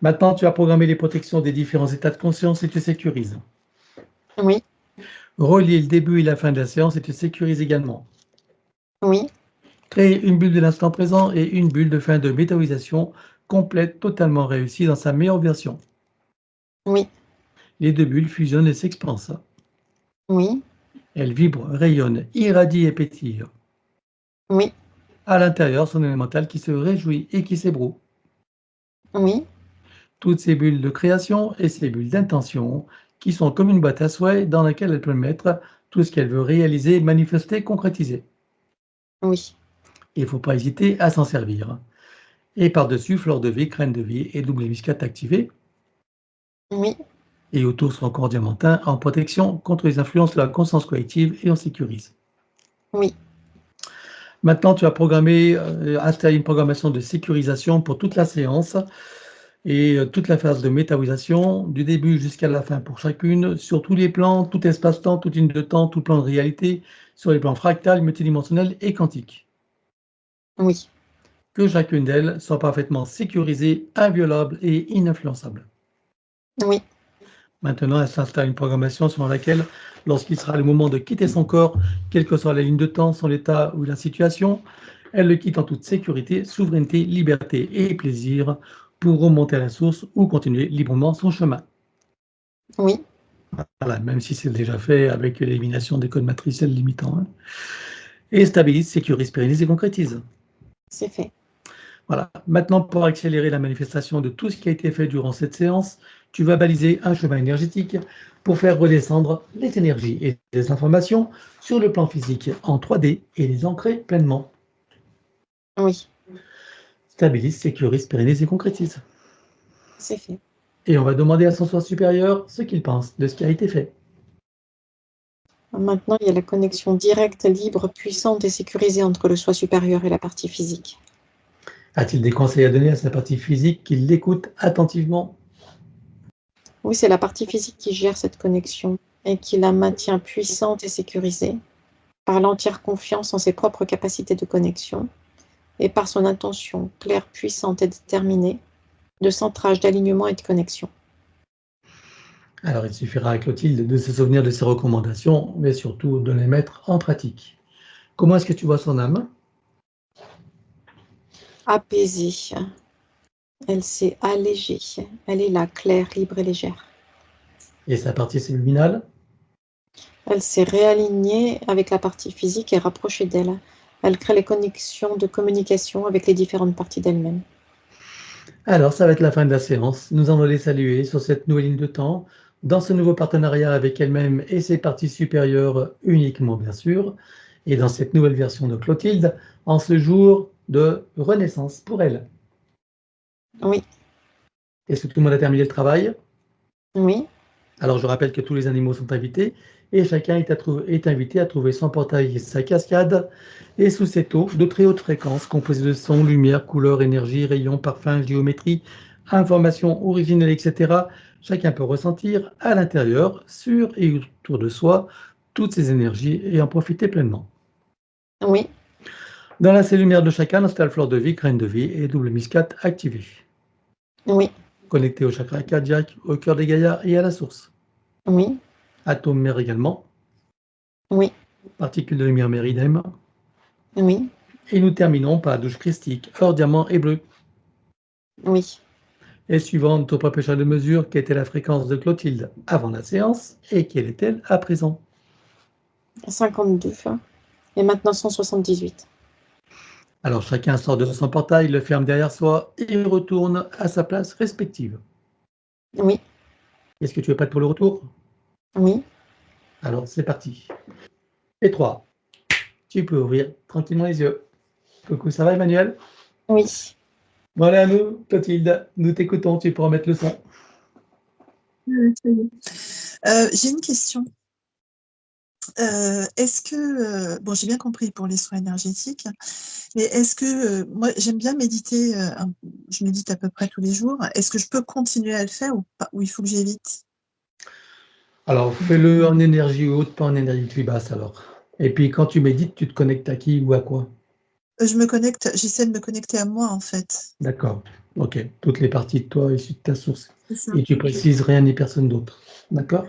Maintenant, tu as programmé les protections des différents états de conscience et tu sécurises. Oui. Relier le début et la fin de la séance et tu sécurises également. Oui. Créer une bulle de l'instant présent et une bulle de fin de météorisation complète, totalement réussie dans sa meilleure version. Oui, Les deux bulles fusionnent et s'expansent. oui, Elles vibrent, rayonnent, irradient et pétillent. oui, À l'intérieur, son élémental qui se réjouit et qui s'ébroue. oui, Toutes ces bulles de création et ces bulles d'intention qui sont comme une boîte à souhaits dans laquelle elle peut mettre tout ce qu'elle veut réaliser, manifester, concrétiser. oui, Il ne faut pas hésiter à s'en servir. Et par-dessus, fleur de vie, crème de vie et double muscade activée. oui, Et autour, son corps diamantin en protection contre les influences de la conscience collective et on sécurise. oui, Maintenant, tu as programmé, installé une programmation de sécurisation pour toute la séance et toute la phase de métabolisation, du début jusqu'à la fin pour chacune, sur tous les plans, tout espace-temps, toute ligne de temps, tout plan de réalité, sur les plans fractal, multidimensionnels et quantiques. oui, Que chacune d'elles soit parfaitement sécurisée, inviolable et ininfluençable. oui, Maintenant, elle s'installe une programmation selon laquelle, lorsqu'il sera le moment de quitter son corps, quelle que soit la ligne de temps, son état ou la situation, elle le quitte en toute sécurité, souveraineté, liberté et plaisir pour remonter à la source ou continuer librement son chemin. oui, Voilà, même si c'est déjà fait avec l'élimination des codes matriciels limitants. Hein. Et stabilise, sécurise, pérennise et concrétise. c'est fait. Voilà. Maintenant, pour accélérer la manifestation de tout ce qui a été fait durant cette séance, tu vas baliser un chemin énergétique pour faire redescendre les énergies et les informations sur le plan physique en 3D et les ancrer pleinement. Oui, Stabilise, sécurise, pérennise et concrétise. c'est fait. Et on va demander à son soi supérieur ce qu'il pense de ce qui a été fait. Maintenant, il y a la connexion directe, libre, puissante et sécurisée entre le soi supérieur et la partie physique. A-t-il des conseils à donner à sa partie physique qu'il l'écoute attentivement? Oui, c'est la partie physique qui gère cette connexion et qui la maintient puissante et sécurisée par l'entière confiance en ses propres capacités de connexion et par son intention claire, puissante et déterminée de centrage, d'alignement et de connexion. Alors, il suffira à Clotilde de se souvenir de ses recommandations, mais surtout de les mettre en pratique. Comment est-ce que tu vois son âme? Apaisée, elle s'est allégée, elle est là, claire, libre et légère. Et sa partie luminale? Elle s'est réalignée avec la partie physique et rapprochée d'elle. Elle crée les connexions de communication avec les différentes parties d'elle-même. Alors, ça va être la fin de la séance. Nous allons les saluer sur cette nouvelle ligne de temps, dans ce nouveau partenariat avec elle-même et ses parties supérieures uniquement, bien sûr, et dans cette nouvelle version de Clotilde, en ce jour de renaissance pour elle. Oui, Est-ce que tout le monde a terminé le travail? oui, Alors, je rappelle que tous les animaux sont invités et chacun est invité à trouver son portail et sa cascade. Et sous cette eau de très haute fréquence, composée de sons, lumière, couleurs, énergie, rayons, parfums, géométrie, informations originelles, etc., chacun peut ressentir à l'intérieur, sur et autour de soi, toutes ces énergies et en profiter pleinement. oui, Dans la cellule lumière de chacun, installe fleur de vie, graine de vie et double muscade activée. oui, Connecté au chakra cardiaque, au cœur des Gaïas et à la source. oui, Atome mère également. oui, Particules de lumière méridème. oui, Et nous terminons par la douche christique, or, diamant et bleu. oui. Et suivant notre propre échelle de mesure, quelle était la fréquence de Clotilde avant la séance et quelle est-elle à présent? 52 et maintenant 178. Alors chacun sort de son portail, le ferme derrière soi et retourne à sa place respective. Oui, Est-ce que tu es prête pour le retour? oui, Alors c'est parti. Et 3. Tu peux ouvrir tranquillement les yeux. Coucou, ça va Emmanuel? oui. Voilà à nous, Clotilde, nous t'écoutons, tu pourras mettre le son. Ça y est. J'ai une question. Est-ce que, bon, j'ai bien compris pour les soins énergétiques, mais est-ce que, moi j'aime bien méditer, je médite à peu près tous les jours. Est-ce que je peux continuer à le faire ou pas, ou il faut que j'évite? Alors fais-le en énergie haute, pas en énergie plus basse alors. Et puis quand tu médites, tu te connectes à qui ou à quoi? J'essaie de me connecter à moi en fait. D'accord. OK. Toutes les parties de toi issues de ta source. C'est ça. Et tu précises rien ni personne d'autre. D'accord?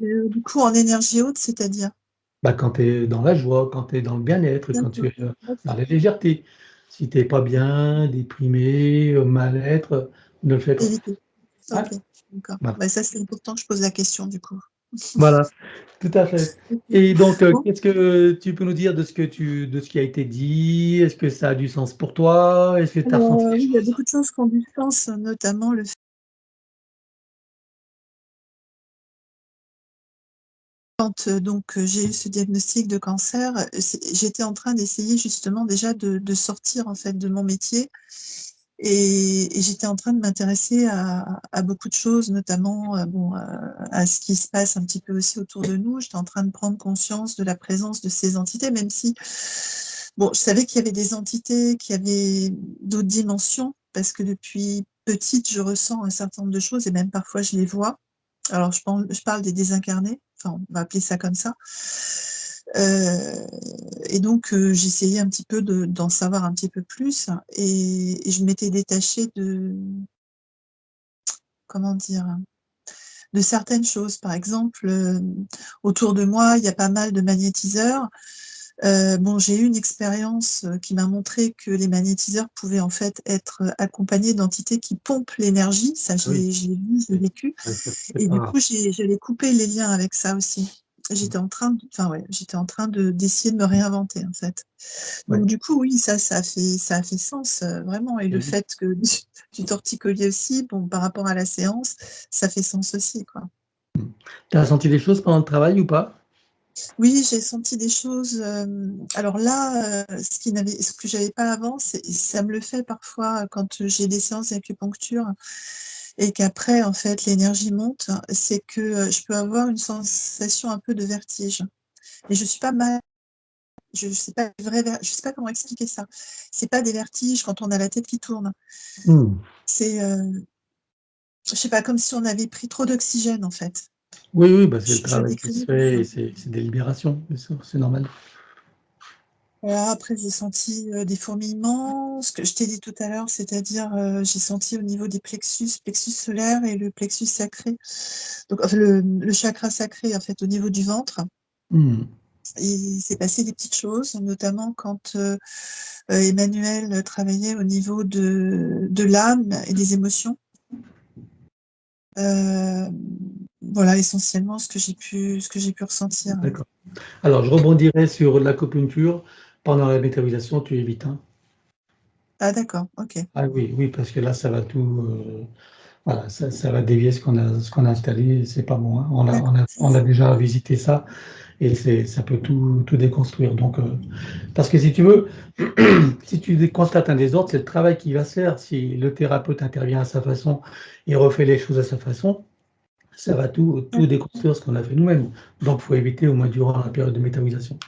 Du coup en énergie haute, c'est-à-dire? Quand tu es dans la joie, quand tu es dans le bien-être, quand tu D'accord, es dans d'accord. la légèreté. Si tu n'es pas bien, déprimé, mal-être, ne le fais pas. Éviter. Hein? Ok, d'accord. Voilà. Bah, ça, c'est important que je pose la question, du coup. Voilà, tout à fait. Ok. Et donc, Bon, qu'est-ce que tu peux nous dire de ce qui a été dit? Est-ce que ça a du sens pour toi? Est-ce que tu as alors, ressenti des oui, il y a choses? beaucoup de choses qui ont du sens, notamment le fait quand donc j'ai eu ce diagnostic de cancer, j'étais en train d'essayer justement déjà de sortir en fait de mon métier et j'étais en train de m'intéresser à beaucoup de choses, notamment bon, à ce qui se passe un petit peu aussi autour de nous. J'étais en train de prendre conscience de la présence de ces entités, même si bon, je savais qu'il y avait des entités qui avaient d'autres dimensions, parce que depuis petite, je ressens un certain nombre de choses et même parfois je les vois. Alors je parle des désincarnés, enfin on va appeler ça comme ça. Et donc j'essayais un petit peu d'en savoir un petit peu plus et je m'étais détachée de comment dire? De certaines choses. Par exemple, autour de moi, il y a pas mal de magnétiseurs. Bon, j'ai eu une expérience, qui m'a montré que les magnétiseurs pouvaient en fait être, accompagnés d'entités qui pompent l'énergie. Ça, Ah oui, je l'ai vu, je l'ai c'est vécu c'est et pas du rare. coup, j'avais coupé les liens avec ça aussi. J'étais en train d'essayer de me réinventer, en fait. Ouais. Donc du coup, oui, ça a fait sens, vraiment et le Et fait que du torticolis aussi, bon, par rapport à la séance, ça fait sens aussi, quoi. tu as senti des choses pendant le travail ou pas? Oui, j'ai senti des choses, alors là, ce que j'avais pas avant, ça me le fait parfois quand j'ai des séances d'acupuncture et qu'après, en fait, l'énergie monte, c'est que, je peux avoir une sensation un peu de vertige et je suis pas mal sais pas je sais pas comment expliquer ça. C'est pas des vertiges quand on a la tête qui tourne. Mmh. C'est, je sais pas, comme si on avait pris trop d'oxygène, en fait. Oui, oui, c'est le Je travail qui se décrirais comme fait ça. et c'est des libérations, bien sûr, c'est normal. Voilà, après j'ai senti, des fourmillements, ce que je t'ai dit tout à l'heure, c'est-à-dire, j'ai senti au niveau des plexus solaire et le plexus sacré, donc enfin le chakra sacré, en fait, au niveau du ventre. Mmh. Il s'est passé des petites choses, notamment quand, Emmanuel travaillait au niveau de l'âme et des émotions. Hem, voilà essentiellement ce que j'ai pu ressentir. D'accord. Alors, je rebondirai sur l'acupuncture. Pendant la méthabolisation, tu évites, hein. Ah d'accord, OK. Ah oui, oui, parce que là, ça va tout, voilà, ça va dévier ce qu'on a installé, c'est pas bon, hein. D'accord. On a déjà visité ça et ça peut tout déconstruire. Donc, parce que si tu veux, si tu constates un désordre, c'est le travail qui va se faire. Si le thérapeute intervient à sa façon et refait les choses à sa façon, ça va tout D'accord, déconstruire ce qu'on a fait nous-mêmes. Donc, il faut éviter au moins durant la période de méthabolisation.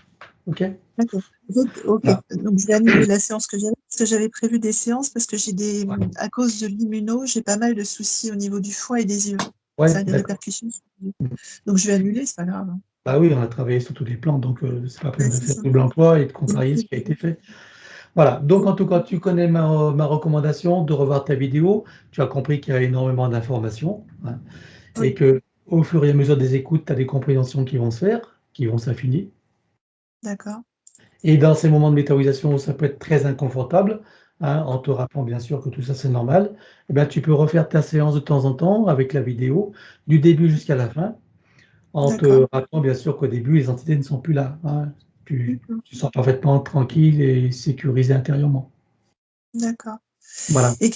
OK? d'accord. Donc OK, Voilà. donc je vais annuler la séance que j'avais, parce que j'avais prévu des séances parce que Ouais, à cause de l'immuno, j'ai pas mal de soucis au niveau du foie et des yeux. Ça ouais, a des d'accord. répercussions sur les yeux. Donc je vais annuler, c'est pas grave, hein. Bah oui, on a travaillé sur tous les plans, donc c'est pas la peine Ouais, de c'est faire ça. double emploi et de Donc contrarier ce qui a été fait. Voilà, donc en tout cas, tu connais ma recommandation de revoir ta vidéo. Tu as compris qu'il y a énormément d'informations, hein, et oui, que au fur et à mesure des écoutes, tu as des compréhensions qui vont se faire, qui vont s'affiner. d'accord, Et dans ces moments de méthabolisation où ça peut être très inconfortable, hein, en te rappelant bien sûr que tout ça c'est normal, eh ben, tu peux refaire ta séance de temps en temps avec la vidéo, du début jusqu'à la fin, en d'accord, te rappelant bien sûr qu'au début, les entités ne sont plus là, hein. d'accord, Tu sens parfaitement tranquille et sécurisé intérieurement. d'accord. Voilà. Et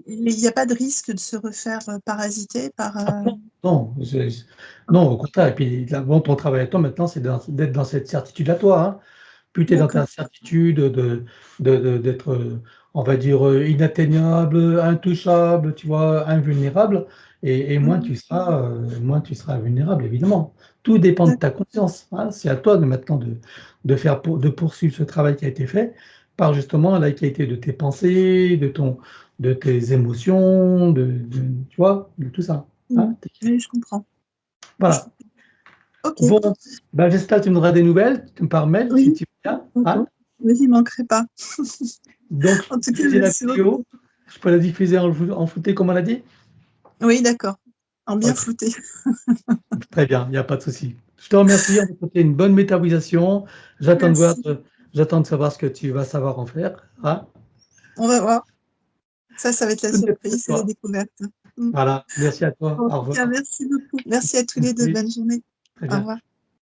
il n'y a pas de risque de se refaire, parasiter par, Ah non, non, non, au contraire. Et puis là, bon, ton travail à toi maintenant, c'est d'être dans cette certitude à toi, hein. Plus tu es dans ta d'accord. certitude d'être, on va dire, inatteignable, intouchable, tu vois, invulnérable, et Mmh. moins tu seras vulnérable, évidemment. Tout dépend de ta D'accord, conscience, hein. C'est à toi de maintenant de poursuivre ce travail qui a été fait par justement la qualité de tes pensées, de tes émotions, tu vois, de tout ça, mmh. hein. Oui, je comprends. Je Voilà. comprends. OK, Bon, j'espère que tu me donneras des nouvelles par mail si oui, tu veux bien, d'accord. hein. Oui, j'y manquerai pas. Donc, En tout cas, diffuser la merci vidéo, beaucoup. je peux la diffuser en flouté comme on a dit? Oui, d'accord. En bien OK, flouté. très bien, il n'y a pas de souci. Je te remercie. On va te souhaiter une bonne métabolisation. J'attends de voir, Merci. j'attends de savoir ce que tu vas savoir en faire. Hein. On va voir. Ça va être la Tout dépend de surprise, c'est la toi. découverte. Mm. Voilà. Merci à toi. En Au tout cas, revoir. merci beaucoup. Merci à tous les deux. Merci. Bonne journée. Très Au bien. revoir.